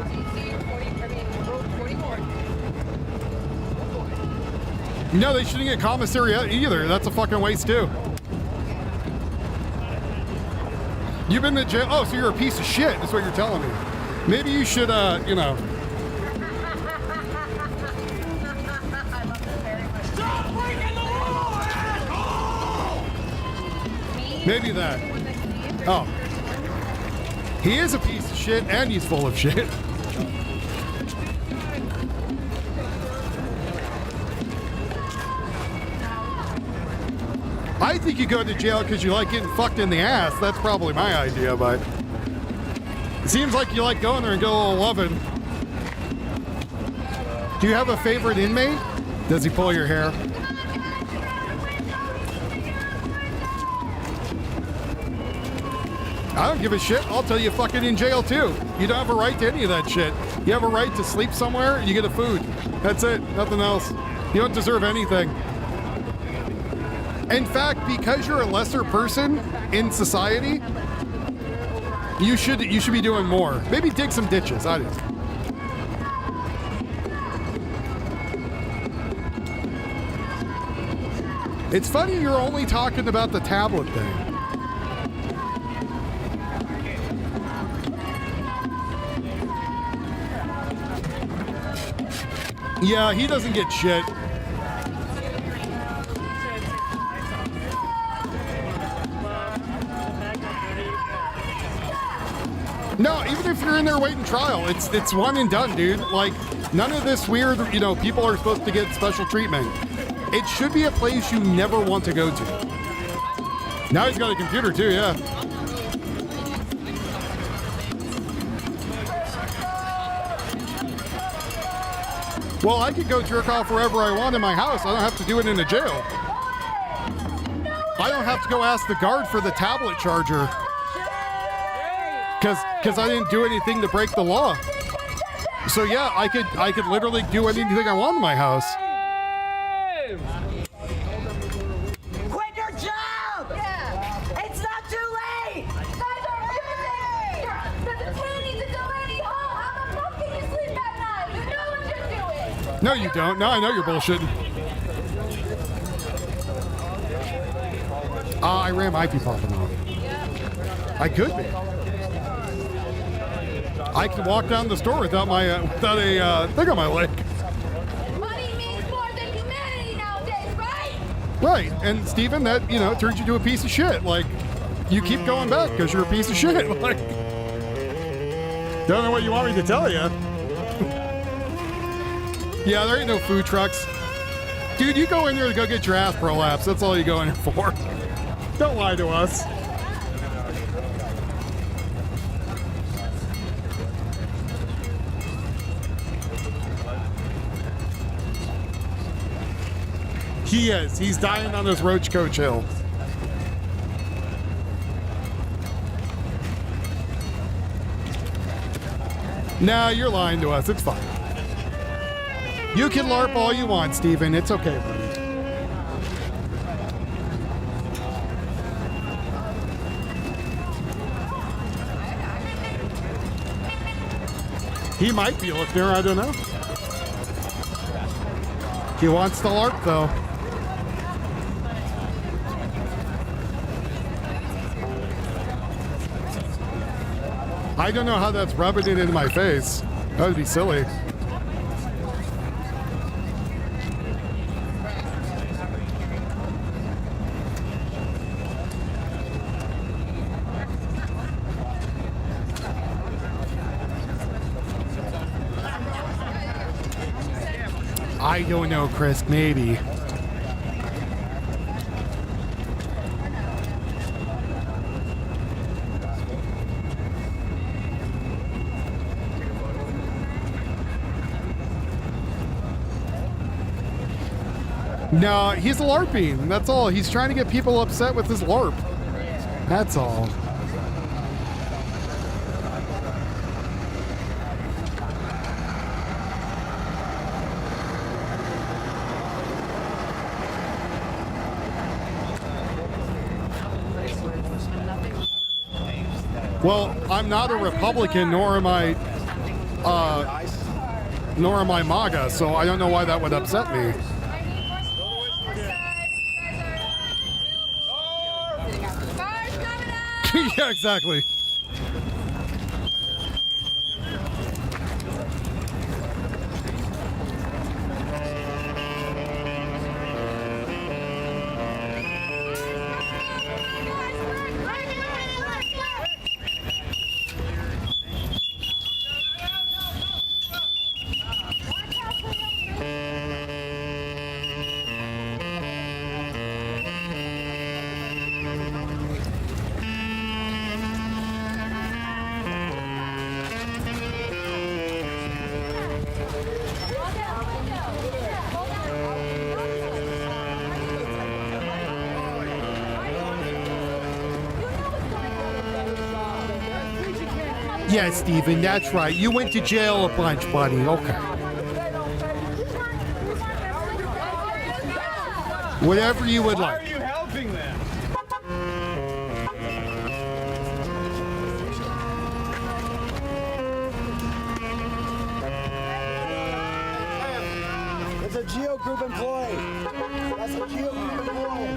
No, they shouldn't get commissary either. That's a fucking waste too. You've been to jail. Oh, so you're a piece of shit. That's what you're telling me. Maybe you should, Maybe that. Oh. He is a piece of shit and he's full of shit. I think you go to jail because you like getting fucked in the ass. That's probably my idea, but it seems like you like going there and get a little loving. Do you have a favorite inmate? Does he pull your hair? I don't give a shit. I'll tell you fucking in jail too. You don't have a right to any of that shit. You have a right to sleep somewhere, you get a food. That's it. Nothing else. You don't deserve anything. In fact, because you're a lesser person in society, you should be doing more. Maybe dig some ditches. I don't know. It's funny you're only talking about the tablet thing. Yeah, he doesn't get shit. No, even if you're in there waiting trial, it's one and done, dude. Like, none of this weird, people are supposed to get special treatment. It should be a place you never want to go to. Now he's got a computer too, yeah. Well, I could go jerk off wherever I want in my house. I don't have to do it in a jail. I don't have to go ask the guard for the tablet charger. Because I didn't do anything to break the law. So yeah, I could literally do anything I want in my house. Quit your job! Yeah. It's not too late! Guys are everything! The detainees and delaney home! How the fuck can you sleep at night? You know what you're doing! No, you don't. No, I know you're bullshitting. I ran my pee popping off. I could be. I can walk down the store without a thing on my leg. Money means more than humanity nowadays, right? Right, and Steven, that, turns you to a piece of shit. Like, you keep going back because you're a piece of shit. Like, don't know what you want me to tell you. Yeah, there ain't no food trucks. Dude, you go in there to go get your ass prolapsed. That's all you go in here for. Don't lie to us. He is. He's dying on this roach coach hill. Nah, you're lying to us. It's fine. You can LARP all you want, Steven. It's okay, buddy. He might be looking there. I don't know. He wants to LARP, though. I don't know how that's rubbing it into my face. That would be silly. I don't know, Chris. Maybe. No, he's LARPing. That's all. He's trying to get people upset with his LARP. That's all. Well, I'm not a Republican, nor am I MAGA, so I don't know why that would upset me. Yeah, exactly. Yeah, Steven, that's right. You went to jail a bunch, buddy. Okay. Whatever you would like. Why are you helping them? It's a Geo Group employee. That's a Geo Group employee.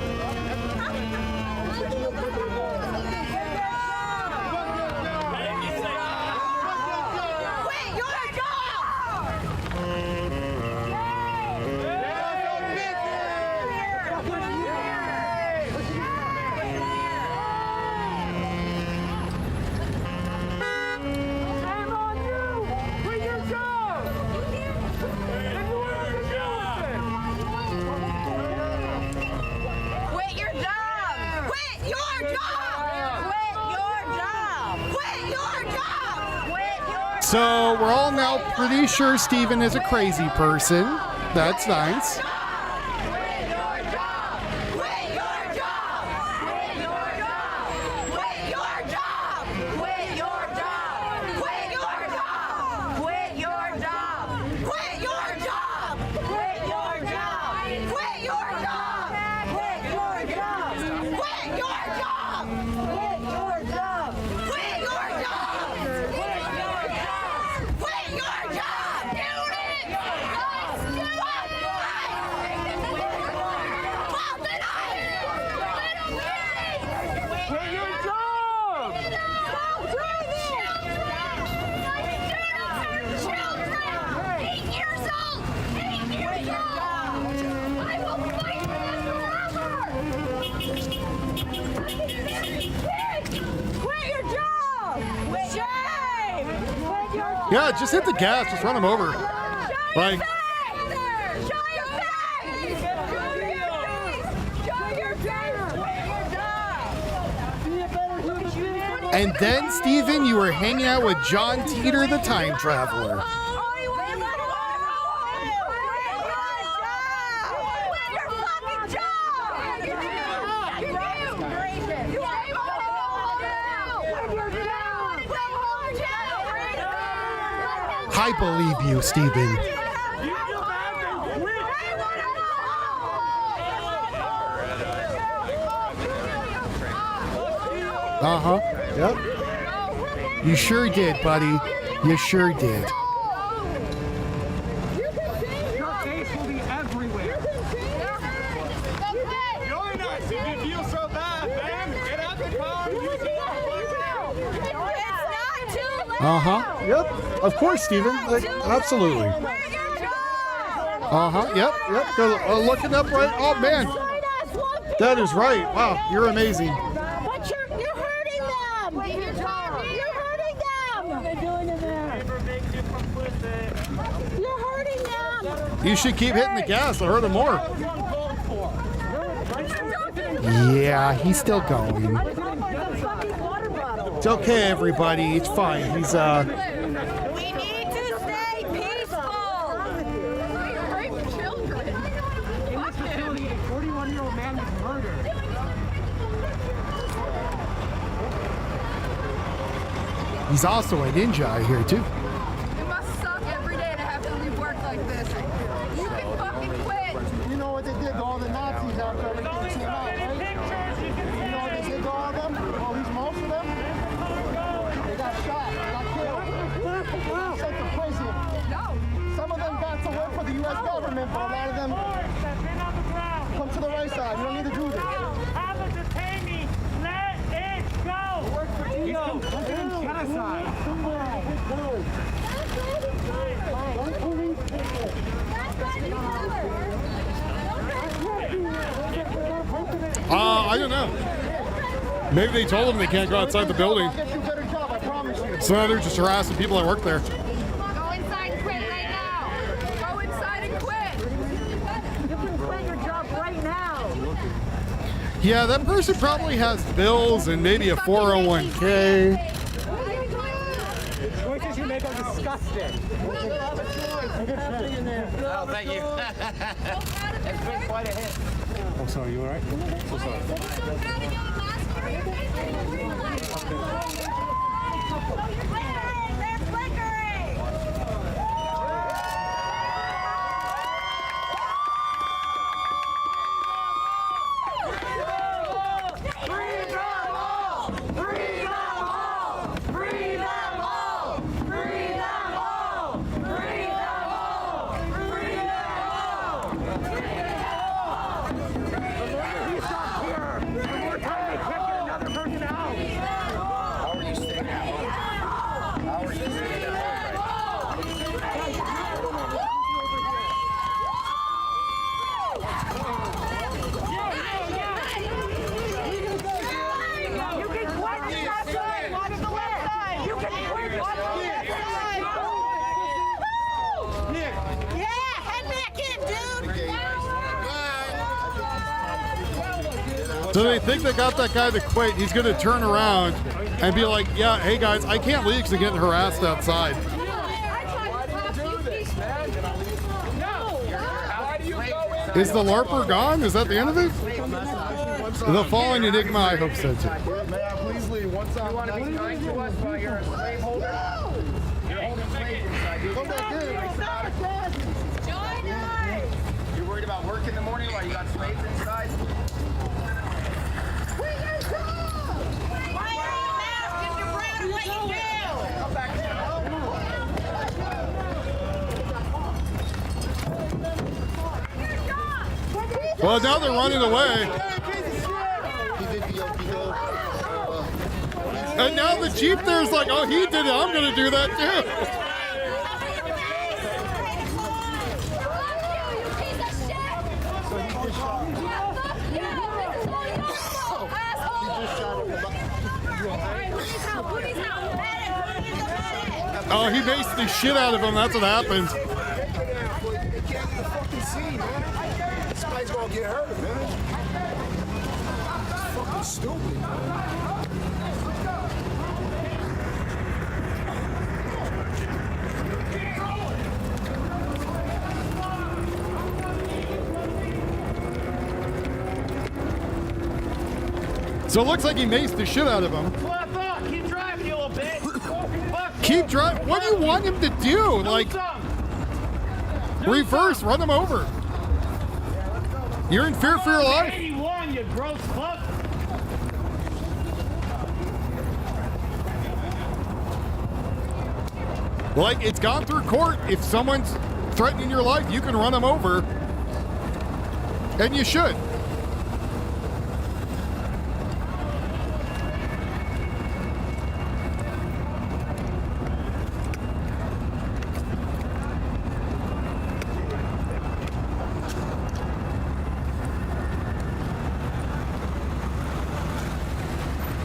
So we're all now pretty sure Steven is a crazy person. That's nice. Yeah, just hit the gas. Just run him over. Like, and then, Steven, you were hanging out with John Teeter, the time traveler. I believe you, Steven. Uh-huh. Yep. You sure did, buddy. You sure did. Your face will be everywhere. You're nuts. If you feel so bad, man, get out the car. Uh-huh. Yep. Of course, Steven. Like, absolutely. Uh-huh. Yep. Yep. Looking up right. Oh, man. That is right. Wow. You're amazing. But you're hurting them. You're hurting them. What are they doing in there? You're hurting them. You should keep hitting the gas. It'll hurt him more. Yeah, he's still going. It's okay, everybody. It's fine. He's, We need to stay peaceful. Rape children. In this facility, a 41-year-old man was murdered. he's also a ninja, I hear, too. It must suck every day to have to leave work like this. You can fucking quit. You know what they did to all the Nazis out there? They came out, right? You know what they did to all of them? Or at least most of them? government, but a lot of them come to the right side. You don't need to do this. Have a detainee. Let it go. Work for Dino. Genocide. I don't know. Maybe they told them they can't go outside the building. So now they're just harassing people that work there. Go inside and quit right now. Go inside and quit. You can quit your job right now. Yeah, that person probably has bills and maybe a 401k. Choices you make are disgusting. Oh, thank you. It's been quite a hit. Oh, sorry, you all right? So sorry. They're flickering. So they think they got that guy to quit. He's going to turn around and be like, yeah, hey guys, I can't leave because I'm getting harassed outside. Is the LARPer gone? Is that the end of it? The fallen Enigma, I hope so too. May I please leave? One time. You want to be kind to us while you're a slave holder? You're holding slaves inside. Come back in. Join us. You're worried about work in the morning while you got slaves inside? Well, now they're running away. And now the Jeep there's like, oh, he did it. I'm going to do that too. Oh, he maced the shit out of him. That's what happened. This guy's gonna get hurt, man. It's fucking stupid. So it looks like he maced the shit out of him. Flap up. Keep driving, you little bitch. Keep driving. What do you want him to do? Like, reverse, run him over. You're in fear for your life. 81, you gross fuck. Like, it's gone through court. If someone's threatening your life, you can run them over. And you should.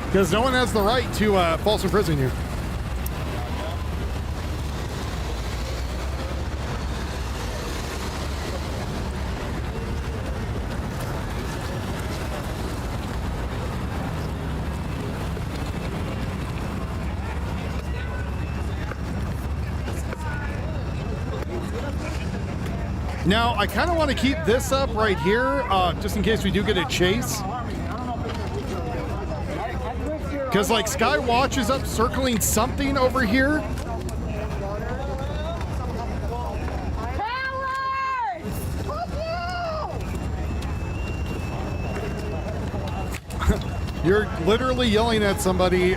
Because no one has the right to false imprison you. Now, I kind of want to keep this up right here, just in case we do get a chase. Because, like, Skywatch is up circling something over here. You're literally yelling at somebody.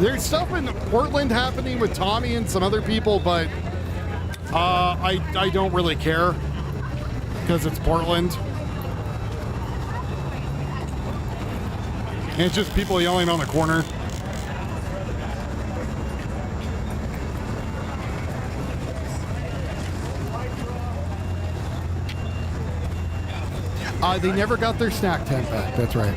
There's stuff in Portland happening with Tommy and some other people, but I don't really care because it's Portland. And it's just people yelling on the corner. They never got their snack tent back. That's right.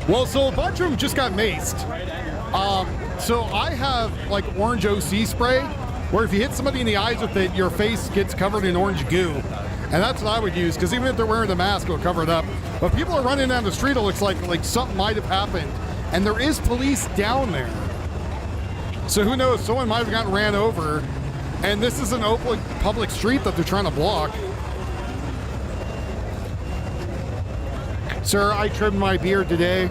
Well, so a bunch of them just got maced. So I have like orange OC spray, where if you hit somebody in the eyes with it, your face gets covered in orange goo. And that's what I would use, because even if they're wearing the mask, it'll cover it up. But people are running down the street, it looks like something might have happened. And there is police down there. So who knows, someone might have gotten ran over. And this is an open public street that they're trying to block. Sir, I trimmed my beard today.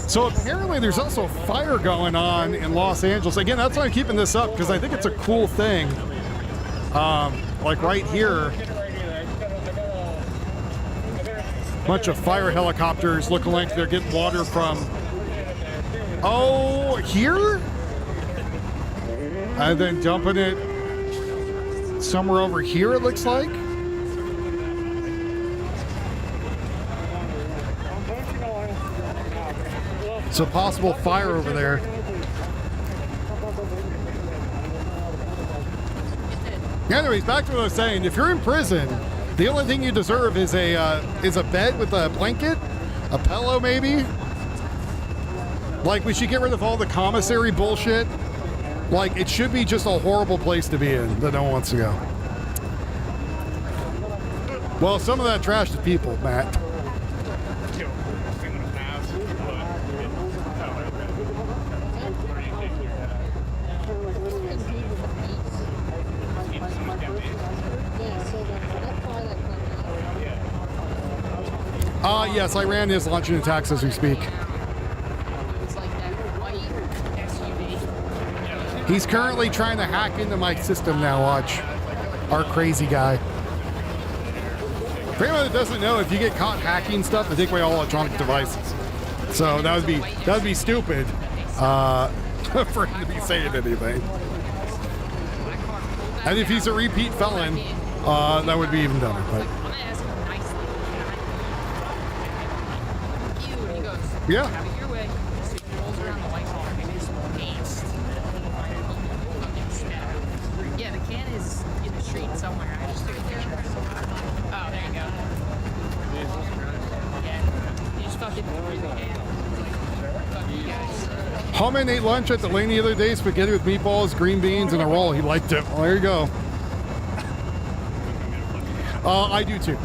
So apparently there's also a fire going on in Los Angeles. Again, that's why I'm keeping this up, because I think it's a cool thing. Like right here, bunch of fire helicopters looking like they're getting water from, here? And then dumping it somewhere over here, it looks like. So possible fire over there. Anyways, back to what I was saying. If you're in prison, the only thing you deserve is a bed with a blanket, a pillow maybe. Like, we should get rid of all the commissary bullshit. Like, it should be just a horrible place to be in that no one wants to go. Well, some of that trash is people, Matt. Yes, Iran is launching attacks as we speak. He's currently trying to hack into my system now, watch. Our crazy guy. For anyone that doesn't know, if you get caught hacking stuff, they take away all electronic devices. So that would be stupid for him to be saying anything. And if he's a repeat felon, that would be even dumber. But yeah. Yeah, the can is in the street somewhere. I just took a picture. Oh, there you go. Yeah, you just fucking fuck you guys. Hallman ate lunch at the lane the other day, spaghetti with meatballs, green beans, and a roll. He liked it. Well, there you go. I do too.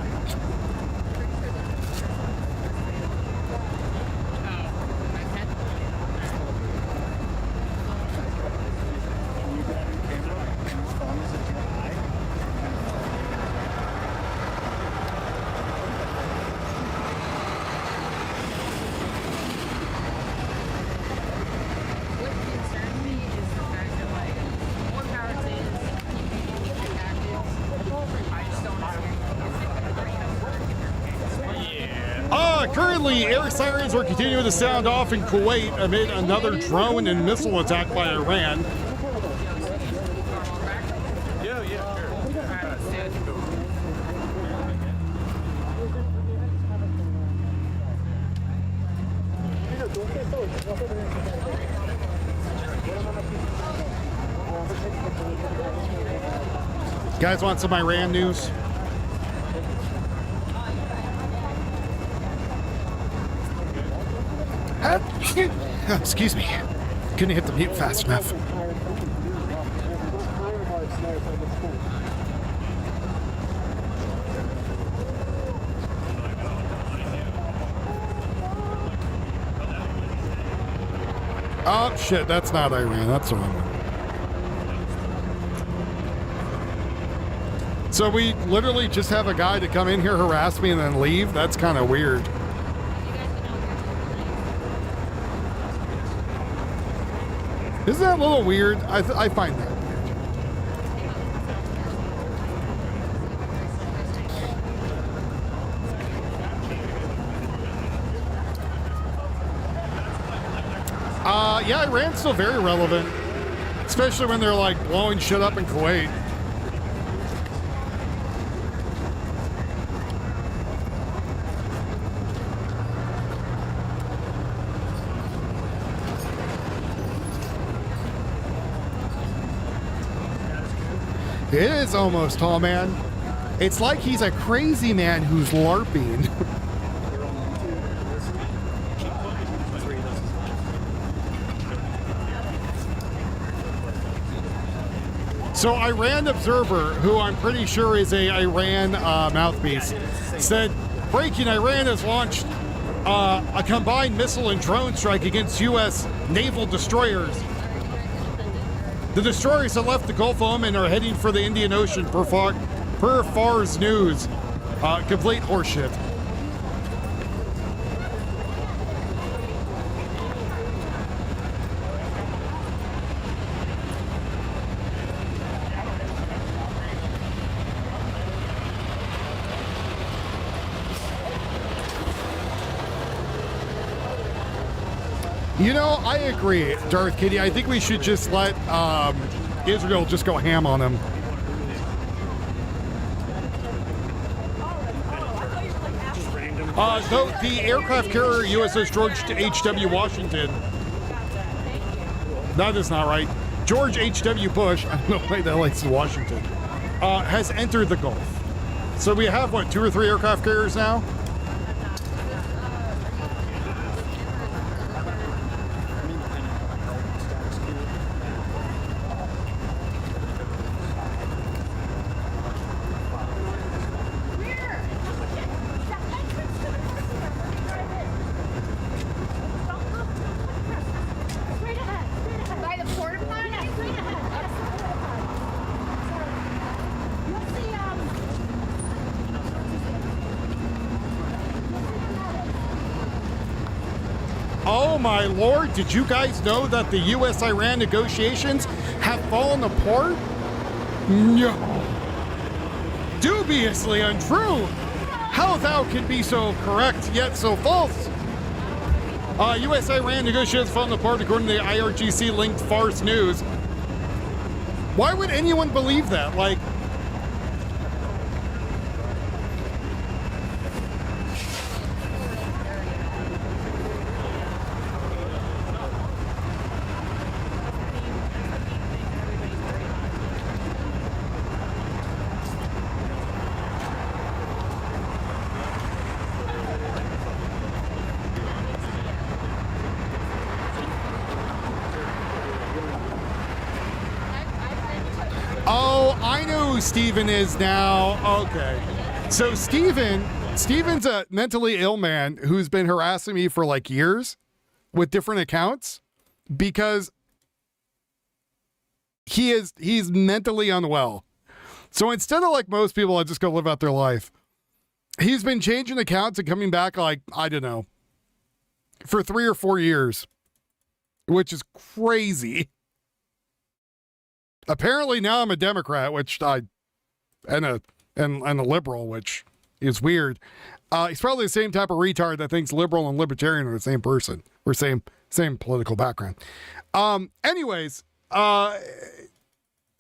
Currently, air sirens are continuing to sound off in Kuwait amid another drone and missile attack by Iran. Guys want some Iran news? Excuse me. Couldn't hit the mute fast enough. Oh shit, that's not Iran, that's the wrong one. So we literally just have a guy to come in here, harass me, and then leave? That's kind of weird. Isn't that a little weird? I find that weird. Yeah, Iran's still very relevant, especially when they're like blowing shit up in Kuwait. It is almost tall, man. It's like he's a crazy man who's LARPing. So Iran Observer, who I'm pretty sure is a Iran mouthpiece, said, breaking, Iran has launched a combined missile and drone strike against U.S. naval destroyers. The destroyers have left the Gulf of Oman and are heading for the Indian Ocean per Far's news. Complete horseshit. You know, I agree, Darth Kitty. I think we should just let Israel just go ham on him. The aircraft carrier USS George H.W. Washington. That is not right. George H.W. Bush, I don't know why that likes Washington, has entered the Gulf. So we have, what, 2 or 3 aircraft carriers now? Oh my lord, did you guys know that the US-Iran negotiations have fallen apart? No. Dubiously untrue. How thou can be so correct yet so false? US-Iran negotiations fallen apart according to the IRGC-linked farce news. Why would anyone believe that? Like, Steven is now. Okay. So Steven's a mentally ill man who's been harassing me for like years with different accounts because he's mentally unwell. So instead of like most people, I just go live out their life. He's been changing accounts and coming back like, I don't know, for 3 or 4 years, which is crazy. Apparently now I'm a Democrat, which and a liberal, which is weird. He's probably the same type of retard that thinks liberal and libertarian are the same person or same political background. Anyways,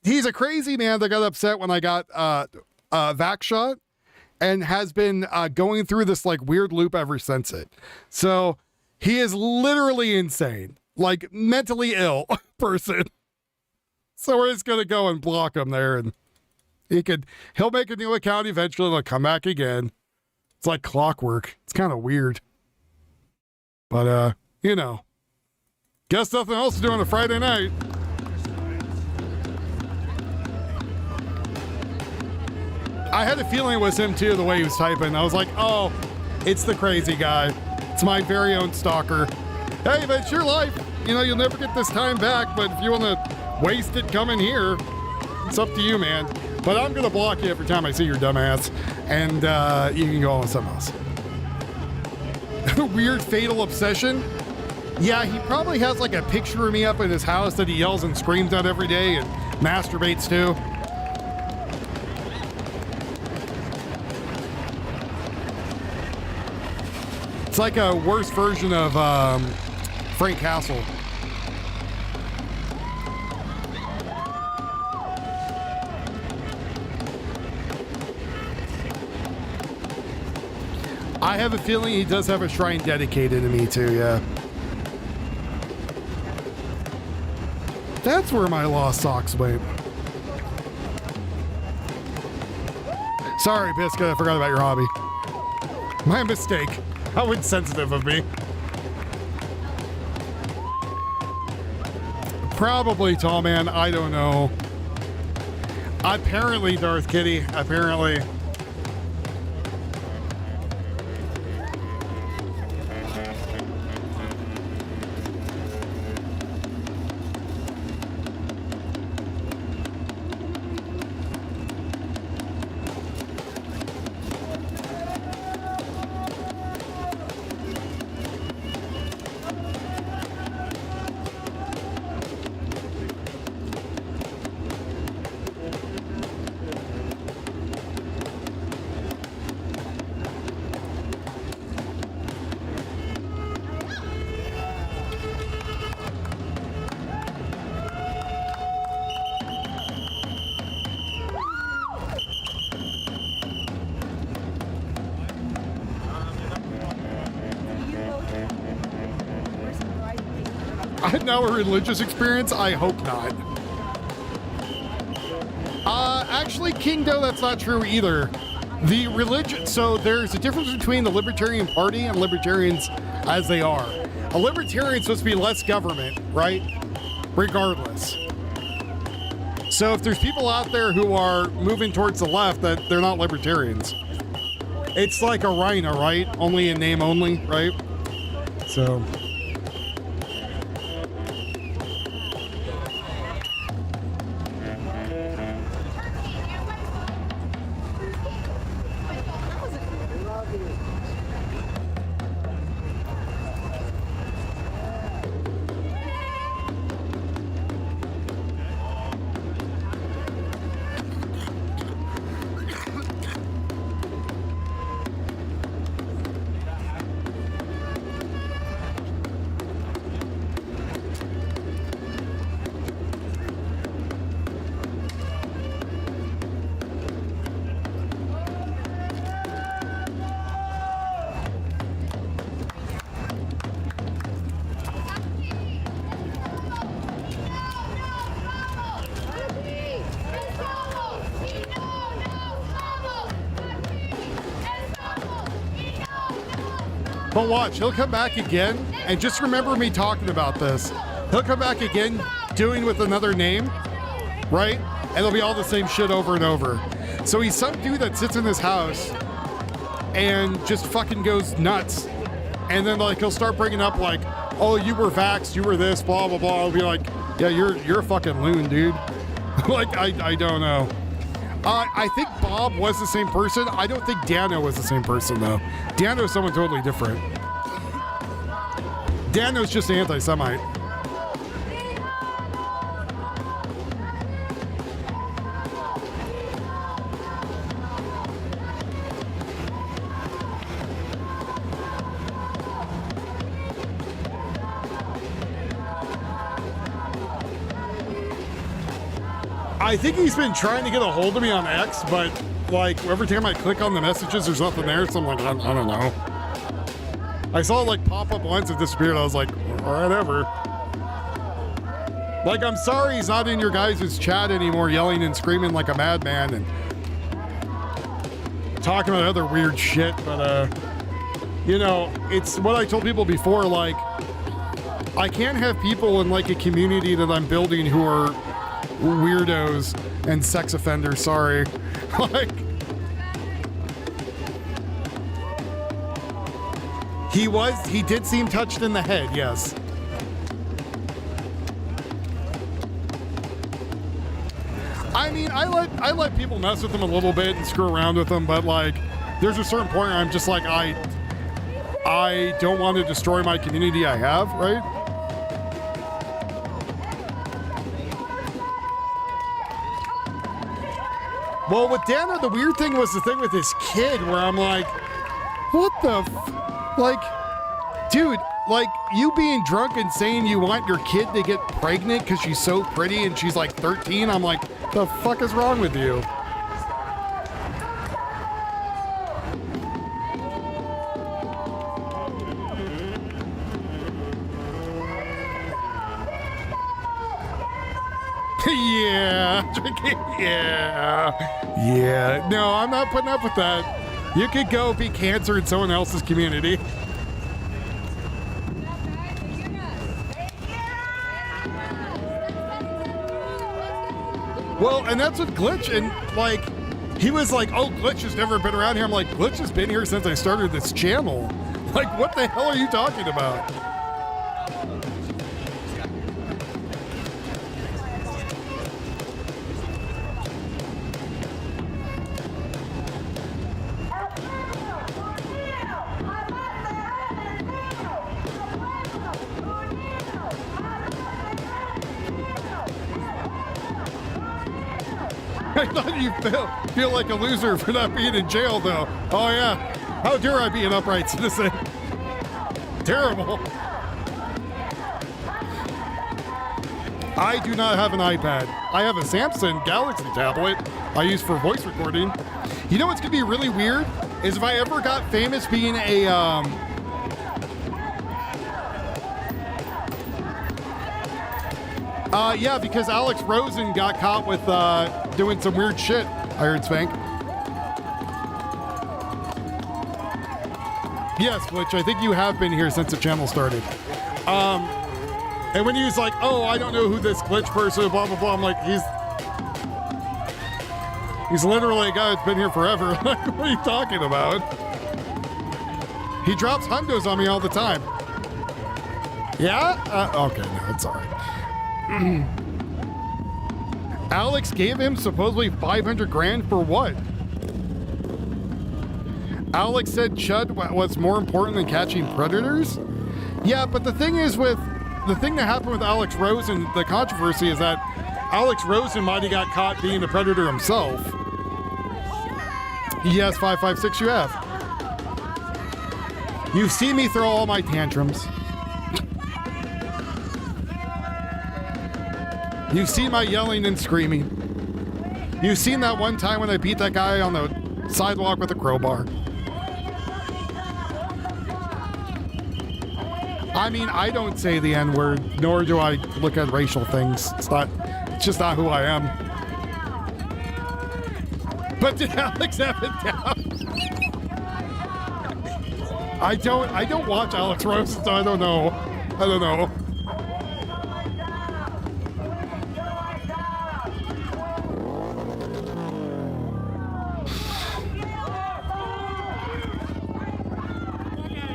he's a crazy man that got upset when I got vax shot and has been going through this like weird loop ever since it. So He is literally insane, like mentally ill person. So we're just going to go and block him there, and he'll make a new account eventually. He'll come back again. It's like clockwork. It's kind of weird. But, you know, guess nothing else to do on a Friday night. I had a feeling it was him too, the way he was typing. I was like, oh, it's the crazy guy. It's my very own stalker. Hey, but it's your life. You know, you'll never get this time back, but if you want to waste it coming here, it's up to you, man. But I'm going to block you every time I see your dumbass, and you can go on with something else. Weird fatal obsession? Yeah, he probably has like a picture of me up in his house that he yells and screams at every day and masturbates to. It's like a worse version of Frank Castle. I have a feeling he does have a shrine dedicated to me too, yeah. That's where my lost socks went. Sorry, Biscuit, I forgot about your hobby. My mistake. How insensitive of me. Probably Tall Man, I don't know. Apparently Darth Kitty, apparently. Now a religious experience? I hope not. Actually, King Doe, that's not true either. The religion, so there's a difference between the Libertarian Party and libertarians as they are. A libertarian is supposed to be less government, right? Regardless. So if there's people out there who are moving towards the left, that they're not libertarians. It's like a rhino, right? Only in name only, right? So... But watch, he'll come back again, and just remember me talking about this. He'll come back again, doing with another name, right? And it'll be all the same shit over and over. So he's some dude that sits in his house and just fucking goes nuts. And then like he'll start bringing up like, oh, you were vaxxed, you were this, blah, blah, blah. I'll be like, yeah, you're a fucking loon, dude. Like, I don't know. I think Bob was the same person. I don't think Dano was the same person, though. Dano's someone totally different. Dano's just an anti-Semite. I think he's been trying to get a hold of me on X, but like every time I click on the messages, there's nothing there. So I'm like, I don't know. I saw it like pop up once and disappeared. I was like, whatever. Like, I'm sorry he's not in your guys' chat anymore, yelling and screaming like a madman and talking about other weird shit. But, you know, it's what I told people before. Like, I can't have people in like a community that I'm building who are weirdos and sex offenders. Sorry. Like, he did seem touched in the head, yes. I mean, I let people mess with them a little bit and screw around with them, but like, there's a certain point where I'm just like, I don't want to destroy my community I have, right? Well, with Dana, the weird thing was the thing with his kid where I'm like, what the like, dude, like, you being drunk and saying you want your kid to get pregnant because she's so pretty and she's like 13, I'm like, the fuck is wrong with you? Yeah, drinking, yeah. No, I'm not putting up with that. You could go be cancer in someone else's community. Well, and that's what Glitch, and like, he was like, oh, Glitch has never been around here. I'm like, Glitch has been here since I started this channel. Like, what the hell are you talking about? I thought you feel like a loser for not being in jail, though. Oh, yeah. How dare I be an upright citizen? Terrible. I do not have an iPad. I have a Samsung Galaxy tablet I use for voice recording. You know what's going to be really weird? Is if I ever got famous being a, yeah, because Alex Rosen got caught with doing some weird shit, I heard, Spank. Yes, which I think you have been here since the channel started. And when he was like, oh, I don't know who this Glitch person, blah, blah, blah, I'm like, he's literally a guy that's been here forever. Like, what are you talking about? He drops hundos on me all the time. Yeah? Okay, no, it's all right. Alex gave him supposedly 500 grand for what? Alex said Chud was more important than catching predators? Yeah, but the thing is the thing that happened with Alex Rosen, the controversy is that Alex Rosen might have got caught being the predator himself. Yes, 556 you have. You've seen me throw all my tantrums. You've seen my yelling and screaming. You've seen that one time when I beat that guy on the sidewalk with a crowbar. I mean, I don't say the N-word, nor do I look at racial things. It's just not who I am. But did Alex have it down? I don't watch Alex Rosen, so I don't know.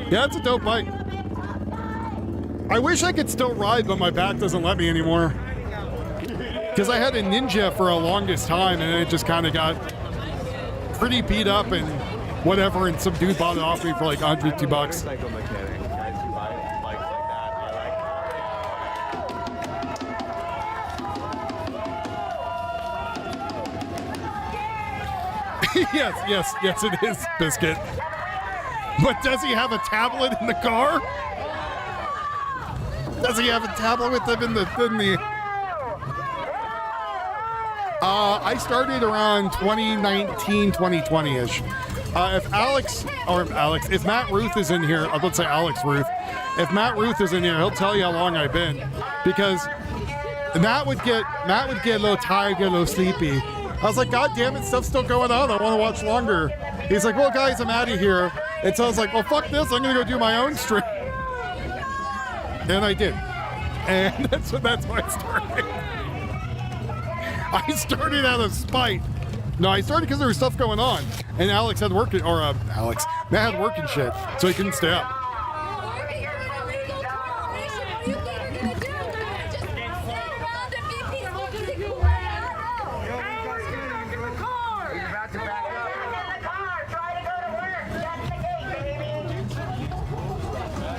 Yeah, it's a dope bike. I wish I could still ride, but my back doesn't let me anymore. Because I had a Ninja for a longest time, and it just kind of got pretty beat up and whatever, and some dude bought it off me for like $150. Yes, it is, Biscuit. But does he have a tablet in the car? Does he have a tablet with him in the I started around 2019, 2020-ish. if Matt Ruth is in here, let's say Alex Ruth. If Matt Ruth is in here, he'll tell you how long I've been, because Matt would get a little tired, get a little sleepy. I was like, God damn it, stuff's still going on. I want to watch longer. He's like, well, guys, I'm out of here. And so I was like, well, fuck this. I'm gonna go do my own stream. And I did, and that's why I started. I started out of spite. No, I started because there was stuff going on, and Matt had work and shit, so he couldn't stay up.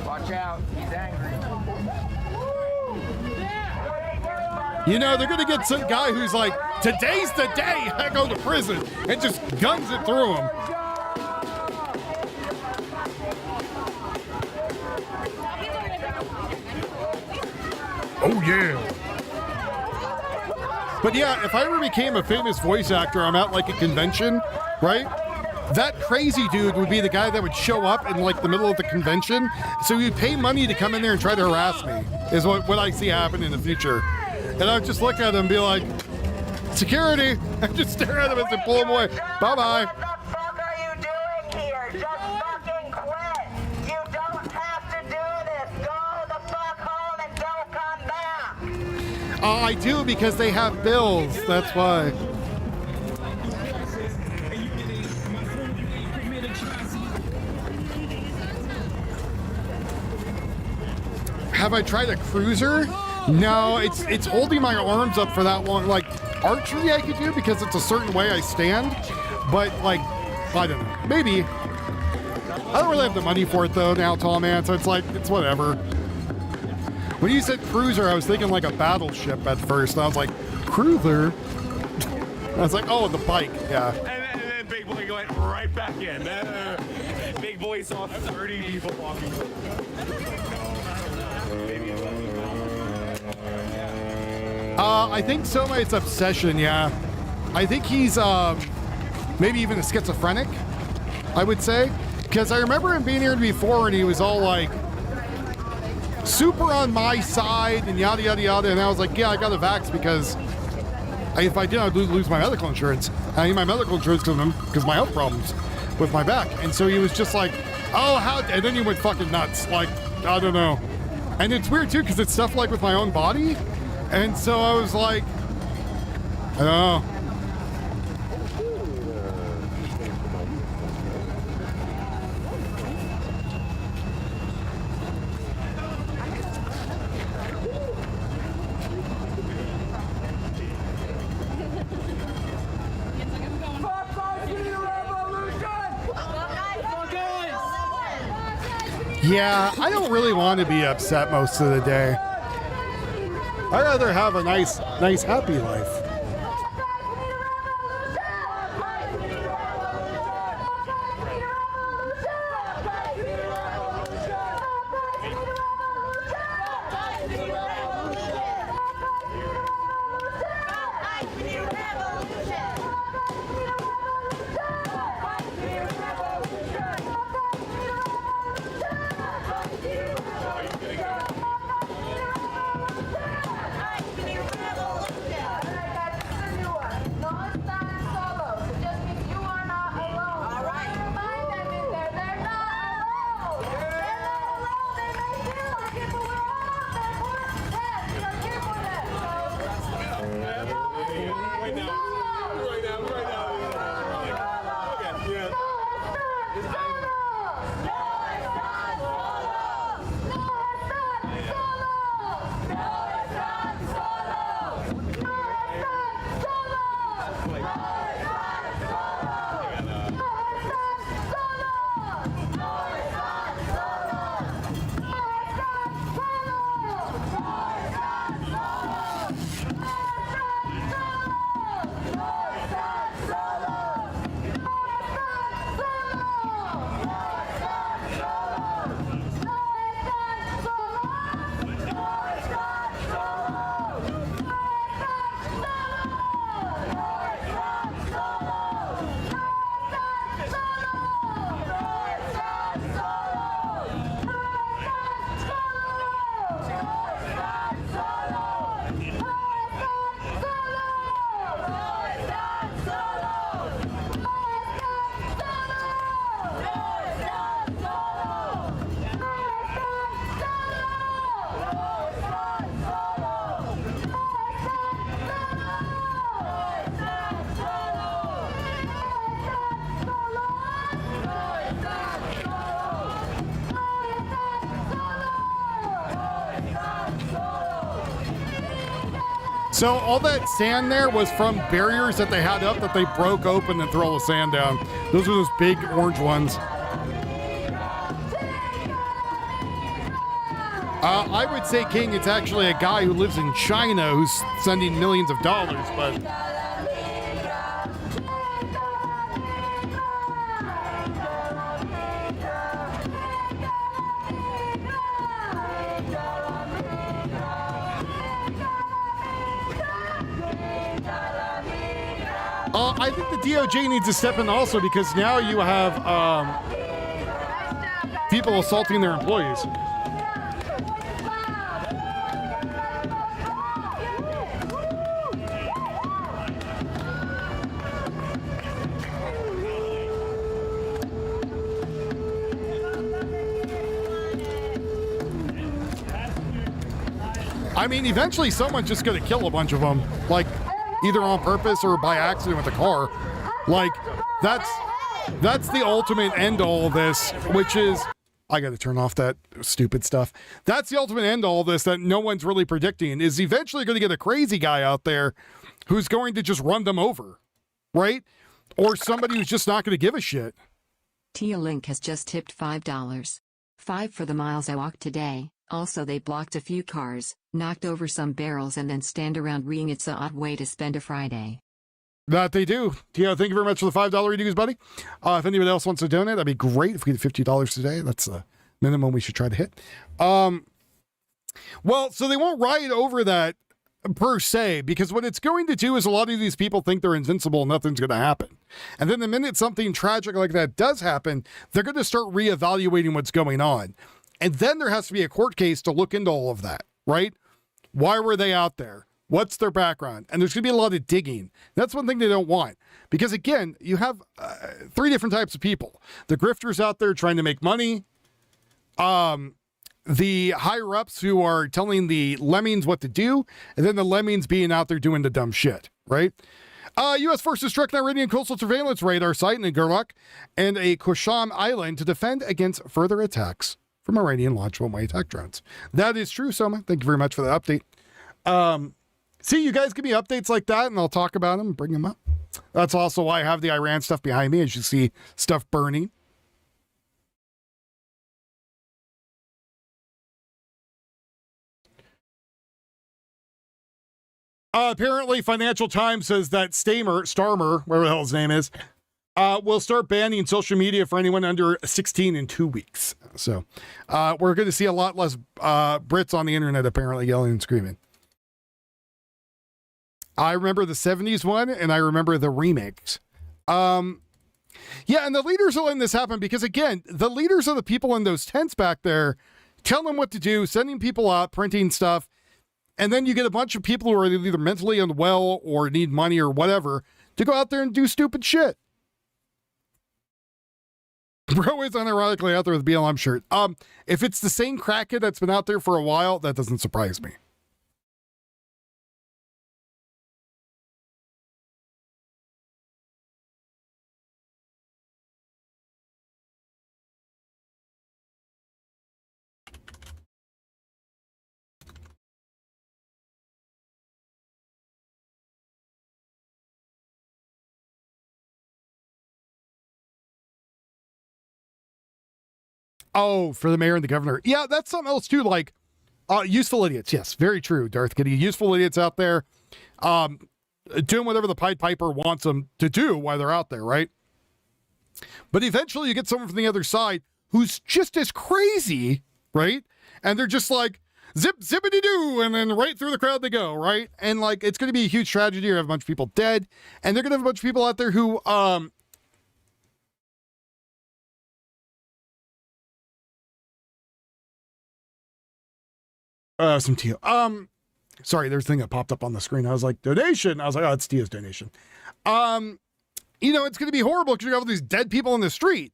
Watch out, he's angry. You know, they're gonna get some guy who's like, today's the day I go to prison, and just guns it through him. Oh yeah. But yeah, if I ever became a famous voice actor, I'm at like a convention, right? That crazy dude would be the guy that would show up in like the middle of the convention. So he'd pay money to come in there and try to harass me, is what I see happen in the future. And I would just look at him and be like, security, and just stare at him as they pull him away. Bye-bye. What the fuck are you doing here? Just fucking quit. You don't have to do this. Go the fuck home and don't come back. I do, because they have bills, that's why. Have I tried a cruiser? No, it's holding my arms up for that long. Like archery I could do because it's a certain way I stand, but like, I don't know, maybe. I don't really have the money for it though now, tall man, so it's like, it's whatever. When you said cruiser, I was thinking like a battleship at first, and I was like, cruiser? I was like, oh, the bike, yeah. And then Big Boy went right back in. Big Boy saw 30 people walking. I think Somai's obsession, yeah. I think he's maybe even a schizophrenic, I would say. Because I remember him being here before and he was all like super on my side and yada, yada, yada. And I was like, yeah, I got a vax because if I did, I'd lose my medical insurance. I need my medical insurance because my health problems with my back. And so he was just like, oh, how, and then he went fucking nuts. Like, I don't know. And it's weird too, because it's stuff like with my own body. And so I was like, I don't know. Yeah, I don't really want to be upset most of the day. I'd rather have a nice, happy life. So all that sand there was from barriers that they had up that they broke open and threw all the sand down. Those are those big orange ones. I would say, King, it's actually a guy who lives in China who's sending millions of dollars, but... I think the DOJ needs to step in also because now you have people assaulting their employees. I mean, eventually someone's just going to kill a bunch of them, like either on purpose or by accident with a car. Like that's the ultimate end all of this, which is, I got to turn off that stupid stuff. That's the ultimate end all of this that no one's really predicting is eventually going to get a crazy guy out there who's going to just run them over, right? Or somebody who's just not going to give a shit. Tia Link has just tipped $5. 5 for the miles I walked today. Also, they blocked a few cars, knocked over some barrels, and then stand around reading. It's an odd way to spend a Friday. That they do. Tia, thank you very much for the $5 reduce, buddy. If anybody else wants to donate, that'd be great. If we get $50 today, that's the minimum we should try to hit. Well, so they won't riot over that per se, because what it's going to do is a lot of these people think they're invincible and nothing's going to happen. And then the minute something tragic like that does happen, they're going to start reevaluating what's going on. And then there has to be a court case to look into all of that, right? Why were they out there? What's their background? And there's going to be a lot of digging. That's one thing they don't want. Because again, you have 3 different types of people. The grifters out there trying to make money. The higher ups who are telling the lemmings what to do. And then the lemmings being out there doing the dumb shit, right? U.S. forces struck an Iranian coastal surveillance radar site in Newark and a Kosham island to defend against further attacks from Iranian launched one-way attack drones. That is true, Soma. Thank you very much for the update. See, you guys give me updates like that, and I'll talk about them and bring them up. That's also why I have the Iran stuff behind me, as you see stuff burning. Apparently, Financial Times says that Starmer, whatever the hell his name is, will start banning social media for anyone under 16 in 2 weeks. So we're going to see a lot less Brits on the internet apparently yelling and screaming. I remember the 70s one, and I remember the remakes. Yeah, and the leaders are letting this happen because, again, the leaders are the people in those tents back there telling them what to do, sending people out, printing stuff, and then you get a bunch of people who are either mentally unwell or need money or whatever to go out there and do stupid shit. Bro is unironically out there with a BLM shirt. If it's the same crackhead that's been out there for a while, that doesn't surprise me. Oh, for the mayor and the governor. Yeah, that's something else too. Like useful idiots. Yes, very true, Darth Kitty. Useful idiots out there doing whatever the Pied Piper wants them to do while they're out there, right? But eventually you get someone from the other side who's just as crazy, right? And they're just like, zip, zippity doo, and then right through the crowd they go, right? And like, it's going to be a huge tragedy. You have a bunch of people dead, and they're going to have a bunch of people out there who, some Tia. Sorry, there's a thing that popped up on the screen. I was like, donation. I was like, oh, it's Tia's donation. You know, it's going to be horrible because you have all these dead people in the street.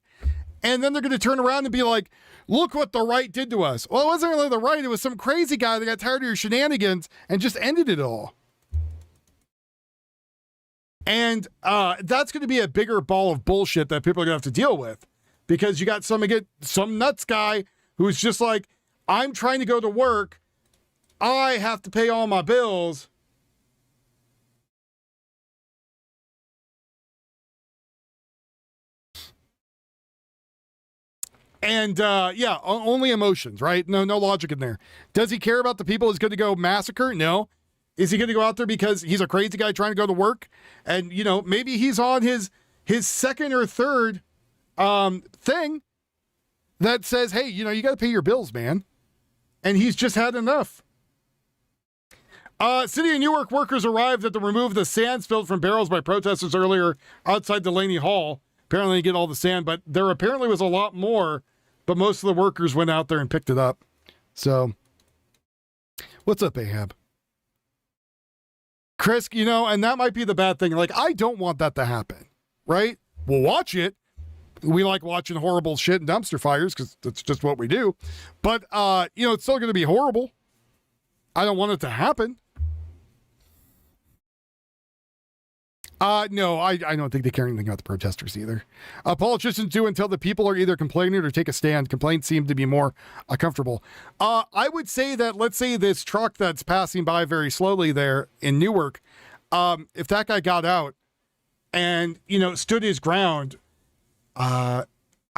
And then they're going to turn around and be like, look what the right did to us. Well, it wasn't really the right. It was some crazy guy that got tired of your shenanigans and just ended it all. And that's going to be a bigger ball of bullshit that people are going to have to deal with. Because you got some nuts guy who's just like, I'm trying to go to work. I have to pay all my bills. And yeah, only emotions, right? No logic in there. Does he care about the people he's going to go massacre? No. Is he going to go out there because he's a crazy guy trying to go to work? And, you know, maybe he's on his second or third thing that says, hey, you know, you got to pay your bills, man. And he's just had enough. City of Newark workers arrived to remove the sand spilled from barrels by protesters earlier outside Delaney Hall. Apparently they get all the sand, but there apparently was a lot more, but most of the workers went out there and picked it up. So, what's up, Ahab? Chris, you know, and that might be the bad thing. Like, I don't want that to happen, right? We'll watch it. We like watching horrible shit and dumpster fires because that's just what we do. But, you know, it's still going to be horrible. I don't want it to happen. No, I don't think they care anything about the protesters either. Politicians do until the people are either complaining or take a stand. Complaints seem to be more comfortable. I would say that, let's say this truck that's passing by very slowly there in Newark, if that guy got out and, you know, stood his ground, I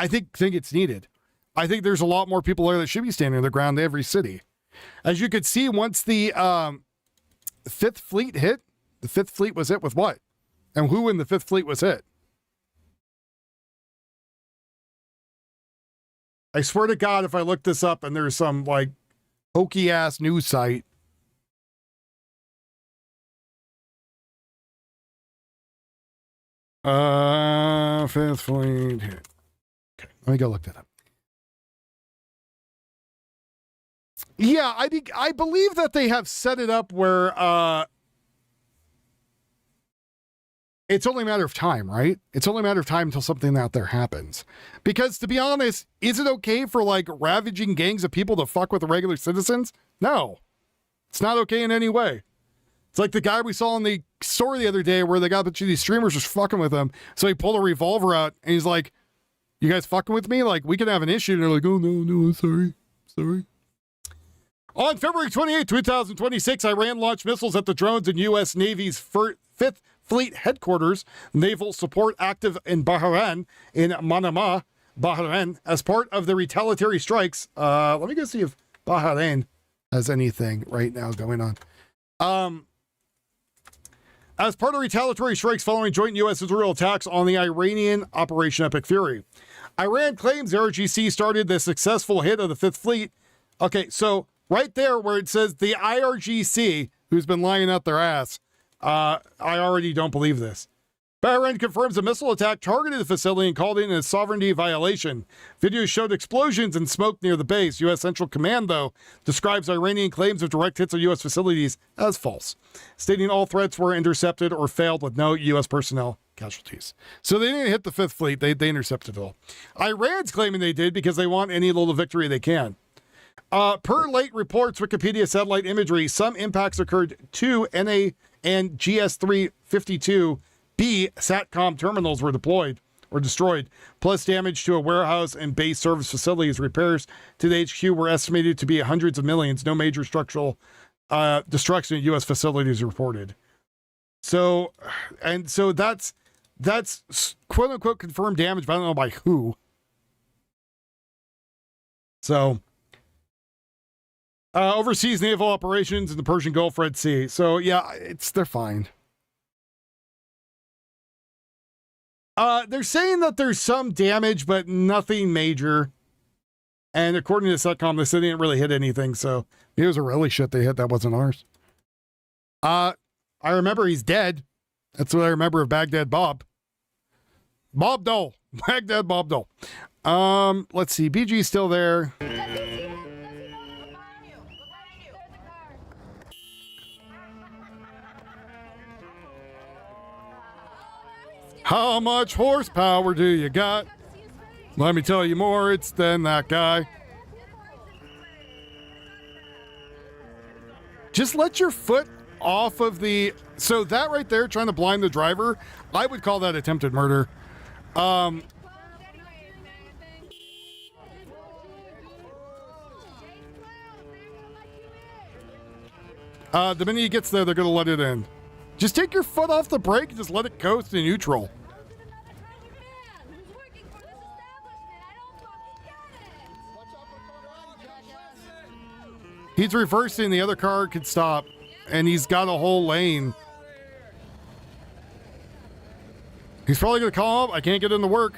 think it's needed. I think there's a lot more people there that should be standing their ground in every city. As you could see, once the Fifth Fleet hit, the Fifth Fleet was hit with what? And who in the Fifth Fleet was hit? I swear to God, if I look this up and there's some like hokey ass news site. Fifth Fleet hit. Okay, let me go look that up. Yeah, I believe that they have set it up where it's only a matter of time, right? It's only a matter of time until something out there happens. Because to be honest, is it okay for like ravaging gangs of people to fuck with the regular citizens? No, it's not okay in any way. It's like the guy we saw in the story the other day where they got a bunch of these streamers just fucking with him. So he pulled a revolver out and he's like, you guys fucking with me? Like, we can have an issue. And they're like, oh, no, sorry. On February 28, 2026, Iran launched missiles at the drones in U.S. Navy's Fifth Fleet headquarters, naval support active in Bahrain, in Manama, Bahrain, as part of the retaliatory strikes. Let me go see if Bahrain has anything right now going on. As part of retaliatory strikes following joint U.S.-Israel attacks on the Iranian Operation Epic Fury. Iran claims the RGC started the successful hit of the Fifth Fleet. Okay, so right there where it says the IRGC, who's been lying out their ass, I already don't believe this. Bahrain confirms a missile attack targeted the facility and called it a sovereignty violation. Videos showed explosions and smoke near the base. U.S. Central Command, though, describes Iranian claims of direct hits on U.S. facilities as false, stating all threats were intercepted or failed with no U.S. personnel casualties. So they didn't hit the Fifth Fleet. They intercepted it all. Iran's claiming they did because they want any little victory they can. Per late reports, Wikipedia satellite imagery, some impacts occurred to NA and GS-352B SATCOM terminals were deployed or destroyed, plus damage to a warehouse and base service facilities. Repairs to the HQ were estimated to be hundreds of millions. No major structural destruction at U.S. facilities reported. So that's quote unquote confirmed damage, but I don't know by who. So overseas naval operations in the Persian Gulf, Red Sea. So yeah, they're fine. They're saying that there's some damage, but nothing major. And according to SATCOM, they said they didn't really hit anything. So it was a really shit they hit that wasn't ours. I remember he's dead. That's what I remember of Baghdad Bob. Bob Dole. Baghdad Bob Dole. Let's see. BG's still there. How much horsepower do you got? Let me tell you more, it's than that guy. Just let your foot off of the... So that right there, trying to blind the driver, I would call that attempted murder. The minute he gets there, they're going to let it in. Just take your foot off the brake and just let it coast in neutral. He's reversing, the other car could stop, and he's got a whole lane. He's probably going to call up. I can't get into work.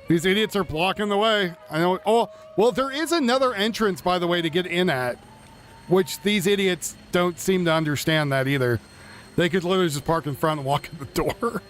These idiots are blocking the way. I know. Oh, well, there is another entrance, by the way, to get in at, which these idiots don't seem to understand that either. They could literally just park in front and walk in the door.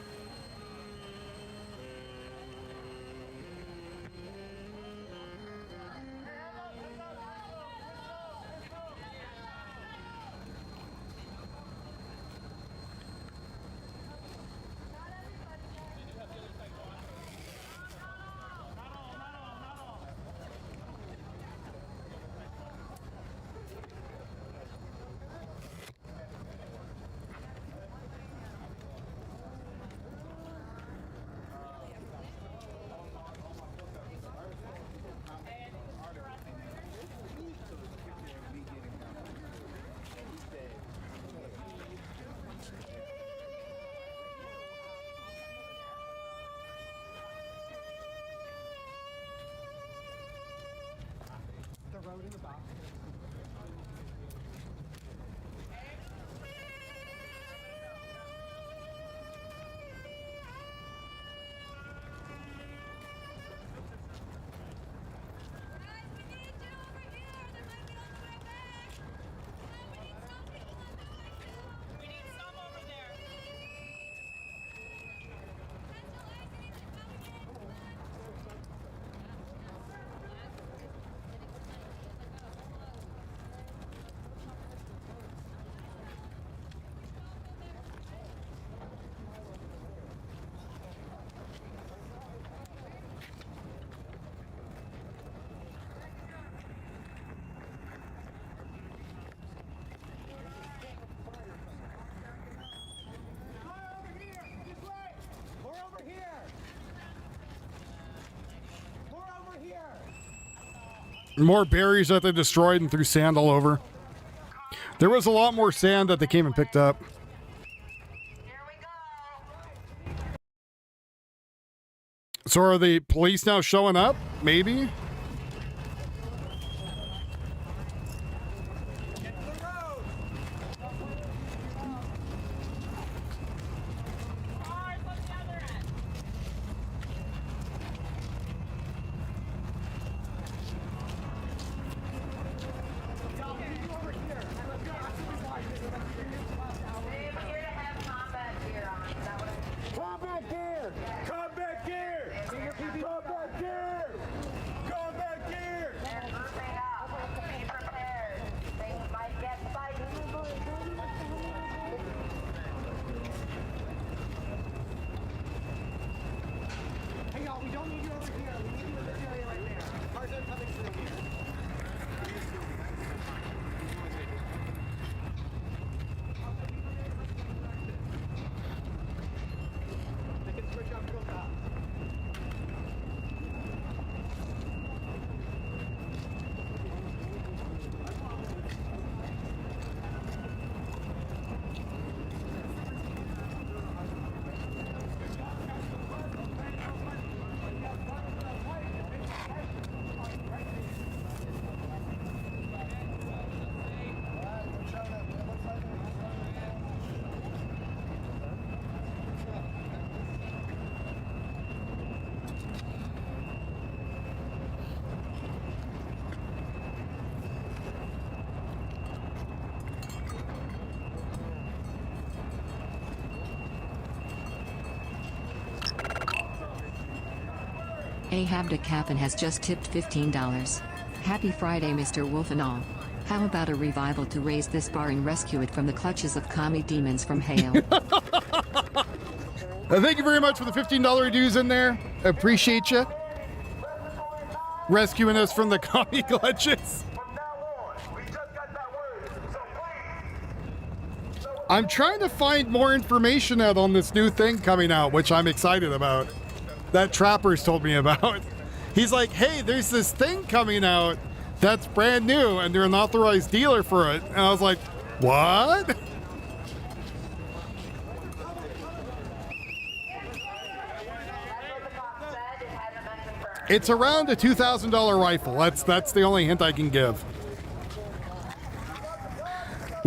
More berries that they destroyed and threw sand all over. There was a lot more sand that they came and picked up. So are the police now showing up? Maybe? Havoc has just tipped $15. Happy Friday, Mr. Wolf and all. How about a revival to raise this bar and rescue it from the clutches of commie demons from hell? Thank you very much for the $15 dues in there. Appreciate you. Rescuing us from the commie clutches. I'm trying to find more information out on this new thing coming out, which I'm excited about. That Trapper's told me about. He's like, hey, there's this thing coming out that's brand new and they're an authorized dealer for it. And I was like, what? It's around a $2,000 rifle. That's the only hint I can give.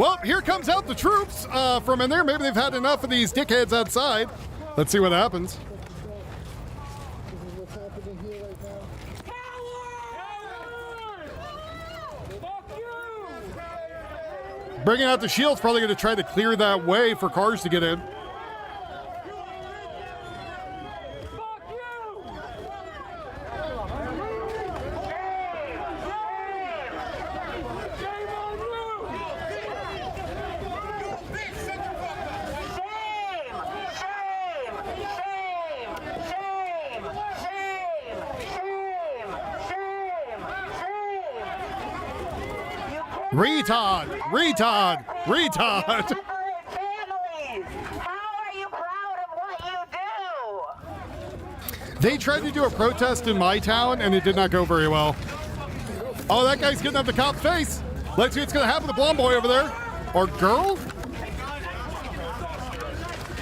Well, here comes out the troops from in there. Maybe they've had enough of these dickheads outside. Let's see what happens. Bringing out the shields, probably going to try to clear that way for cars to get in. Retard! Retard! Retard! Families, how are you proud of what you do? They tried to do a protest in my town and it did not go very well. Oh, that guy's getting up the cop's face. Let's see what's going to happen to the blonde boy over there. Or girl?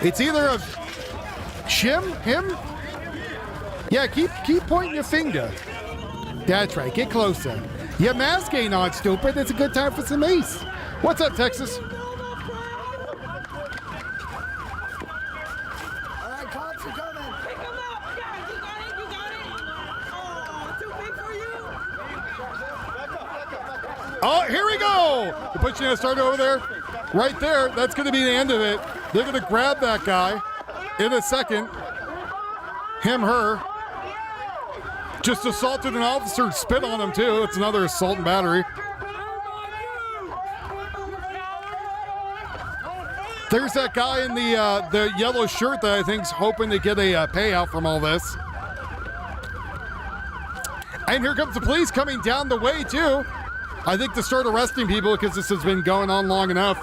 It's either a him? Yeah, keep pointing your finger. That's right, get closer. Your mask ain't on, stupid. It's a good time for some ace. What's up, Texas? All right, cops are coming. Pick him up, guys. You got it. Oh, too big for you. Oh, here we go. The pushing has started over there. Right there. That's going to be the end of it. They're going to grab that guy in a second. Him, her. Just assaulted an officer, spit on him too. It's another assault and battery. There's that guy in the yellow shirt that I think's hoping to get a payout from all this. And here comes the police coming down the way too. I think to start arresting people because this has been going on long enough.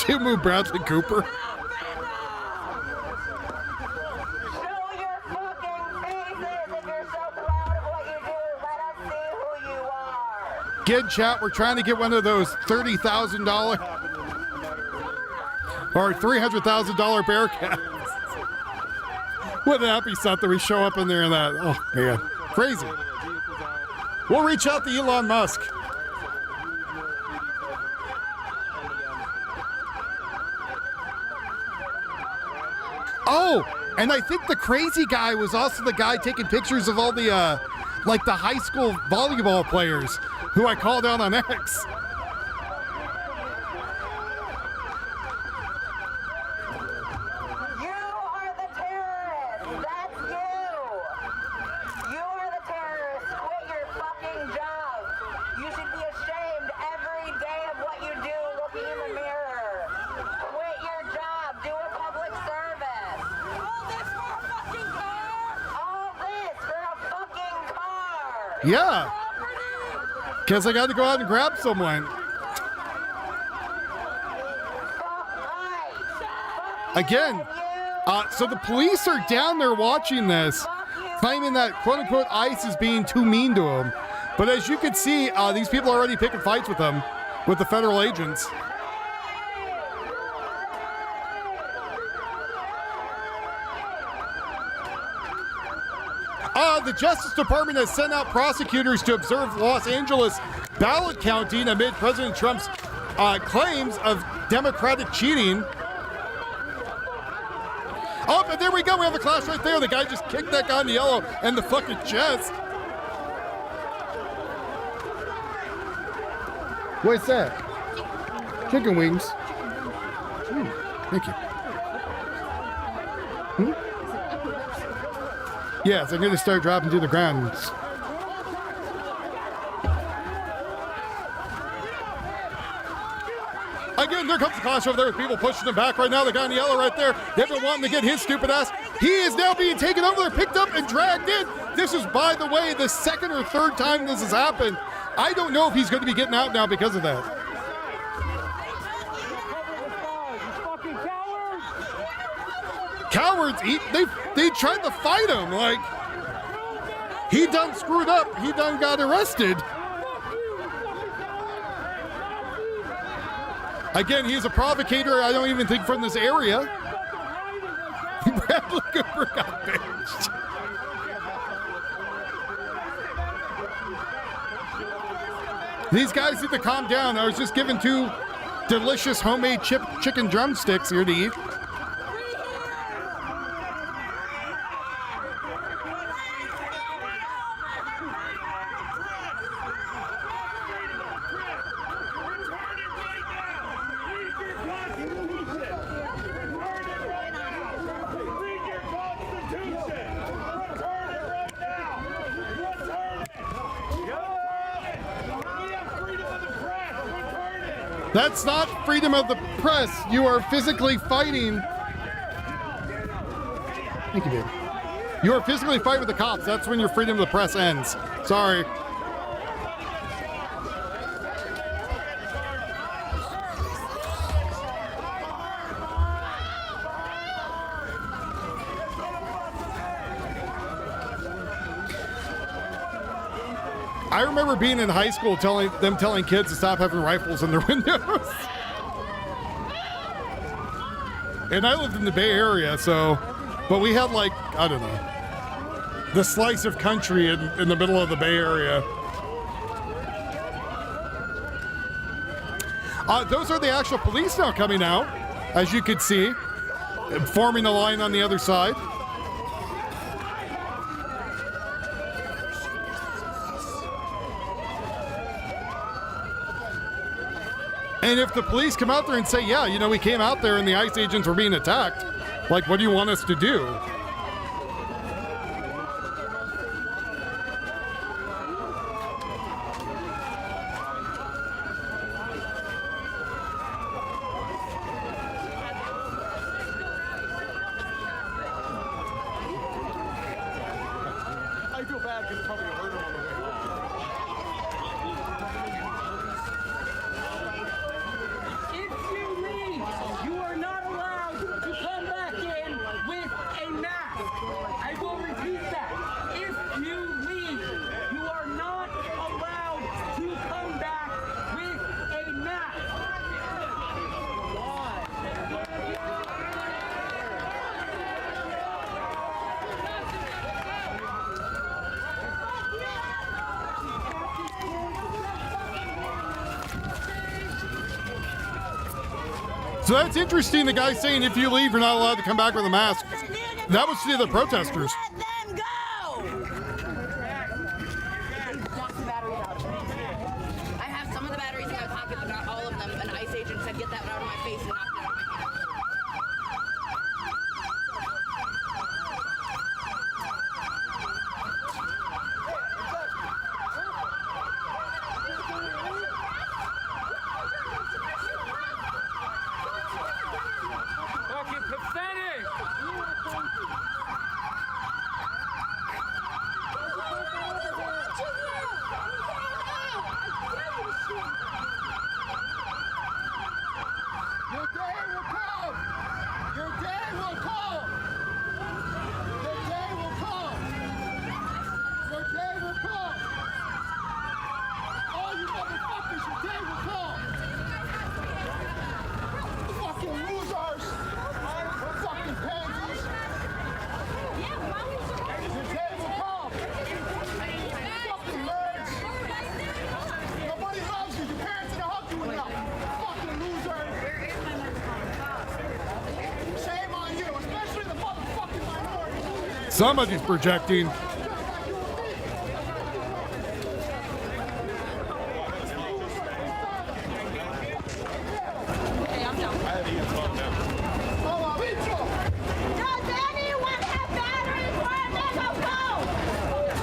Jimmy Bradley Cooper. Get in chat, we're trying to get one of those $30,000 or $300,000 bear cats. Wouldn't that be something? We show up in there and that. Oh, man. Crazy. We'll reach out to Elon Musk. Oh, and I think the crazy guy was also the guy taking pictures of all the, like the high school volleyball players who I called out on X. You are the terrorist. That's you. You are the terrorist. Quit your fucking job. You should be ashamed every day of what you do looking in the mirror. Quit your job. Do a public service. All this for a fucking car? All this for a fucking car. Yeah. Because I got to go out and grab someone. Again, so the police are down there watching this, claiming that quote-unquote ICE is being too mean to them. But as you can see, these people are already picking fights with them, with the federal agents. The Justice Department has sent out prosecutors to observe Los Angeles ballot counting amid President Trump's claims of Democratic cheating. Oh, but there we go. We have a clash right there. The guy just kicked that guy in the yellow and the fucking chest. What's that? Chicken wings. Thank you. Yes, I'm going to start dropping to the ground. Again, there comes the clash over there with people pushing him back right now. The guy in the yellow right there, they've been wanting to get his stupid ass. He is now being taken over there, picked up, and dragged in. This is, by the way, the second or third time this has happened. I don't know if he's going to be getting out now because of that. Cowards, they tried to fight him. Like, he done screwed up. He done got arrested. Again, he's a provocator. I don't even think from this area. Bradley Cooper got banned. These guys need to calm down. I was just given 2 delicious homemade chicken drumsticks here to eat. That's not freedom of the press. You are physically fighting. Thank you, babe. You are physically fighting with the cops. That's when your freedom of the press ends. Sorry. I remember being in high school telling kids to stop having rifles in their windows. And I lived in the Bay Area, but we had like, I don't know, the slice of country in the middle of the Bay Area. Those are the actual police now coming out, as you could see, forming a line on the other side. And if the police come out there and say, yeah, you know, we came out there and the ICE agents were being attacked, like, what do you want us to do? I feel bad because probably hurt him on the way home. If you leave, you are not allowed to come back in with a mask. I will repeat that. If you leave, you are not allowed to come back with a mask. So that's interesting. The guy saying if you leave, you're not allowed to come back with a mask. That was to the protesters. I have some of the batteries in my pocket, but not all of them. An ICE agent said, "Get that out of my face," and knocked it out of my hand. Fucking pathetic! Your day will come. Your day will come. Your day will come. Your day will come. All you motherfuckers, your day will come. Fucking losers. Fucking pansies. Your day will come. Fucking nerds. Nobody loves you. Your parents didn't hug you enough. Fucking loser. Shame on you, especially the motherfucking minority. Somebody's projecting. Does anyone have batteries for a megaphone?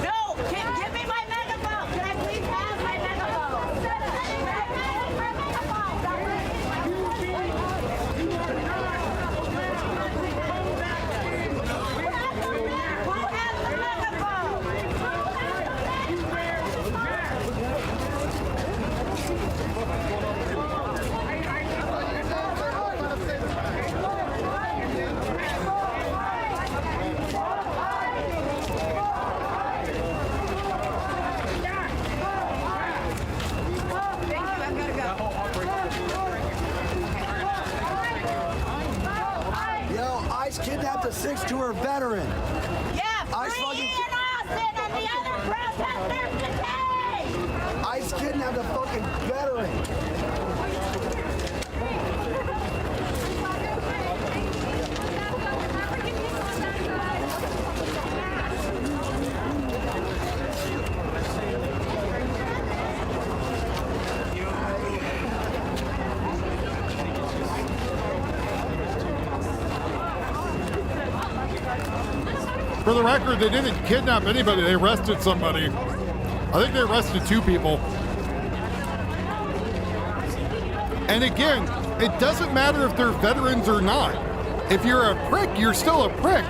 No, give me my megaphone. Can I please have my megaphone? Who has the Yo, ICE kidnapped a 6-tour veteran. Yeah, ICE free fucking- Ian Austin and the other protesters today! ICE kidnapped a fucking veteran. For the record, they didn't kidnap anybody. They arrested somebody. I think they arrested 2 people. And again, it doesn't matter if they're veterans or not. If you're a prick, you're still a prick.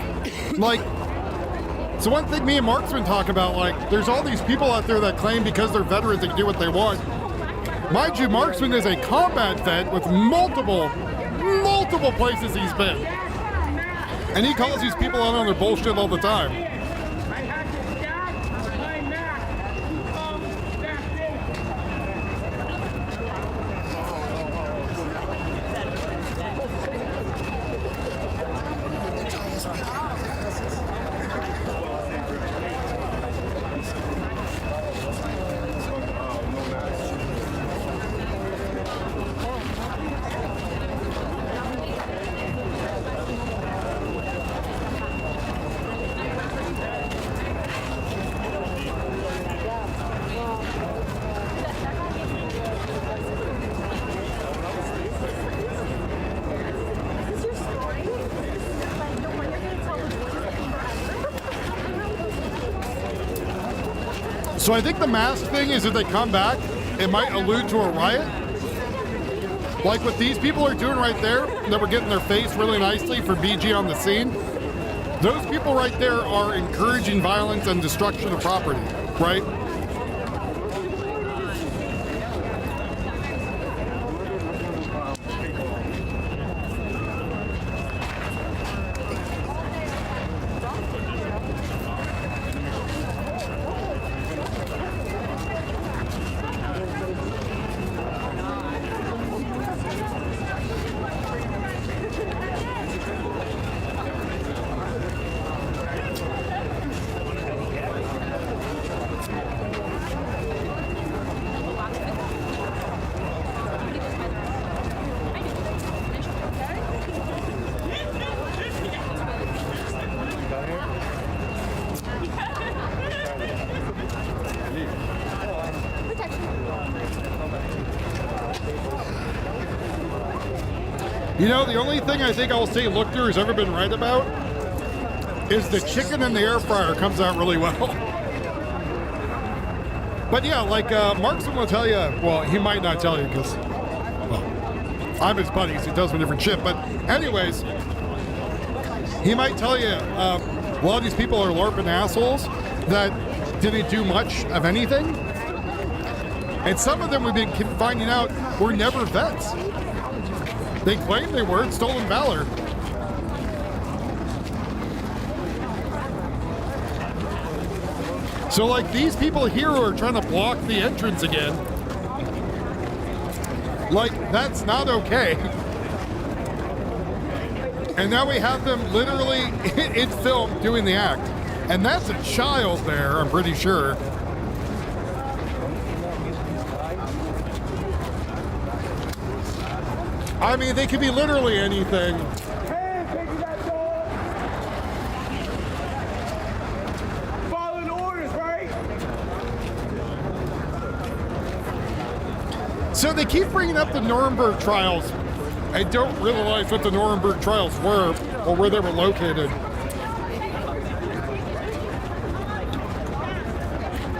Like, so one thing me and Marksman talk about, like, there's all these people out there that claim because they're veterans they can do what they want. Mind you, Marksman is a combat vet with multiple places he's been. And he calls these people out on their bullshit all the time. So I think the mask thing is if they come back, it might allude to a riot. Like what these people are doing right there, that were getting their face really nicely for BG on the scene. Those people right there are encouraging violence and destruction of property, right? You know, the only thing I think I'll say Look Through has ever been right about is the chicken in the air fryer comes out really well. But yeah, like Markson will tell you, well, he might not tell you because, well, I'm his buddy, so he tells me different shit. But anyways, he might tell you a lot of these people are LARPing assholes that didn't do much of anything. And some of them we've been finding out were never vets. They claimed they were, stolen valor. So like these people here who are trying to block the entrance again, like that's not okay. And now we have them literally in film doing the act. And that's a child there, I'm pretty sure. I mean, they could be literally anything. Following orders, right? So they keep bringing up the Nuremberg trials. I don't realize what the Nuremberg trials were or where they were located.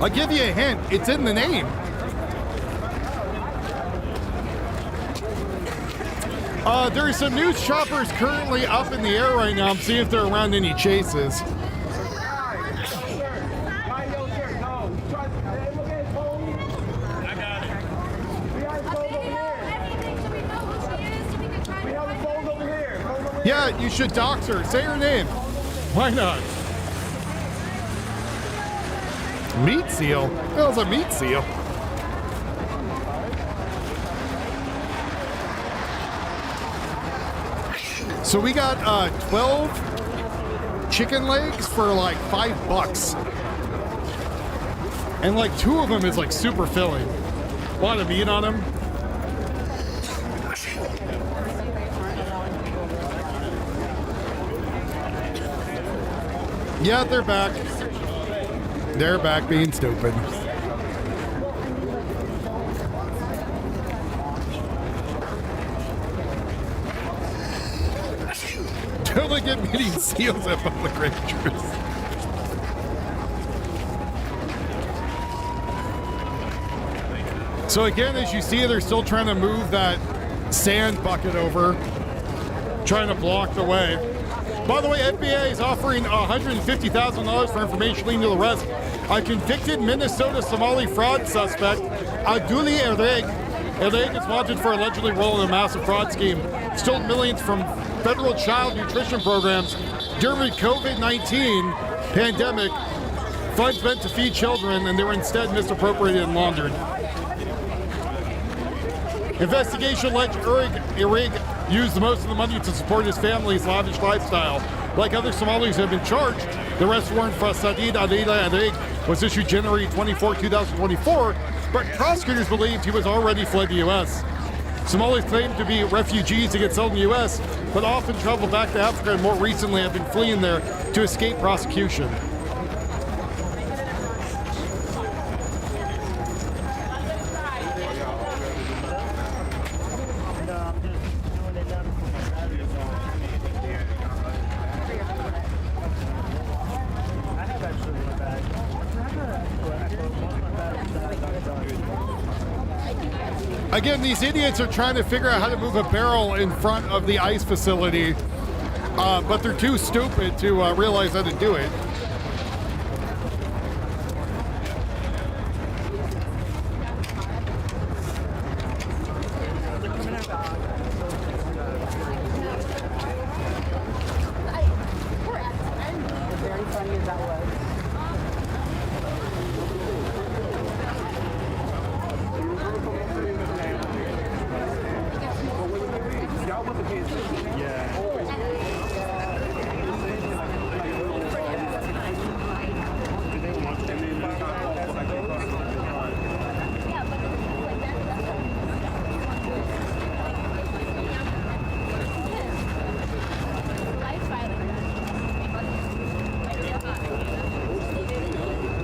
I'll give you a hint. It's in the name. There are some news choppers currently up in the air right now. I'm seeing if they're around any chases. Yeah, you should dox her. Say her name. Why not? Meat seal? What the hell's a meat seal? So we got 12 chicken legs for like $5. And like 2 of them is like super filling. A lot of meat on them. Yeah, they're back. They're back being stupid. Totally get meeting seals at public rangers. So again, as you see, they're still trying to move that sand bucket over, trying to block the way. By the way, FBI is offering $150,000 for information leading to the arrest a convicted Minnesota Somali fraud suspect, Abdulli Ereg. Ereg is wanted for allegedly rolling a massive fraud scheme, stole millions from federal child nutrition programs during the COVID-19 pandemic. Funds meant to feed children, and they were instead misappropriated and laundered. Investigation alleged Ereg used most of the money to support his family's lavish lifestyle. Like other Somalis who have been charged, the arrest warrant for Sadid Adila Ereg was issued January 24, 2024, but prosecutors believed he was already fled the U.S. Somalis claim to be refugees to get settled in the U.S., but often travel back to Africa and more recently have been fleeing there to escape prosecution. Again, these idiots are trying to figure out how to move a barrel in front of the ice facility, but they're too stupid to realize how to do it.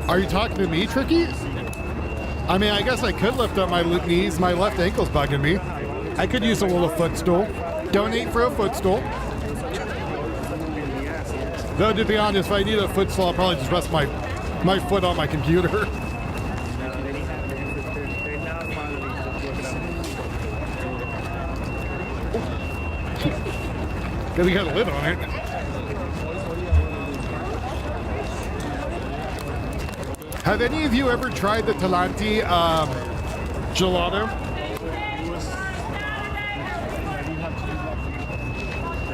Are you talking to me, Tricky? I mean, I guess I could lift up my knees. My left ankle's bugging me. I could use a little footstool. Donate for a footstool. Though, to be honest, if I need a footstool, I'll probably just rest my foot on my computer. Because we got a lid on it. Have any of you ever tried the Talenti gelato?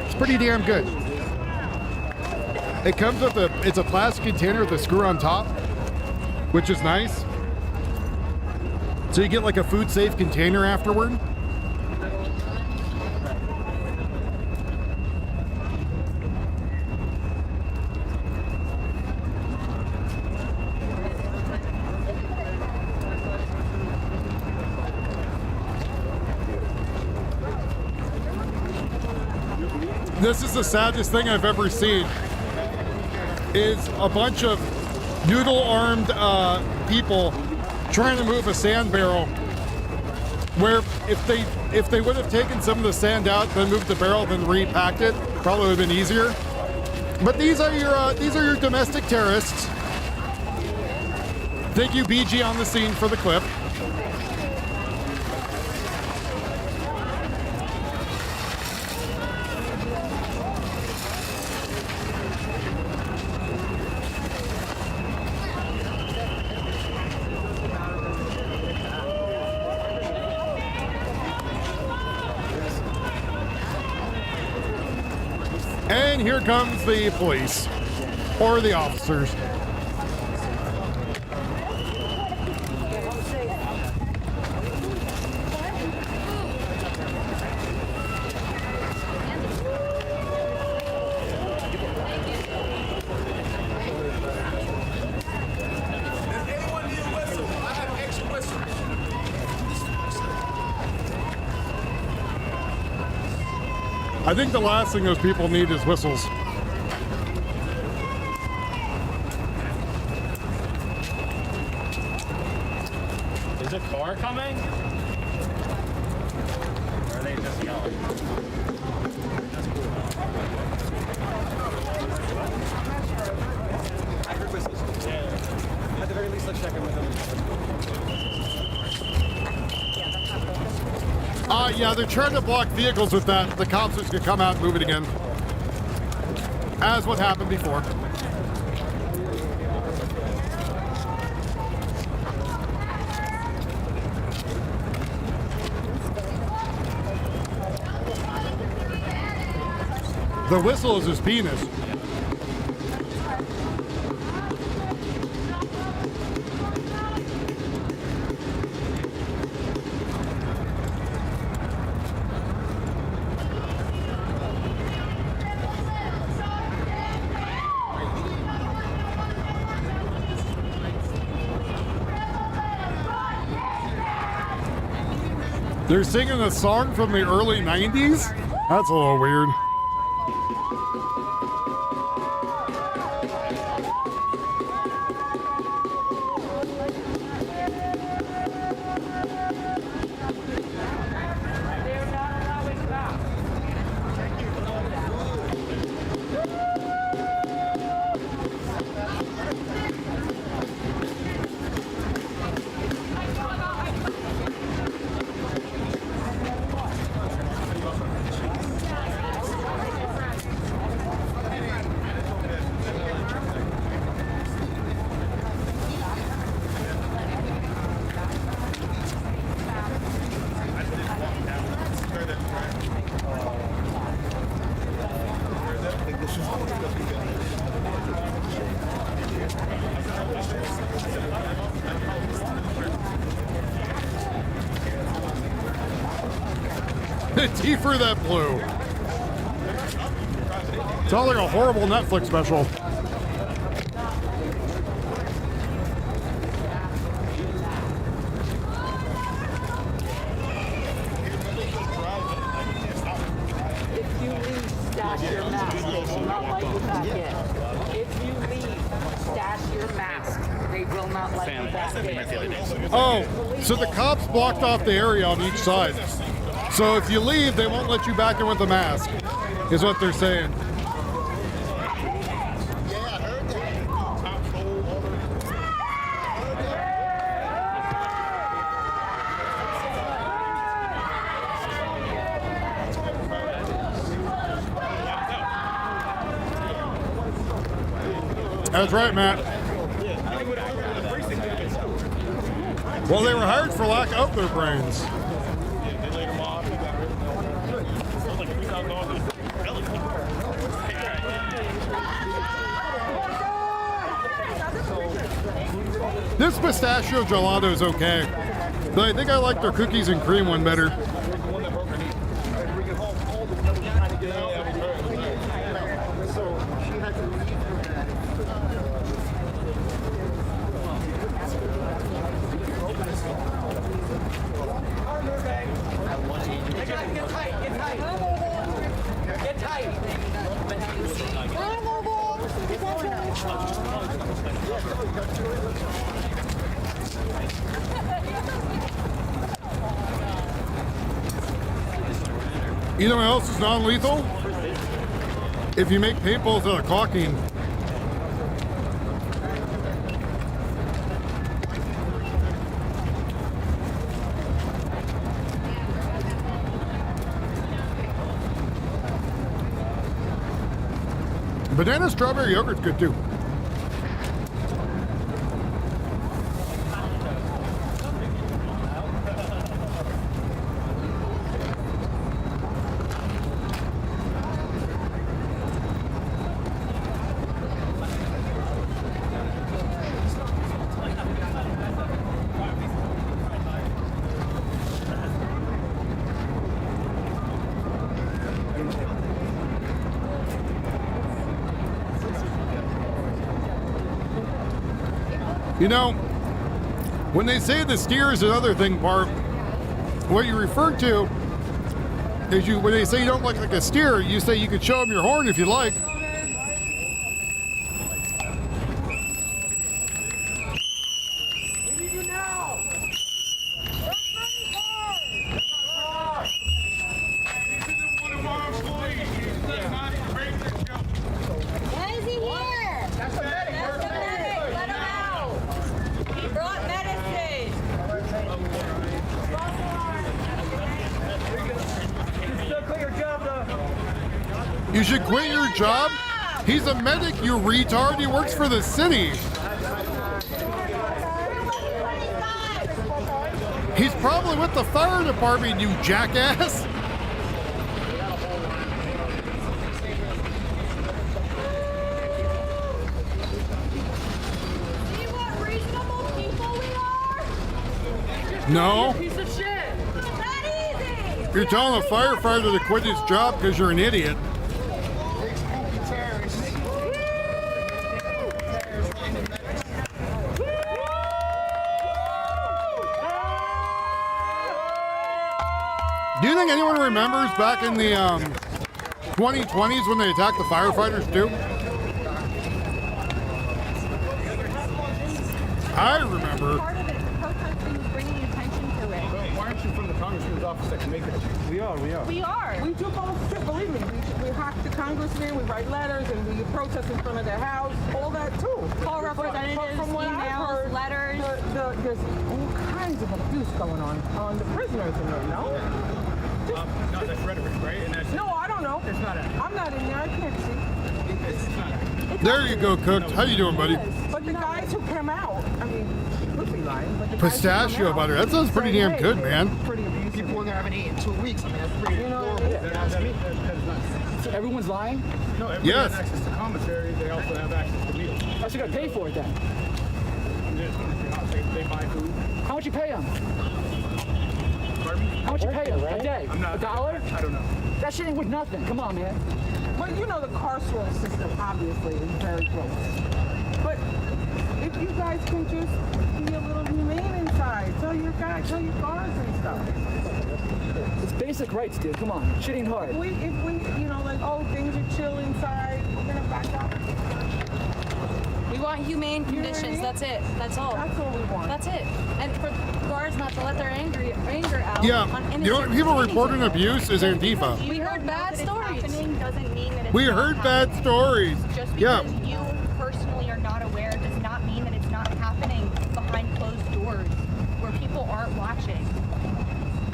It's pretty damn good. It comes with it's a plastic container with a screw on top, which is nice. So you get like a food safe container afterward. This is the saddest thing I've ever seen, is a bunch of noodle-armed people trying to move a sand barrel, where if they would have taken some of the sand out, then moved the barrel, then repacked it, probably would have been easier. But these are your domestic terrorists. Thank you, BG, on the scene for the clip. And here comes the police, or the officers. Anyone here I think the last thing those people need is whistles. Is a car coming? Or are they just yelling? I heard whistles. Yeah. At the very least, let's check in with them. Yeah, they're trying to block vehicles with that. The cops just gonna come out and move it again. As what happened before. The whistle is his penis. They're singing a song from the early 90s? That's a little weird. Deeper that blue. Sounds like a horrible Netflix special. If you leave, stash your mask. They will not let you back in. If you leave, stash your mask. They will not let you back in. Oh, so the cops blocked off the area on each side. So if you leave, they won't let you back in with the mask, is what they're saying. That's right, Matt. Well, they were hired for lack of their brains. This pistachio gelato is okay, but I think I like their cookies and cream one better. You know what else is non-lethal? If you make paintballs out of caulking. Banana strawberry yogurt's good too. You know, when they say the steer is another thing, Barb, what you refer to Because when they say you don't look like a steer, you say you could show them your horn if you like. Why is he here? That's the medic. Let him out. He brought medicine. You should quit your job? He's a medic, you retard. He works for the city. He's probably with the fire department, you jackass. See what reasonable people we are? No. Piece of shit. Not easy. You're telling a firefighter to quit his job because you're an idiot. Do you think anyone remembers back in the 2020s when they attacked the firefighters too? I remember. Part of it, protesting is bringing attention to it. Why aren't you from the congressman's office that can make it? We are. We are. We do all shit, believe me. We hack the congressman, we write letters, and we protest in front of their house, all that too. Call representatives, From what I've emails, heard, letters. There's all kinds of abuse going on the prisoners in there, no? No, that's rhetoric, right? And that's, No, I don't know. It's not accurate. I'm not in there, I can't see. It's not accurate. There you go, Cook. How you doing, buddy? But the guys who came out, I mean, he could be lying, but the guys who Pistachio come out butter. That sounds pretty say, damn hey, good, man. Pretty abusive. People in there haven't eaten in 2 weeks. I mean, that's pretty horrible. That's not. So everyone's lying? No, everybody Yes. has access to commissary. They also have access to meals. I should gotta pay for it then. I'm just wondering, they buy food. How much you pay them? Pardon me? How much you pay them a day? I'm not. $1? I don't know. That shit ain't worth nothing. Come on, man. Well, you know the carceral system obviously is very gross. But if you guys can just be a little humane inside, tell your guards and stuff. It's basic rights, dude. Come on. Shit ain't hard. If we, you know, like, oh, things are chill inside, we're gonna back up. We want humane You know what I conditions. mean? That's it. That's all. That's all we want. That's it. And for guards not to let their anger out. Yeah, on you know what innocent people citizens. reporting abuse is Antifa. We heard bad stories. Doesn't mean that it's We not heard happening. bad stories. Just Yeah. because you personally are not aware does not mean that it's not happening behind closed doors where people aren't watching.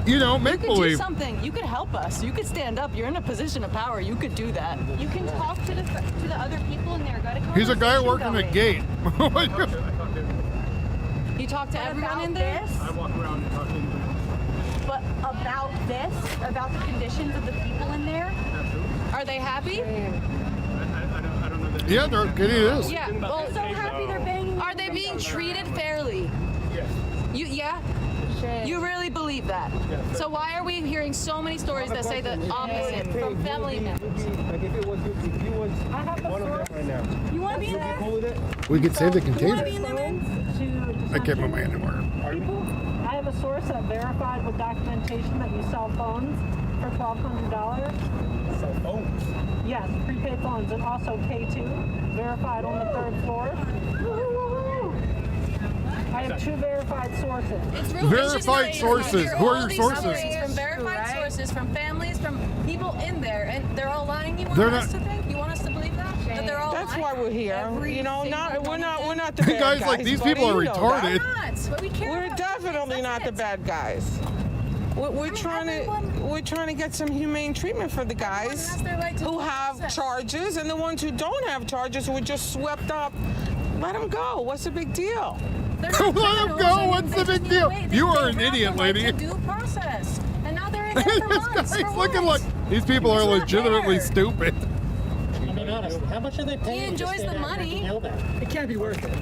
You know, make You could do believe. something. You could help us. You could stand up. You're in a position of power. You could do that. You can talk to the other people in there. Got a He's a guy working a going. gate. I talk to You talk to But everyone about in there. this, I walk around and talk to anybody. but about this, about the conditions of the people in there. Are they happy? I don't know that. Yeah, it is. Yeah. Well, So happy they're banging. are they being treated fairly? Yes. Yeah? You really believe that? So why are we hearing so many stories that say the opposite from family members? Like if you was one of them right now. You want to be in there? Cool with it? We could save the You want container. to be in there, man? I can't move my hand anymore. I have a source that verified with documentation that you sell phones for $1,200. Cell phones. Yes, prepaid phones, and also K2, verified on the 3rd floor. I have 2 verified sources. It's real Verified sources. Who are your sources? From verified sources, from families, from people in there, and they're all lying. You want They're us not- to think? You want us to believe that? That they're all That's lying? why we're here. Every You know, single we're not one the bad Guys guys. like these buddy, people are you know that. retarded. We're not, but we care We're about definitely not the bad guys. We're trying to get some humane treatment for the guys has their right to who due have process. charges, and the ones who don't have charges who were just swept up. Let them go. What's the big deal? They're Let not 'em criminals, go. and What's they the big just deal? need to wait. You They are an have idiot, the right lady. to due process. And now they're in there for This months. guy's For looking what? like these people are It's not legitimately fair. stupid. I mean, honestly, how much are they paying? He enjoys the money. It can't be worth it.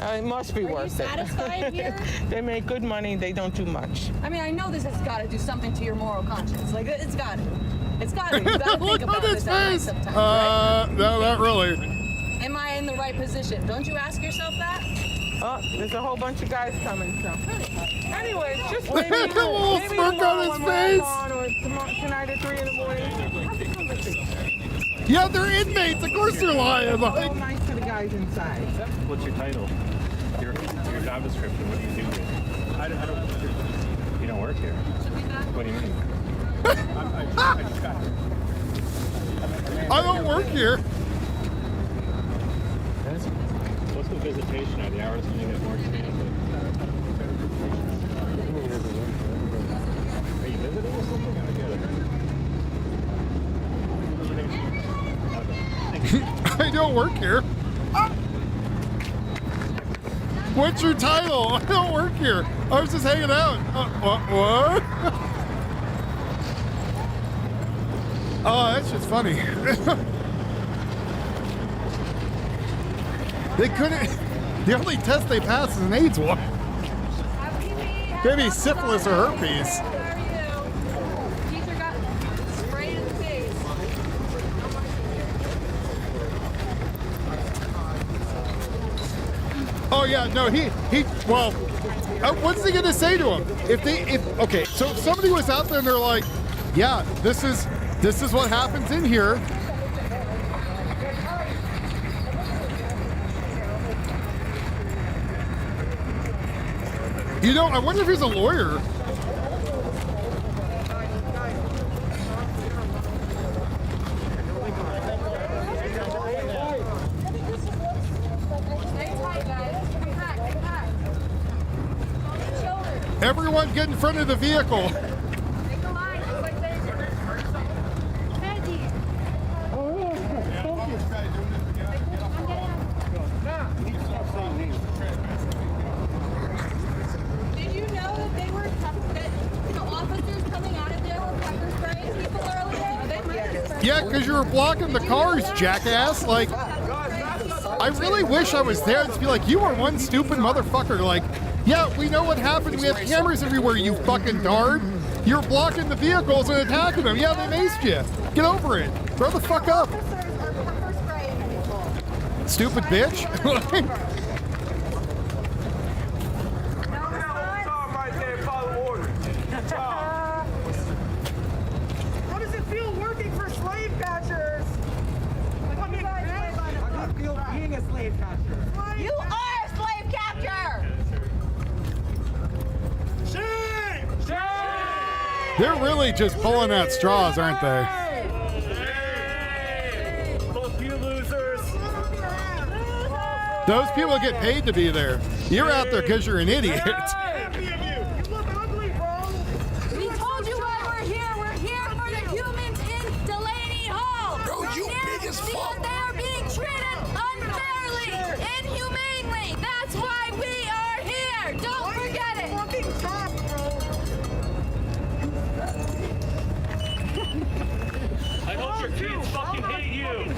It must be Are you worth it. satisfied here? They make good money. They don't do much. I mean, I know this has got to do something to your moral conscience. Like, it's got to. It's got to. You got to think Look about at his this at night face. sometimes, right? No, not really. Am I in the right position? Don't you ask yourself that? Oh, there's a whole bunch of guys coming, so. Anyways, just maybe, A little maybe smirk tomorrow on his when we're face. on, or tonight at 3 in the morning. Yeah, they're inmates. Of course they're lying. So Like, nice to the guys inside. What's your title? Your job description. What do you do here? I don't. You don't work here. What do you mean? I just got here. I don't work here. What's the visitation? Are the hours when you get more expensive? Are you visiting or something? I don't get it. I don't work here. What's your title? I don't work here. I was just hanging out. What? Oh, that's just funny. They couldn't. The only test they pass is an AIDS one. Maybe syphilis or herpes. Teacher got sprayed in the face. Oh yeah, no, well, what's he gonna say to him? Okay, so if somebody was out there and they're like, yeah, this is what happens in here. You know, I wonder if he's a lawyer. Everyone get in front of the vehicle. Did you know that they were that the officers coming out of there were pepper spraying people earlier? Yeah, because you were blocking the cars, jackass. Like, I really wish I was there to be like, you are one stupid motherfucker. Like, yeah, we know what happened. We have cameras everywhere, you fucking dard. You're blocking the vehicles and attacking them. Yeah, they maced you. Get over it. Grow the fuck up. Stupid bitch. How does it feel working for slave catchers? How do you feel being a slave catcher? You are a slave catcher! Shame! They're really just pulling at straws, aren't they? Both you losers! Those people get paid to be there. You're out there because you're an idiot. We told you why we're here. We're here for the humans in Delaney Hall. Bro, you big as fuck. Because they are being treated unfairly, inhumanely. That's why we are here. Don't forget it. Fucking stop, I hope your kids fucking hate you.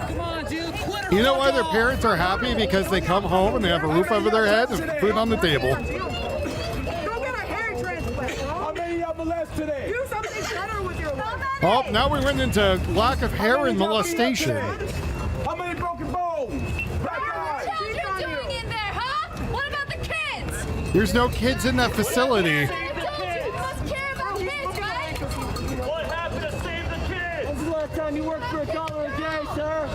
Come on, dude. Quit You know why their parents are happy? Because they come home and they have a roof over their head and food on the table. Go get a hair transplant, bro. How many y'all molest today? Do something better with your life. Oh, now we went into lack of hair and molestation. How many broken bones? What are the children doing in there, huh? What about the kids? There's no kids in that facility. What happened to save the kids? When's the last time you worked for $1 a day, sir?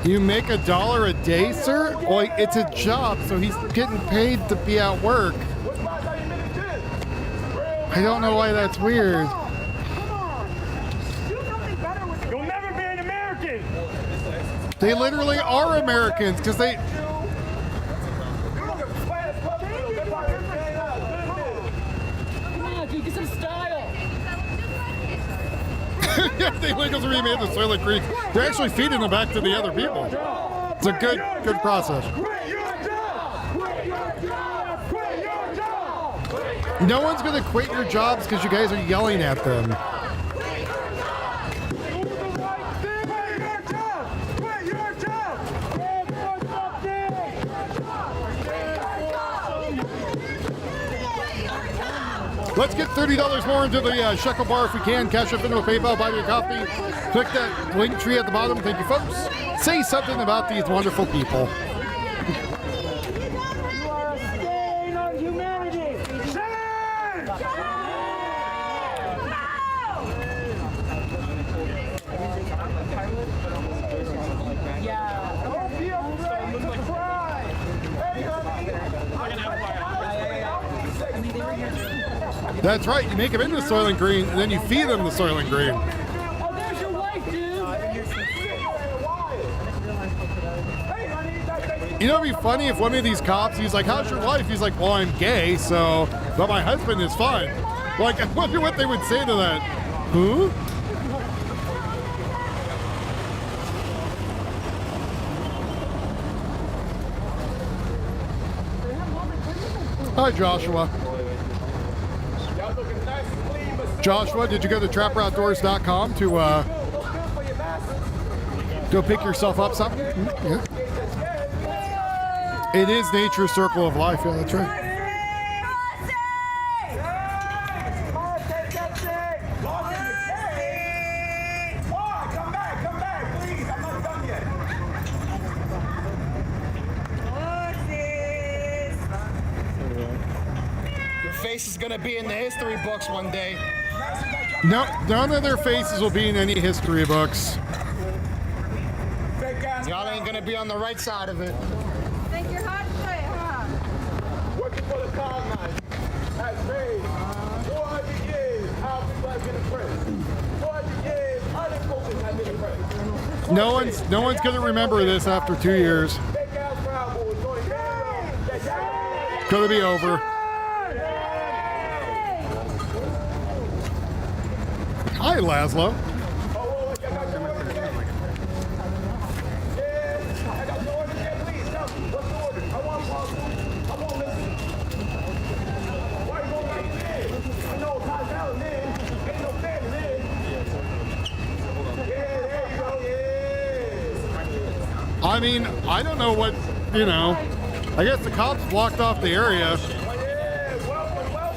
You make $1 a day, sir? Well, it's a job, so he's getting paid to be at work. I don't know why that's weird. You'll never be an American. They literally are Americans because they. Come on, dude. Get some style. The illegals are being made to Soylent Creek. They're actually feeding them back to the other people. It's a good process. No one's gonna quit your jobs because you guys are yelling at them. Let's get $30 more into the shekel bar if we can. Cash up into a PayPal, buy me a coffee. Click that link tree at the bottom. Thank you, folks. Say something about these wonderful people. That's right. You make them into Soylent Green, and then you feed them the Soylent Green. Oh, there's your wife, dude. You know, it'd be funny if one of these cops, he's like, how's your wife? He's like, well, I'm gay, so, but my husband is fine. Like, I wonder what they would say to that. Who? Hi, Joshua. Joshua, did you go to trapperoutdoors.com to go pick yourself up something? Yeah. It is nature's circle of life. Yeah, that's right. Face is gonna be in the history books one day. No, none of their faces will be in any history books. Y'all ain't gonna be on the right side of it. Think you're hot today, huh? Working for the colonizer has made 400 years how people have been oppressed. 400 years other cultures have been oppressed. No one's gonna remember this after 2 years. It's gonna be over. Hi, Laszlo. I mean, I don't know what, you know. I guess the cops blocked off the area.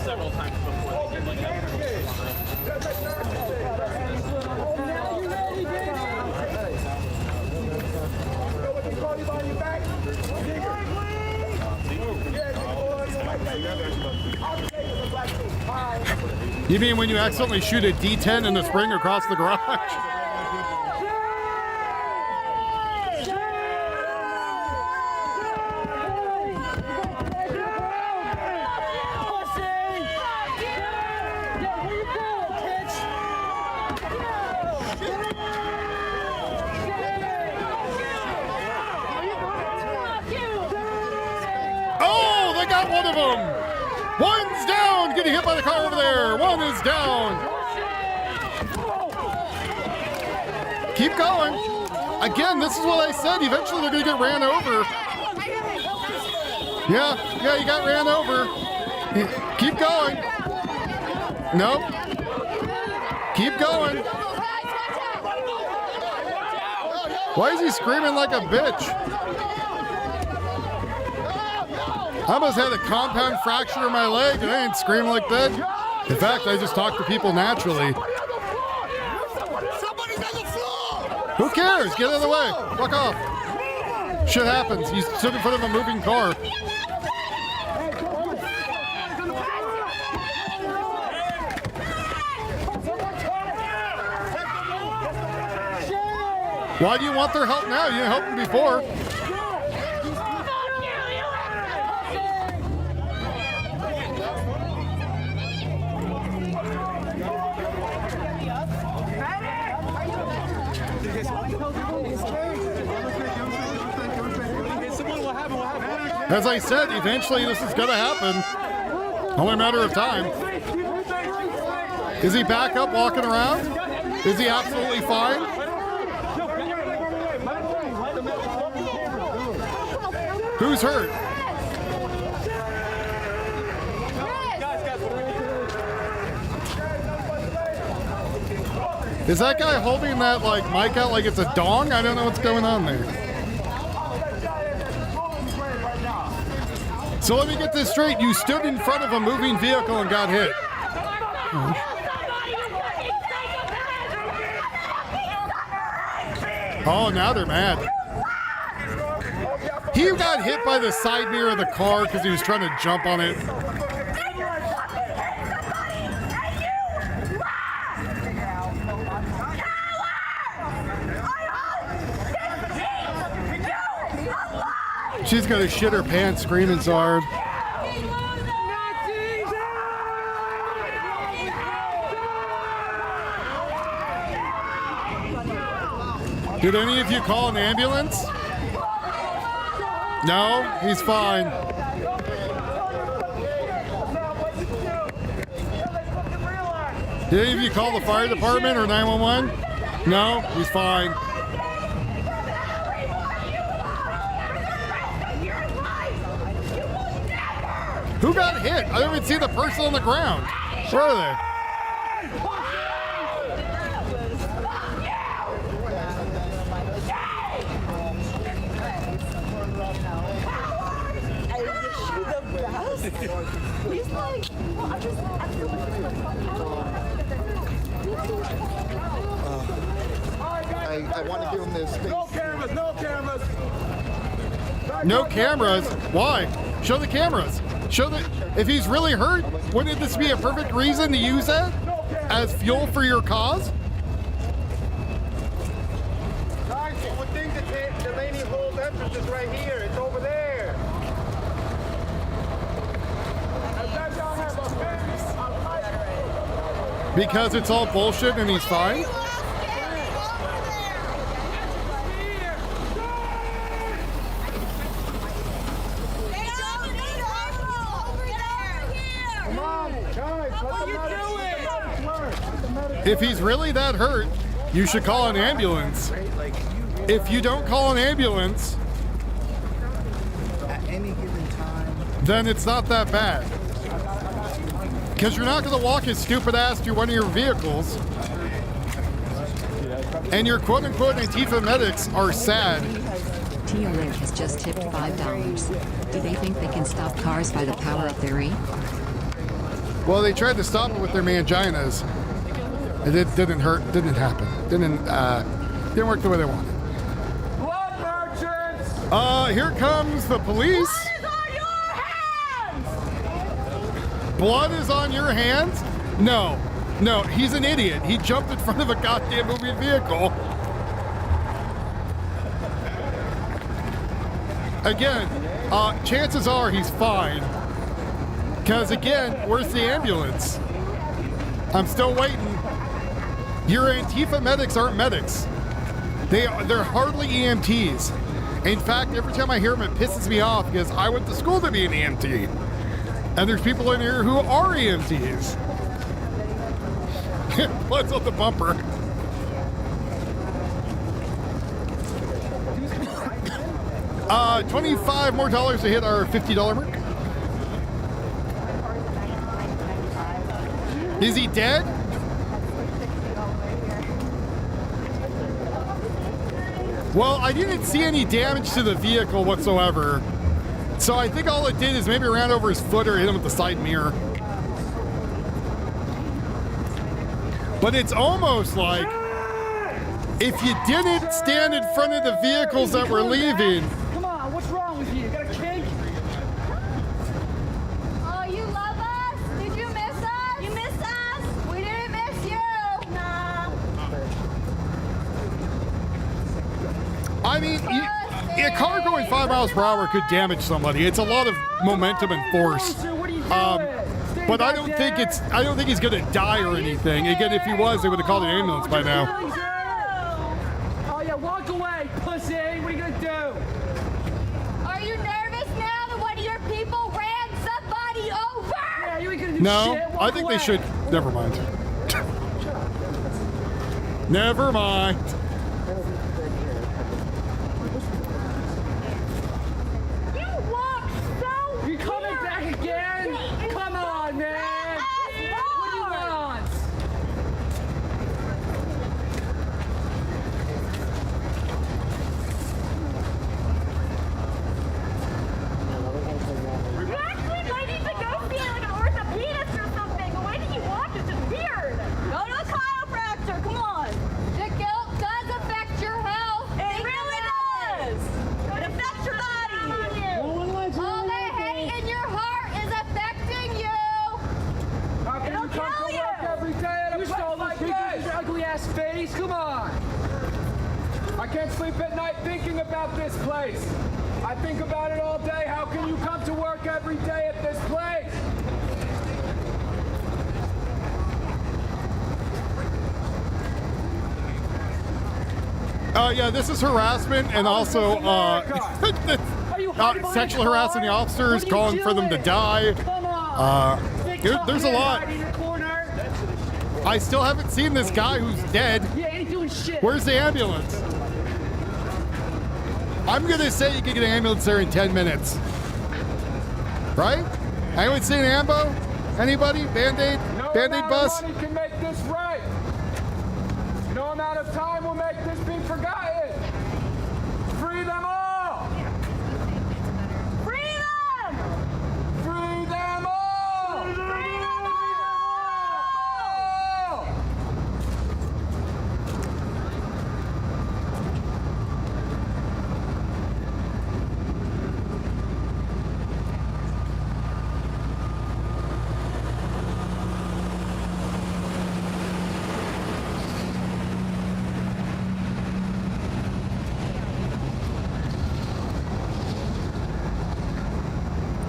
Several times before they get like You mean when you accidentally shoot a D10 in the spring across the garage? Oh, they got one of them! One's down! Getting hit by the car over there! One is down! Keep going! Again, this is what I said. Eventually they're gonna get ran over. Yeah, you got ran over. Keep going. Nope. Keep going. Why is he screaming like a bitch? I almost had a compound fracture in my leg and I ain't screaming like that. In fact, I just talk to people naturally. Who cares? Get out of the way. Fuck off. Shit happens. You stood in front of a moving car. Why do you want their help now? You didn't help them before. As I said, eventually this is going to happen. Only a matter of time. Is he back up walking around? Is he absolutely fine? Who's hurt? Is that guy holding that like mic out like it's a dong? I don't know what's going on there. So let me get this straight. You stood in front of a moving vehicle and got hit. Oh, now they're mad. He got hit by the side mirror of the car because he was trying to jump on it. She's gonna shit her pants screaming so hard. Did any of you call an ambulance? No, he's fine. Did any of you call the fire department or 911? No, he's fine. Who got hit? I don't even see the person on the ground. Where are they? He's like, well, I feel I want to give him this. No cameras, no cameras. No cameras? Why? Show the cameras. Show the. If he's really hurt, wouldn't this be a perfect reason to use that as fuel for your cause? Guys, you would think the Delaney Hole entrance is right here. It's over there. I bet y'all have a Because it's all bullshit and he's fine? If he's really that hurt, you should call an ambulance. If you don't call an ambulance, at any given time, then it's not that bad. Because you're not going to walk his stupid ass to one of your vehicles. And your quote-unquote Antifa medics are sad. Tia Link has just tipped $5. Do they think they can stop cars by the power of theory? Well, they tried to stop it with their manginas. It didn't hurt. Didn't happen. Didn't work the way they wanted. blood merchants. Here comes the police. Blood is on your hands? No, he's an idiot. He jumped in front of a goddamn moving vehicle. Again, chances are he's fine. Because again, where's the ambulance? I'm still waiting. Your Antifa medics aren't medics. They're hardly EMTs. In fact, every time I hear them, it pisses me off because I went to school to be an EMT. And there's people in here who are EMTs. Blood's on the bumper. $25 more to hit our $50 mark. Is he dead? Well, I didn't see any damage to the vehicle whatsoever. So I think all it did is maybe ran over his foot or hit him with the side mirror. But it's almost like if you didn't stand in front of the vehicles that were leaving. Come on, what's wrong with you? You got a kink? Oh, you love us? Did you miss us? You miss us? We didn't miss you. Nah. I mean, a car going 5 miles per hour could damage somebody. It's a lot of momentum and force. But I don't think he's gonna die or anything. Again, if he was, they would have called an ambulance by now. Oh yeah, walk away, pussy. What are you gonna do? Are you nervous now that one of your people ran somebody over? Yeah, you ain't gonna do No, shit. I think they should. Never mind. Never mind. You coming back again? Come on, man. What do you want? You actually might need to go see like an orthopedist or something. The way that you walk is just weird. Go to a chiropractor. Come on. The guilt does affect your health. It really does. It affects your body. All that hate in your heart is affecting you. How can you come to work every day at a place like this? Your ugly ass face. Come on. I can't sleep at night thinking about this place. I think about it all day. How can you come to work every day at this place? Yeah, this is harassment and also sexual harassing the officers, calling for them to die. There's a lot. I still haven't seen this guy who's dead. Where's the ambulance? I'm gonna say you can get an ambulance there in 10 minutes. Right? Anyone seen an ambo? Anybody? Band-Aid? Band-Aid bus? Nobody can make this right. No amount of time will make this be forgotten. Free them all! Free them! Free them all! Free them all!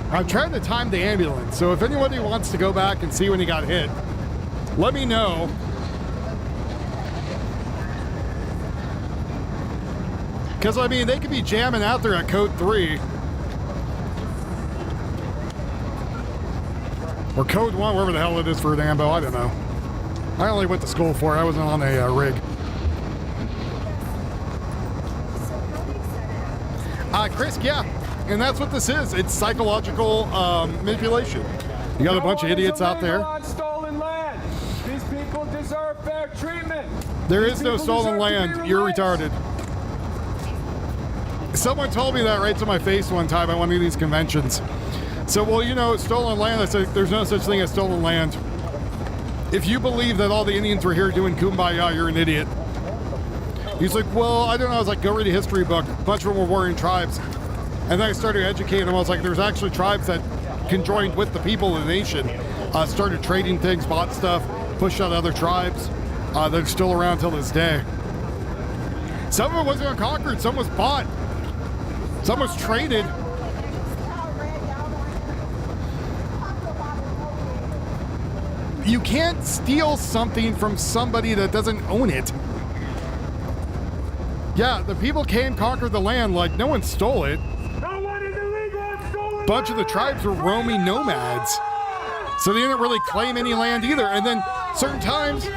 I'm trying to time the ambulance, so if anybody wants to go back and see when he got hit, let me know. Because, I mean, they could be jamming out there at code 3. Or code 1, wherever the hell it is for an ambo, I don't know. I only went to school for it, I wasn't on a rig. Chris, yeah. And that's what this is. It's psychological manipulation. You got a bunch of idiots out there. On stolen land. These people deserve fair treatment. There is no stolen land. You're retarded. Someone told me that right to my face one time at one of these conventions. So, well, you know, stolen land, I said, there's no such thing as stolen land. If you believe that all the Indians were here doing kumbaya, you're an idiot. He's like, well, I don't know. I was like, go read a history book. A bunch of them were warring tribes. And then I started educating them. I was like, there's actually tribes that conjoined with the people of the nation, started trading things, bought stuff, pushed out other tribes that are still around till this day. Some of it wasn't conquered, some was bought, some was traded. You can't steal something from somebody that doesn't own it. Yeah, the people came, conquered the land, like no one stole it. Bunch of the tribes were roaming nomads, so they didn't really claim any land either. And then certain times they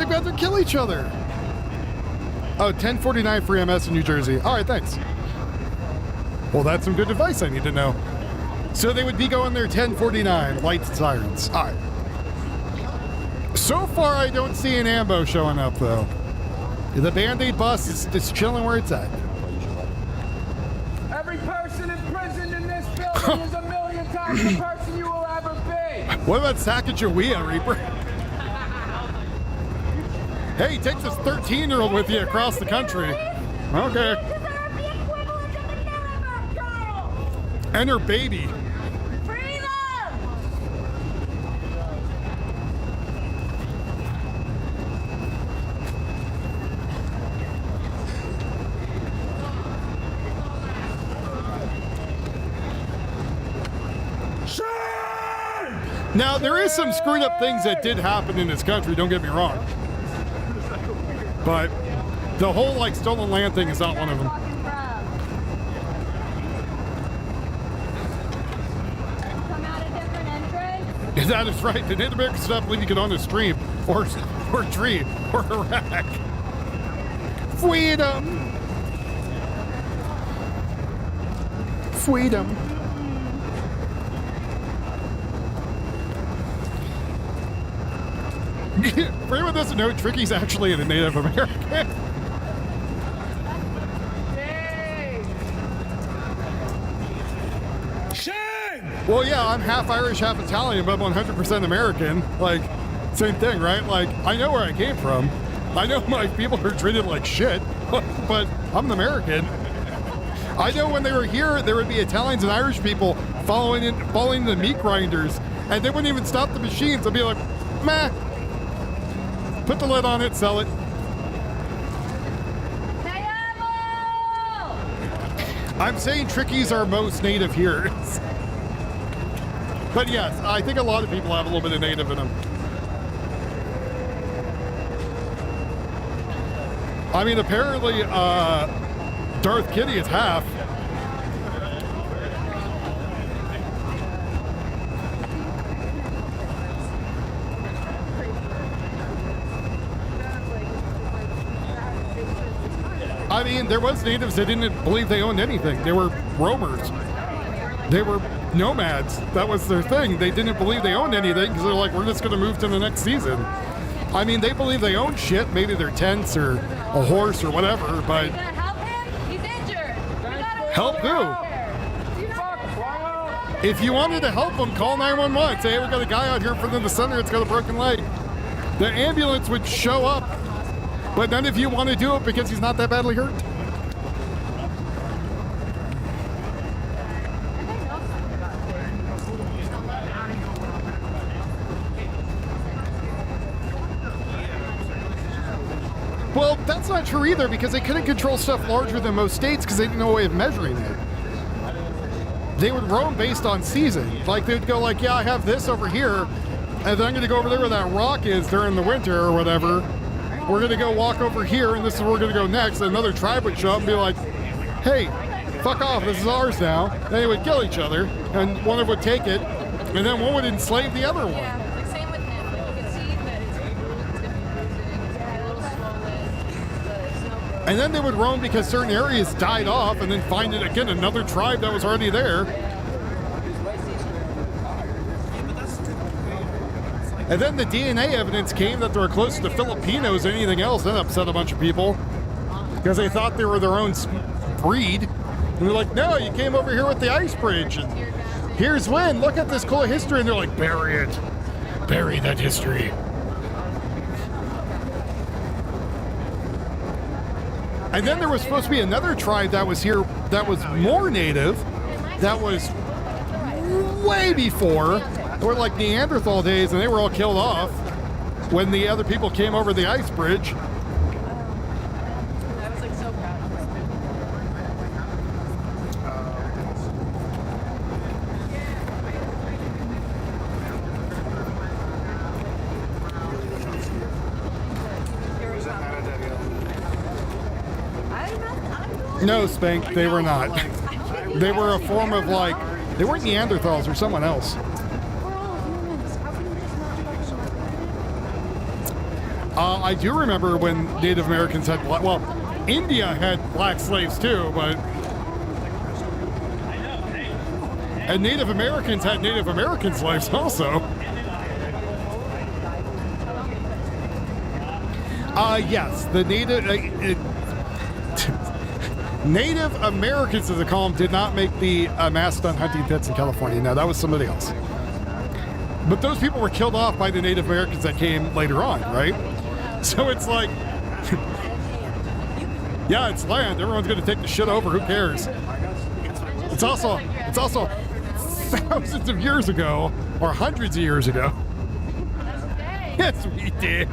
got to kill each other. Oh, 1049 for EMS in New Jersey. All right, thanks. Well, that's some good advice I need to know. So they would be going there 1049, lights, sirens. All right. So far, I don't see an ambo showing up though. The Band-Aid bus is just chilling where it's at. Every person imprisoned in this building is a million times the person you will ever be. What about Sacagawea, Reaper? Hey, take this 13-year-old with you across the country. Okay. And her baby. Now, there is some screwed up things that did happen in this country, don't get me wrong. But the whole, like, stolen land thing is not one of them. Come out a different entrance? That is right. The Native Americans did not believe you could own a stream or a tree or a rack. Freedom. Freedom. For anyone that doesn't know, Tricky's actually a Native American. Shame! Well, yeah, I'm half Irish, half Italian, but I'm 100% American. Like, same thing, right? Like, I know where I came from. I know my people are treated like shit, but I'm an American. I know when they were here, there would be Italians and Irish people following the meat grinders, and they wouldn't even stop the machines. They'd be like, meh. Put the lid on it, sell it. I'm saying Tricky's are most native here. But yes, I think a lot of people have a little bit of native in them. I mean, apparently, Darth Kitty is half. I mean, there was natives that didn't believe they owned anything. They were roamers. They were nomads. That was their thing. They didn't believe they owned anything because they're like, we're just going to move to the next season. I mean, they believe they own shit, maybe their tents or a horse or whatever, but... Help him? He's injured. Help who? If you wanted to help them, call 911. Say, hey, we got a guy out here from the center that's got a broken leg. The ambulance would show up, but none of you want to do it because he's not that badly hurt. Well, that's not true either because they couldn't control stuff larger than most states because they didn't know a way of measuring it. They would roam based on season. Like they'd go like, yeah, I have this over here, and then I'm gonna go over there where that rock is during the winter or whatever. We're gonna go walk over here, and this is where we're gonna go next. And another tribe would show up and be like, hey, fuck off, this is ours now. And they would kill each other, and one of them would take it, and then one would enslave the other one. Yeah, like same with him. Like you can see that it's a little swollen. And then they would roam because certain areas died off and then find it again, another tribe that was already there. And then the DNA evidence came that they were closer to Filipinos than anything else. That upset a bunch of people because they thought they were their own breed. And they're like, no, you came over here with the ice bridge. And here's when, look at this cool history. And they're like, bury it. Bury that history. And then there was supposed to be another tribe that was here that was more native, that was way before. They were like Neanderthal days, and they were all killed off when the other people came over the ice bridge. I was like so proud of him. No, Spank, they were not. They were a form of like, they weren't Neanderthals or someone else. I do remember when Native Americans had black, well, India had black slaves too, but, and Native Americans had Native American slaves also. Yes, the Native Americans, as they call them, did not make the Mastodon hunting pits in California. No, that was somebody else. But those people were killed off by the Native Americans that came later on, right? So it's like, yeah, it's land. Everyone's going to take the shit over. Who cares? It's also thousands of years ago, or hundreds of years ago. Yes, we did.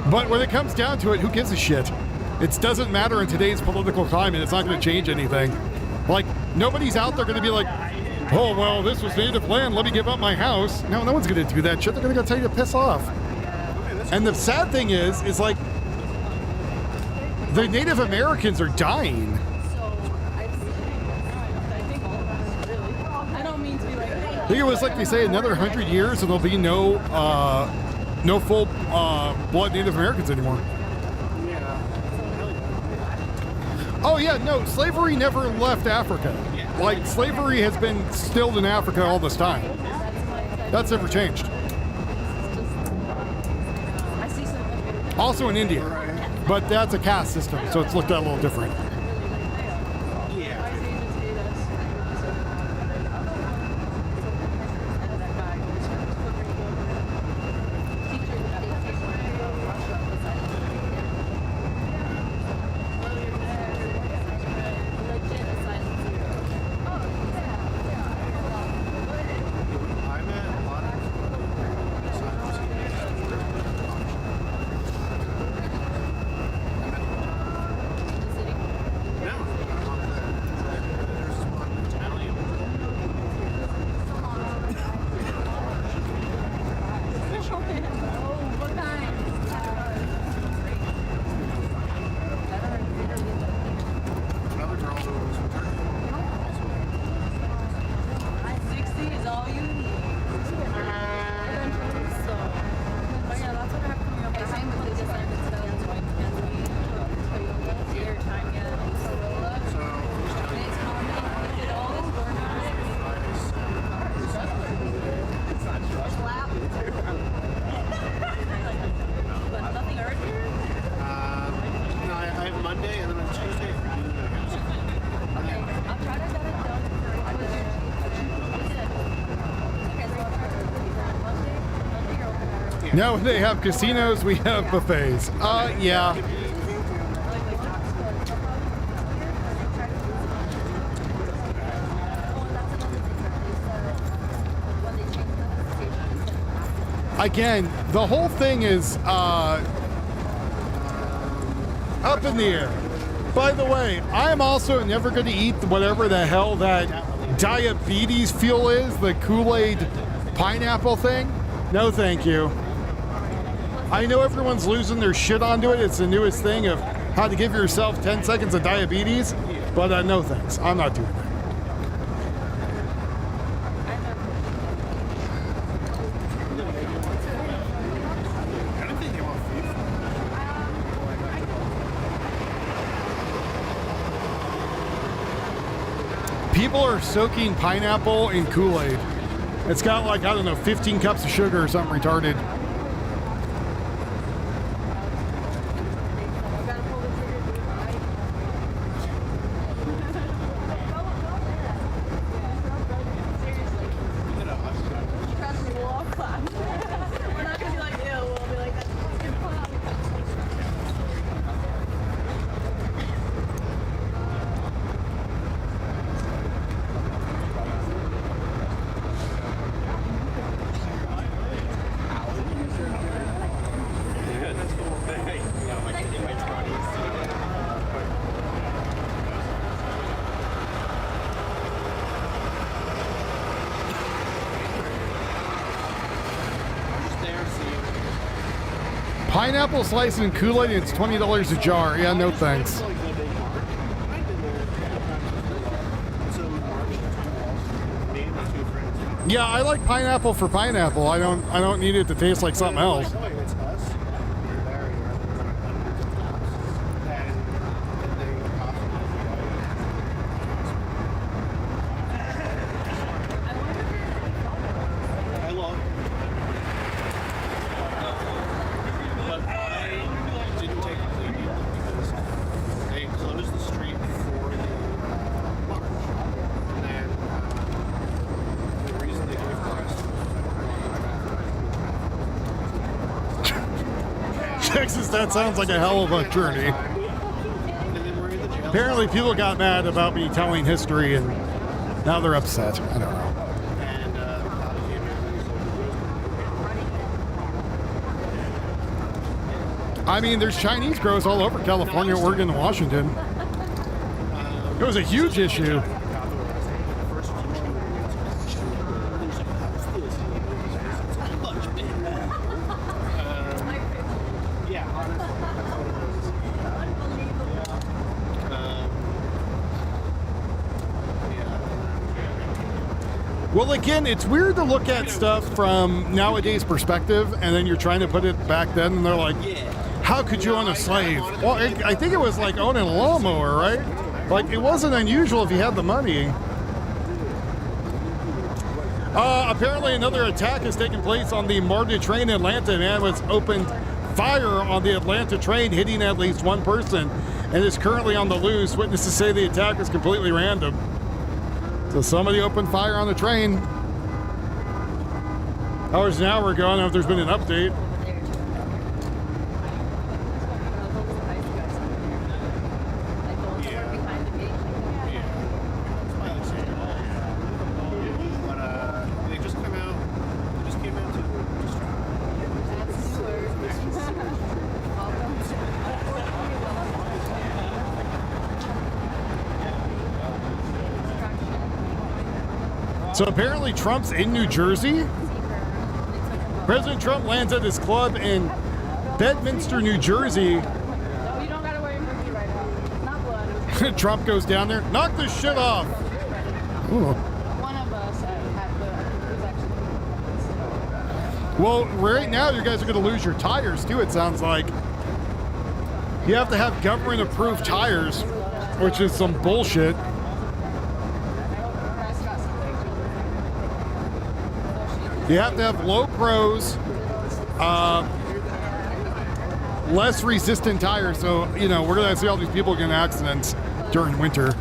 But when it comes down to it, who gives a shit? It doesn't matter in today's political climate. It's not going to change anything. Like, nobody's out there going to be like, oh, well, this was native land. Let me give up my house. No, no one's going to do that shit. They're going to go tell you to piss off. And the sad thing is like, the Native Americans are dying. I don't mean to be like, I think it was like they say another 100 years and there'll be no full blood Native Americans anymore. Oh yeah, no, slavery never left Africa. Like, slavery has been stilled in Africa all this time. That's never changed. Also in India, but that's a caste system, so it's looked at a little different. Monday, and then on Tuesday for you. I'll try to get it done for Now when they have casinos, we have buffets. Yeah. Again, the whole thing is up in the air. By the way, I'm also never going to eat whatever the hell that diabetes fuel is, the Kool-Aid pineapple thing. No, thank you. I know everyone's losing their shit onto it. It's the newest thing of how to give yourself 10 seconds of diabetes, but no thanks. I'm not doing that. People are soaking pineapple in Kool-Aid. It's got like, I don't know, 15 cups of sugar or something retarded. Pineapple slice and Kool-Aid, it's $20 a jar. Yeah, no thanks. Yeah, I like pineapple for pineapple. I don't need it to taste like something else. Texas, that sounds like a hell of a journey. Apparently people got mad about me telling history and now they're upset. I don't know. I mean, there's Chinese grows all over California, Oregon, and Washington. It was a huge issue. Well, again, it's weird to look at stuff from nowadays perspective, and then you're trying to put it back then, and they're like, how could you own a slave? Well, I think it was like owning a lawnmower, right? Like, it wasn't unusual if you had the money. Apparently another attack has taken place on the MARTA train in Atlanta. Man was opened fire on the Atlanta train, hitting at least one person, and is currently on the loose. Witnesses say the attack was completely random. So somebody opened fire on the train. Hours an hour ago. I don't know if there's been an update. So apparently Trump's in New Jersey. President Trump lands at his club in Bedminster, New Jersey. No, you don't gotta worry for me right now. Not blood. Trump goes down there, knock this shit off. Ooh. One of us had the. Well, right now you guys are going to lose your tires too, it sounds like. You have to have government-approved tires, which is some bullshit. You have to have low pros. less resistant tires. So, you know, we're going to see all these people get in accidents during winter.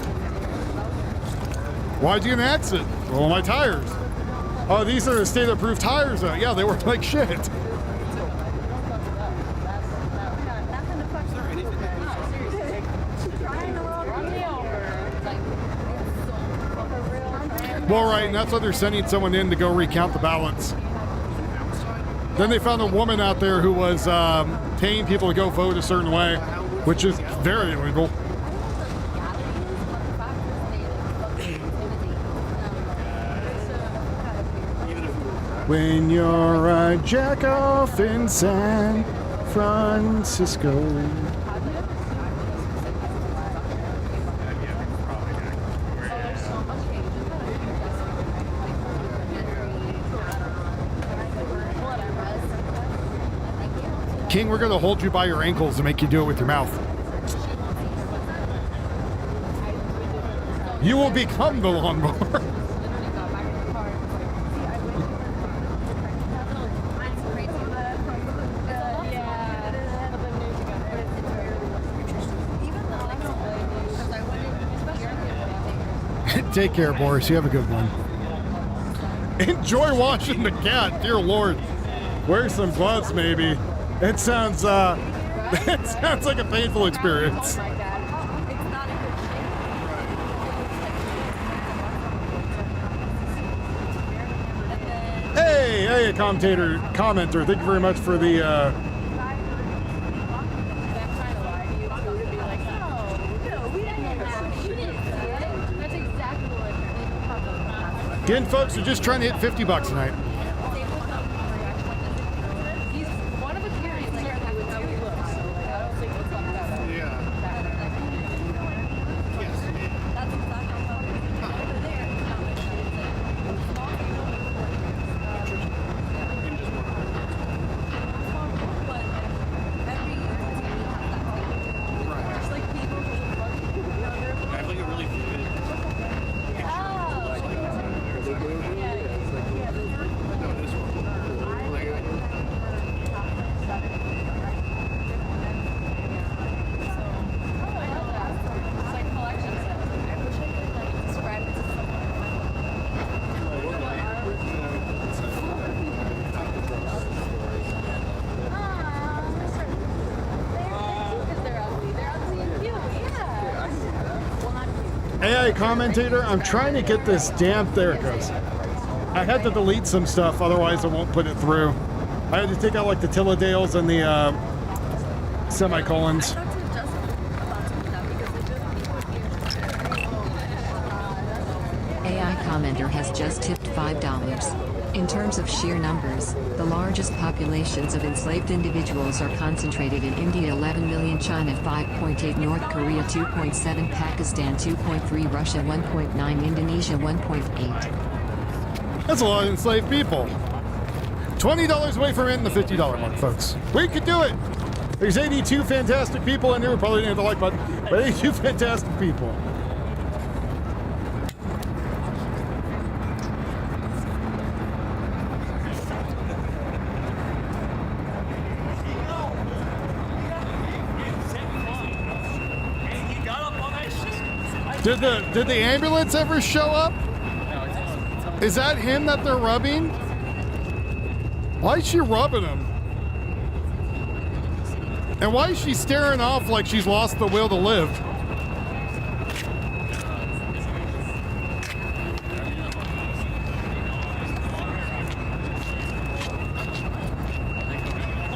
Why'd you get in an accident? Well, my tires. Oh, these are the state-approved tires. Yeah, they work like shit. Well, right, and that's why they're sending someone in to go recount the ballots. Then they found a woman out there who was paying people to go vote a certain way, which is very illegal. When you're a jack off in San Francisco. King, we're going to hold you by your ankles and make you do it with your mouth. You will become the lawnmower. Take care, Boris. You have a good one. Enjoy watching the cat. Dear Lord. Wear some gloves, maybe. It sounds it sounds like a painful experience. Hey, commenter. Thank you very much for the Again, folks, we're just trying to hit $50 tonight. AI commentator, I'm trying to get this damn, there it goes. I had to delete some stuff, otherwise I won't put it through. I had to take out like the tilladales and the semicolons. AI commenter has just tipped $5. In terms of sheer numbers, the largest populations of enslaved individuals are concentrated in India 11 million, China 5.8, North Korea 2.7, Pakistan 2.3, Russia 1.9, Indonesia 1.8. That's a lot of enslaved people. $20 away from hitting the $50 mark, folks. We could do it. There's 82 fantastic people in here. We probably didn't hit the like button, but 82 fantastic people. Did the ambulance ever show up? Is that him that they're rubbing? Why is she rubbing him? And why is she staring off like she's lost the will to live?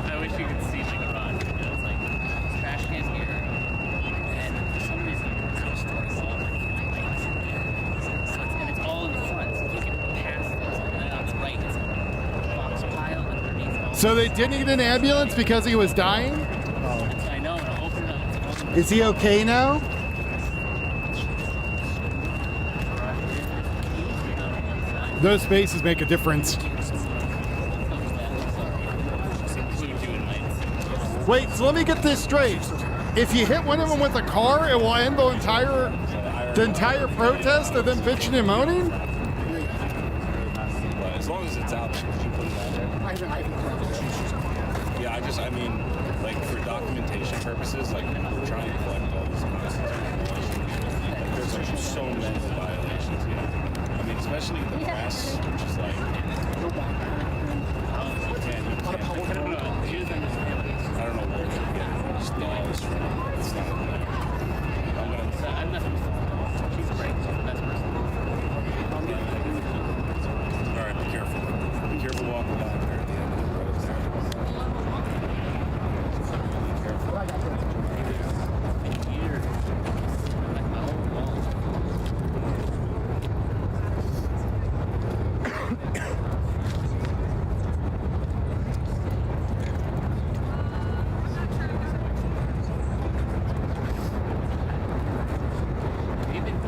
I wish you could see the garage. You know, it's like trash can here, and for some reason it's a story wall. And it's all in the front, so you can pass this. And then on its right, it's a box pile underneath. All So they didn't get an ambulance because he was dying? I know, and I'll open it up. Is he okay now? Those spaces make a difference. Wait, so let me get this straight. If you hit one of them with a car, it will end the entire protest of them bitching and moaning? As long as it's out, you put it out there. Yeah, I mean, like for documentation. documentation purposes, like we're trying to collect all these there's like so many violations here. I mean, especially the press, which is like, I don't know where they're getting these laws from. It's not there. I've met her. She's great. She's the best person. All right, be careful. Be careful walking back there at the end of the road there. Be careful.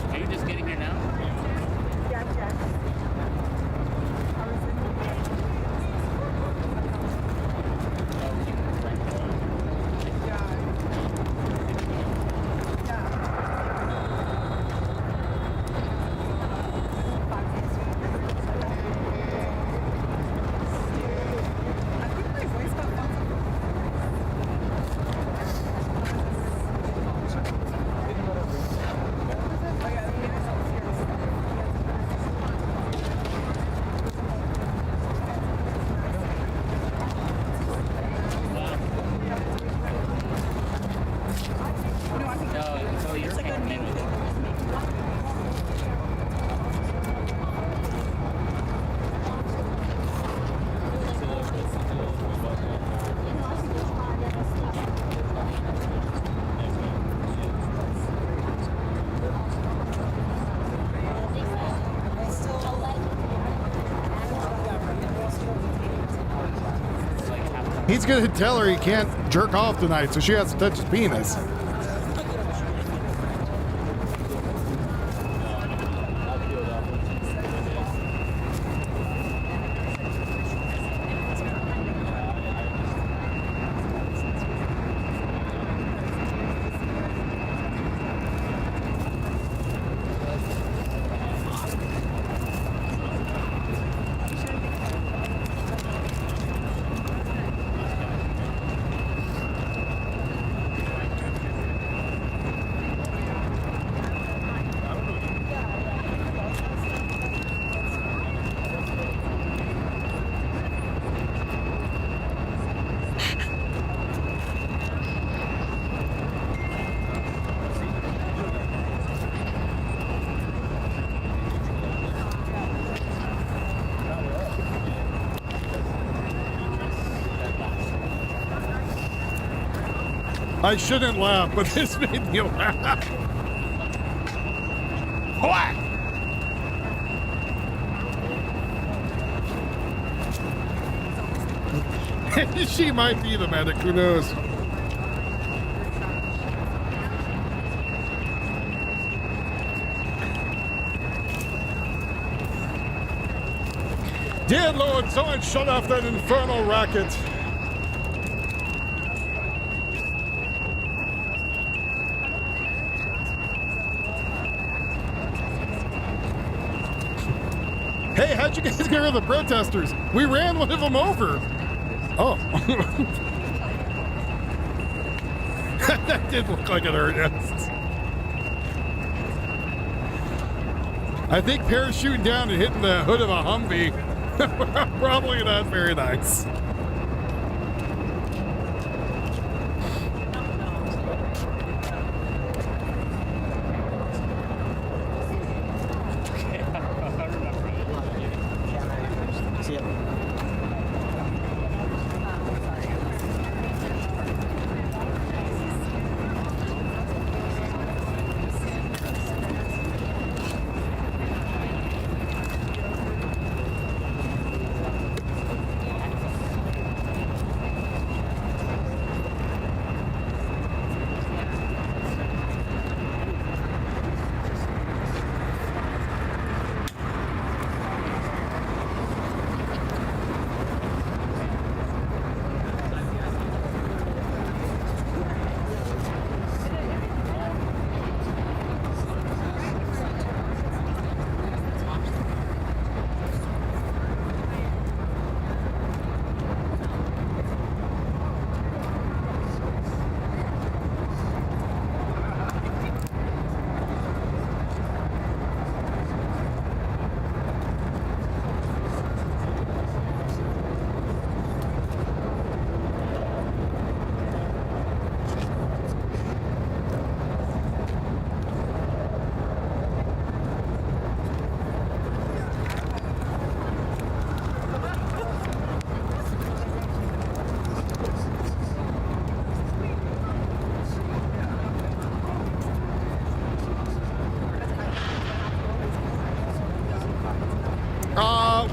Are you just getting here now? No, so you're coming in with it. He's gonna tell her he can't jerk off tonight, so she has to touch his penis. I shouldn't laugh, but this made me laugh. What? She might be the medic, who knows? Dear Lord, someone shut off that infernal racket. Hey, how'd you guys get rid of the protesters? We ran one of them over. Oh. That did look like it hurt, yes. I think parachuting down and hitting the hood of a Humvee, probably not very nice.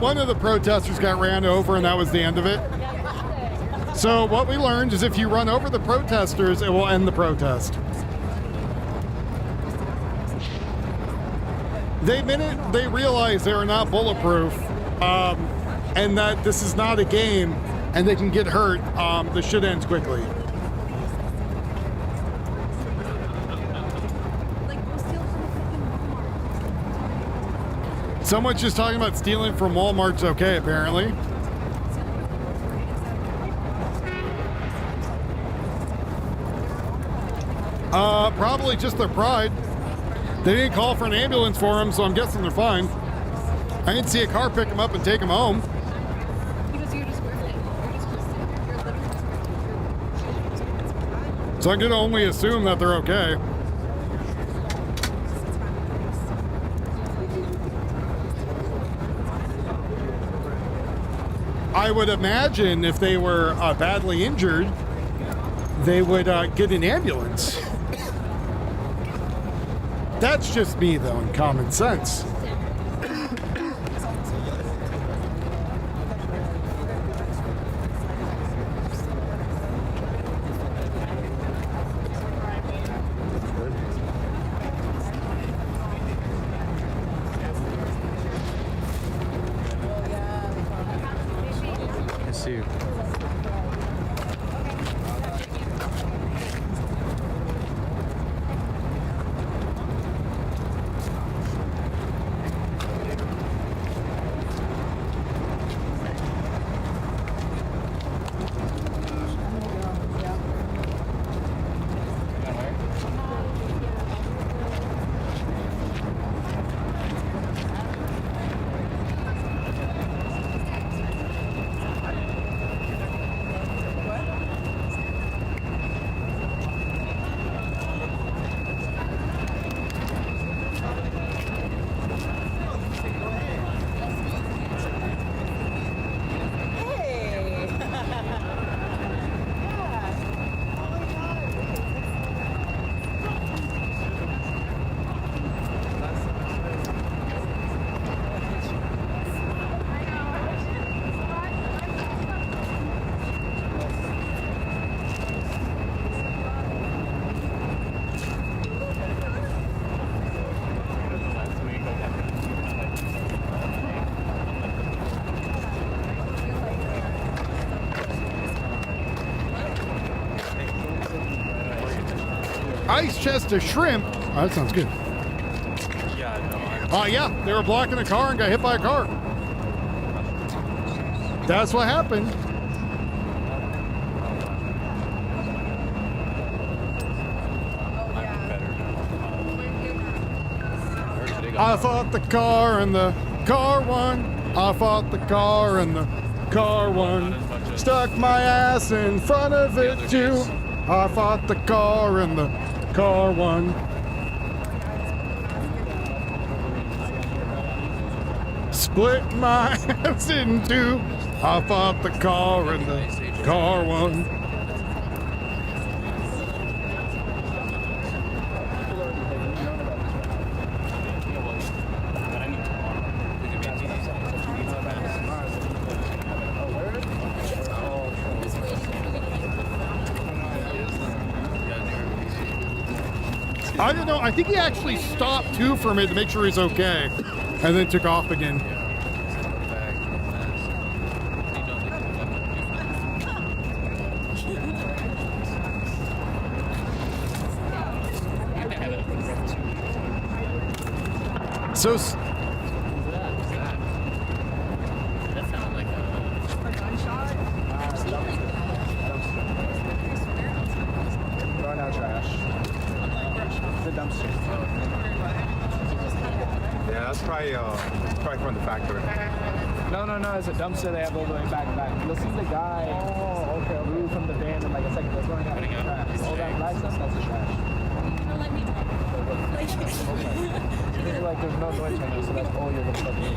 one of the protesters got ran over, and that was the end of it. So what we learned is if you run over the protesters, it will end the protest. The minute they realize they are not bulletproof, and that this is not a game, and they can get hurt, the shit ends quickly. Someone's just talking about stealing from Walmart's okay, apparently. Probably just their pride. They didn't call for an ambulance for them, so I'm guessing they're fine. I didn't see a car pick them up and take them home. So I'm gonna only assume that they're okay. I would imagine if they were badly injured, they would get an ambulance. That's just me, though, and common sense. Let's see. Ice chest of shrimp. Oh, that sounds good. Yeah, no. Yeah, they were blocking a car and got hit by a car. That's what happened. I fought the car and the car won. I fought the car and the car won. Stuck my ass in front of it too. I fought the car and the car won. Split my ass in two. I fought the car and the car won. I don't know. I think he actually stopped too for a minute to make sure he's okay, and then took off again. So. That sounded like a gunshot. Throwing out trash. The dumpster. Yeah, that's probably from the factory. No, it's a dumpster they have all the way back. You'll see the guy move from the van in like a second. They're throwing out trash. All that black stuff, that's the trash. Let me drive. Like there's no noise right now, so that's all you're gonna plug in.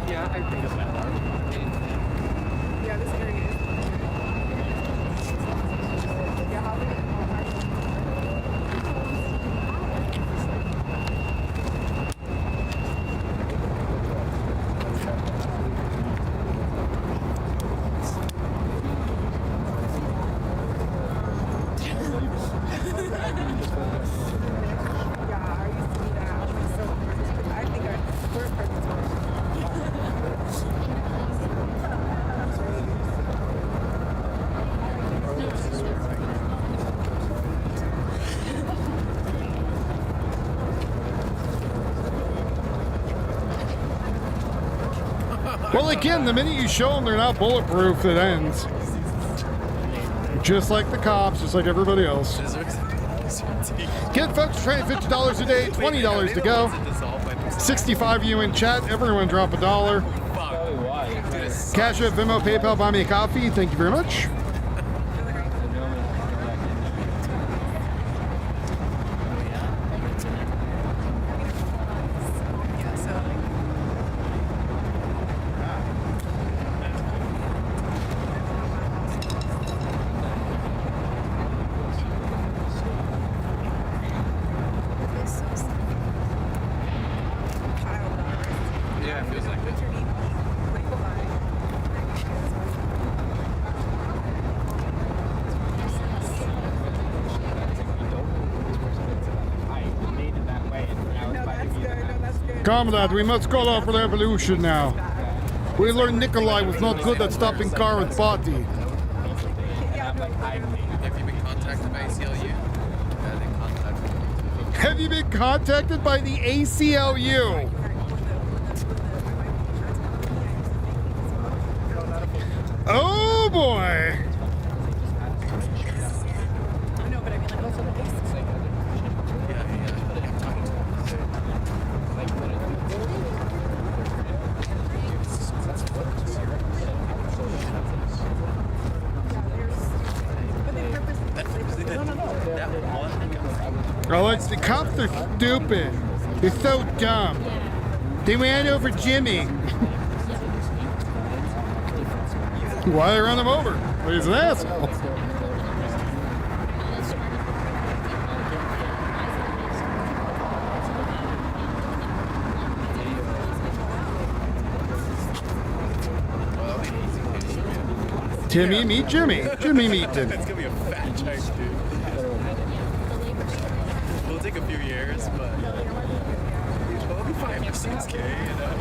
Yeah, I think it's that hard. Yeah, this area is. Yeah, how big? Well, again, the minute you show them they're not bulletproof, it ends. Just like the cops, just like everybody else. Again, folks, trying $50 a day, $20 to go. 65 of you in chat. Everyone drop $1. Cash App, Venmo, PayPal, buy me a coffee. Thank you very much. Yeah, it feels like it. Comrade, we must call off revolution now. We learned Nikolai was not good at stopping car with party. Have you been contacted by ACLU? Have you been contacted by the ACLU? Oh boy! I like the cops are stupid. They're so dumb. They ran over Jimmy. Why they run him over? Well, he's an asshole. Timmy meet Jimmy. Jimmy meet Timmy. It's gonna be a fat check, dude. It'll take a few years, but it'll be fine for 6K, you know?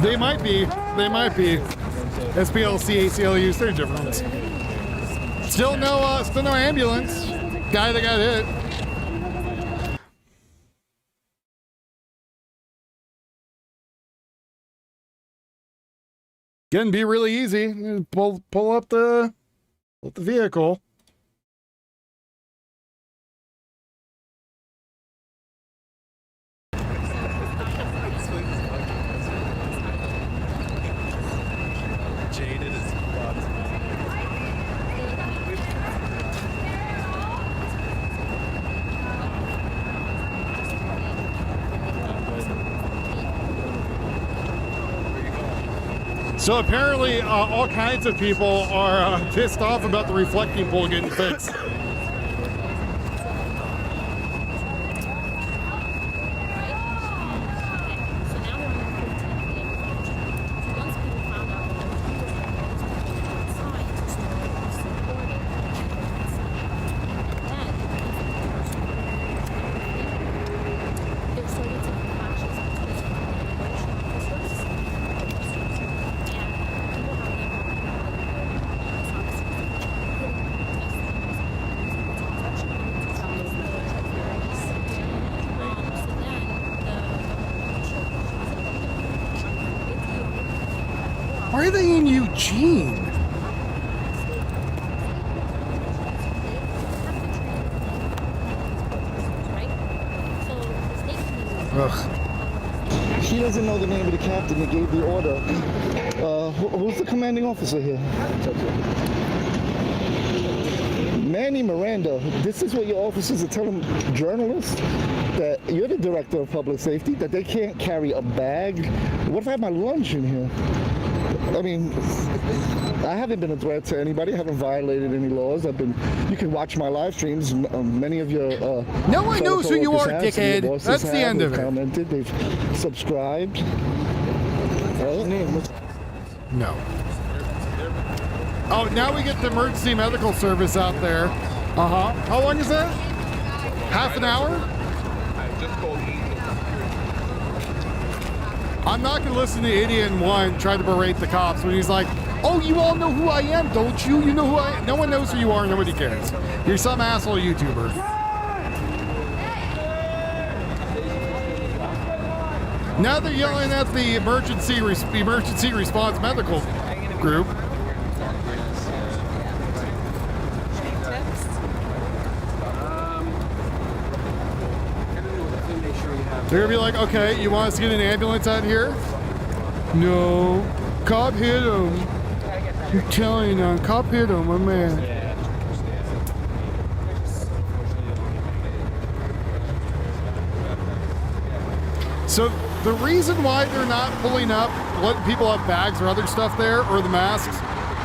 They might be. They might be. SPLC, ACLUs, they're different. Still no ambulance. Guy that got hit. Can be really easy. Pull up the vehicle. Jaded as fuck. So apparently, all kinds of people are pissed off about the reflecting pole getting fixed. Why are they in Eugene? Ugh. She doesn't know the name of the captain that gave the order. Who's the commanding officer here? Manny Miranda, this is what your officers are telling journalists? That you're the director of public safety, that they can't carry a bag? What if I have my lunch in here? I mean, I haven't been a threat to anybody. I haven't violated any laws. You can watch my live streams. Many of your no one knows who you are, have, dickhead. That's the end of it. Commented, they've subscribed. No. Oh, now we get the emergency medical service out there. How long is that? Half an hour? I'm not going to listen to Idiot 1 try to berate the cops when he's like, oh, you all know who I am, don't you? You know who I am. No one knows who you are. Nobody cares. You're some asshole YouTuber. Now they're yelling at the emergency response medical group. They're gonna be like, okay, you want us to get an ambulance out here? No. Cop hit him. You're telling on cop hit him, my man. So the reason why they're not pulling up, letting people have bags or other stuff there, or the masks,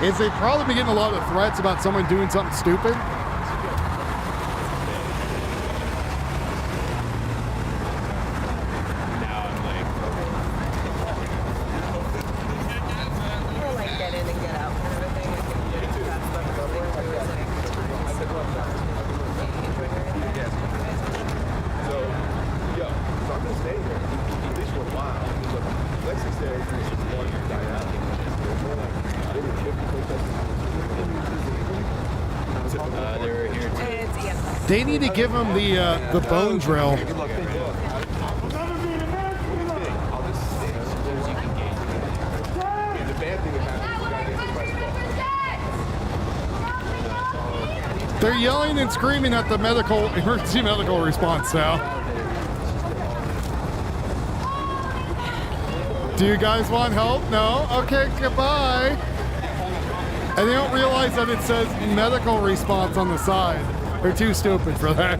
is they've probably been getting a lot of threats about someone doing something stupid. They need to give him the bone drill. They're yelling and screaming at the emergency medical response now. Do you guys want help? No? Okay, goodbye. And they don't realize that it says medical response on the side. They're too stupid for that.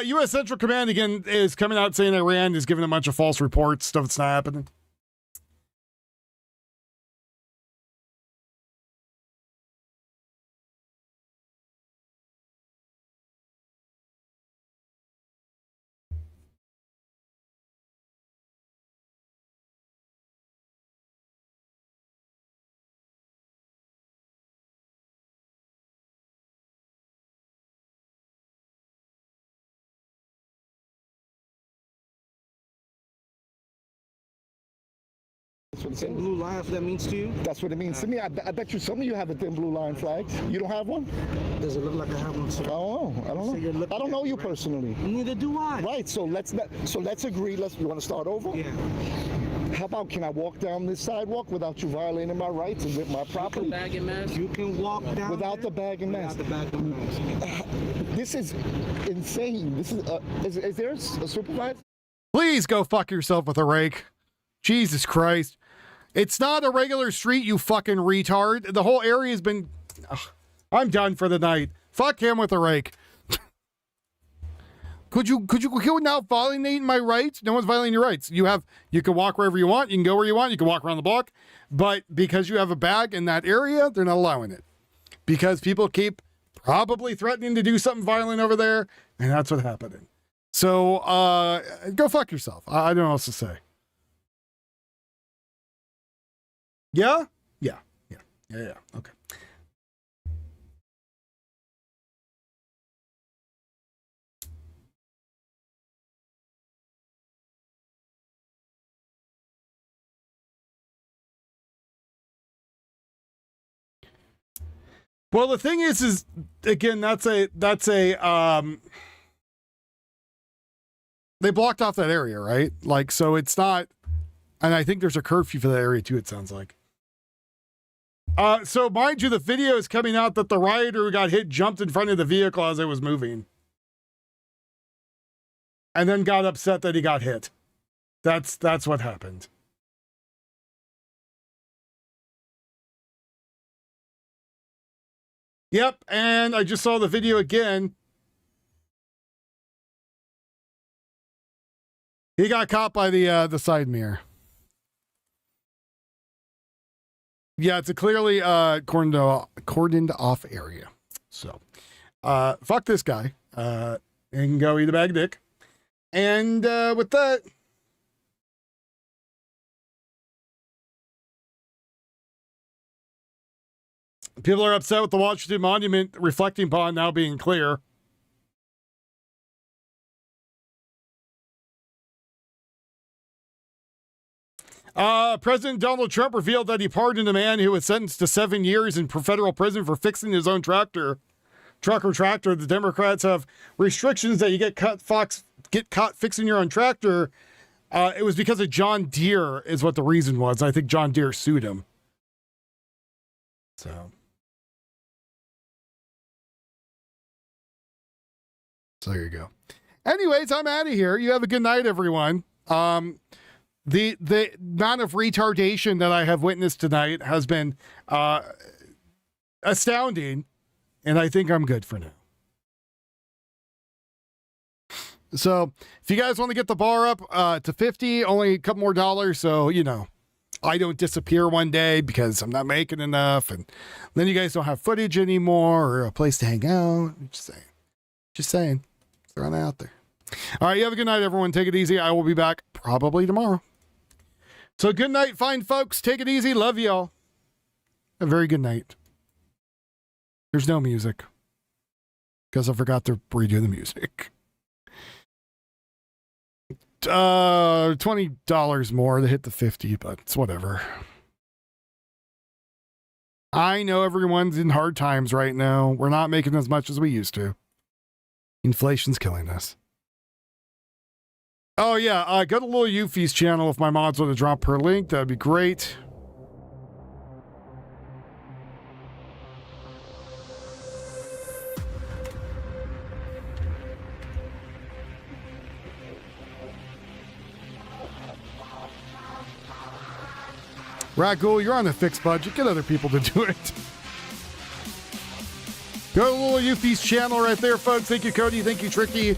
U.S. Central Command again is coming out saying Iran is giving a bunch of false reports, stuff that's not happening. Thin blue line, what that means to you? That's what it means to me. I bet you some of you have a thin blue line flag. You don't have one? Does it look like I have one, sir? I don't know. I don't know you personally. Neither do I. Right. So let's agree. You want to start over? Yeah. How about, can I walk down this sidewalk without you violating my rights and with my property? Bag and mask. You can walk down without the bag and mask. Without the bag and mask. This is insane. This is there a supervisor? Please go fuck yourself with a rake. Jesus Christ. It's not a regular street, you fucking retard. The whole area has been... Ugh, I'm done for the night. Fuck him with a rake. Could you now violate my rights? No one's violating your rights. You can walk wherever you want. You can go where you want. You can walk around the block. But because you have a bag in that area, they're not allowing it. Because people keep probably threatening to do something violent over there. And that's what's happening. So, go fuck yourself. I don't know what else to say. Yeah? Yeah. Okay. Well, the thing is again, that's a they blocked off that area, right? Like, so it's not, and I think there's a curfew for that area too, it sounds like. So mind you, the video is coming out that the rioter who got hit jumped in front of the vehicle as it was moving. And then got upset that he got hit. That's what happened. Yep, and I just saw the video again. He got caught by the side mirror. Yeah, it's a clearly cordoned off area. So, fuck this guy. And can go eat a bag of dick. And with that, people are upset with the Washington Monument reflecting pond now being clear. President Donald Trump revealed that he pardoned a man who was sentenced to 7 years in federal prison for fixing his own truck or tractor. The Democrats have restrictions that you get caught fixing your own tractor. It was because of John Deere is what the reason was. I think John Deere sued him. So there you go. Anyways, I'm out of here. You have a good night, everyone. The amount of retardation that I have witnessed tonight has been astounding, and I think I'm good for now. So if you guys want to get the bar up to 50, only a couple more dollars, so you know I don't disappear one day because I'm not making enough, and then you guys don't have footage anymore or a place to hang out. Just saying, throwing it out there. All right, you have a good night, everyone. Take it easy. I will be back probably tomorrow. So good night, fine folks. Take it easy. Love y'all. A very good night. There's no music because I forgot to redo the music. $20 more to hit the 50, but it's whatever. I know everyone's in hard times right now. We're not making as much as we used to. Inflation's killing us. Oh, yeah. Go to Lil Yuffie's channel if my mods want to drop her link. That'd be great. Ragul, you're on a fixed budget. Get other people to do it. Go to Lil Yuffie's channel right there, folks. Thank you, Cody. Thank you, Tricky.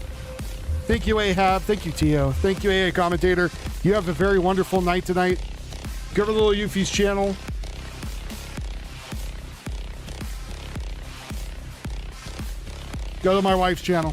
Thank you, Ahab. Thank you, Tio. Thank you, AA Commentator. You have a very wonderful night tonight. Go to Lil Yuffie's channel. Go to my wife's channel.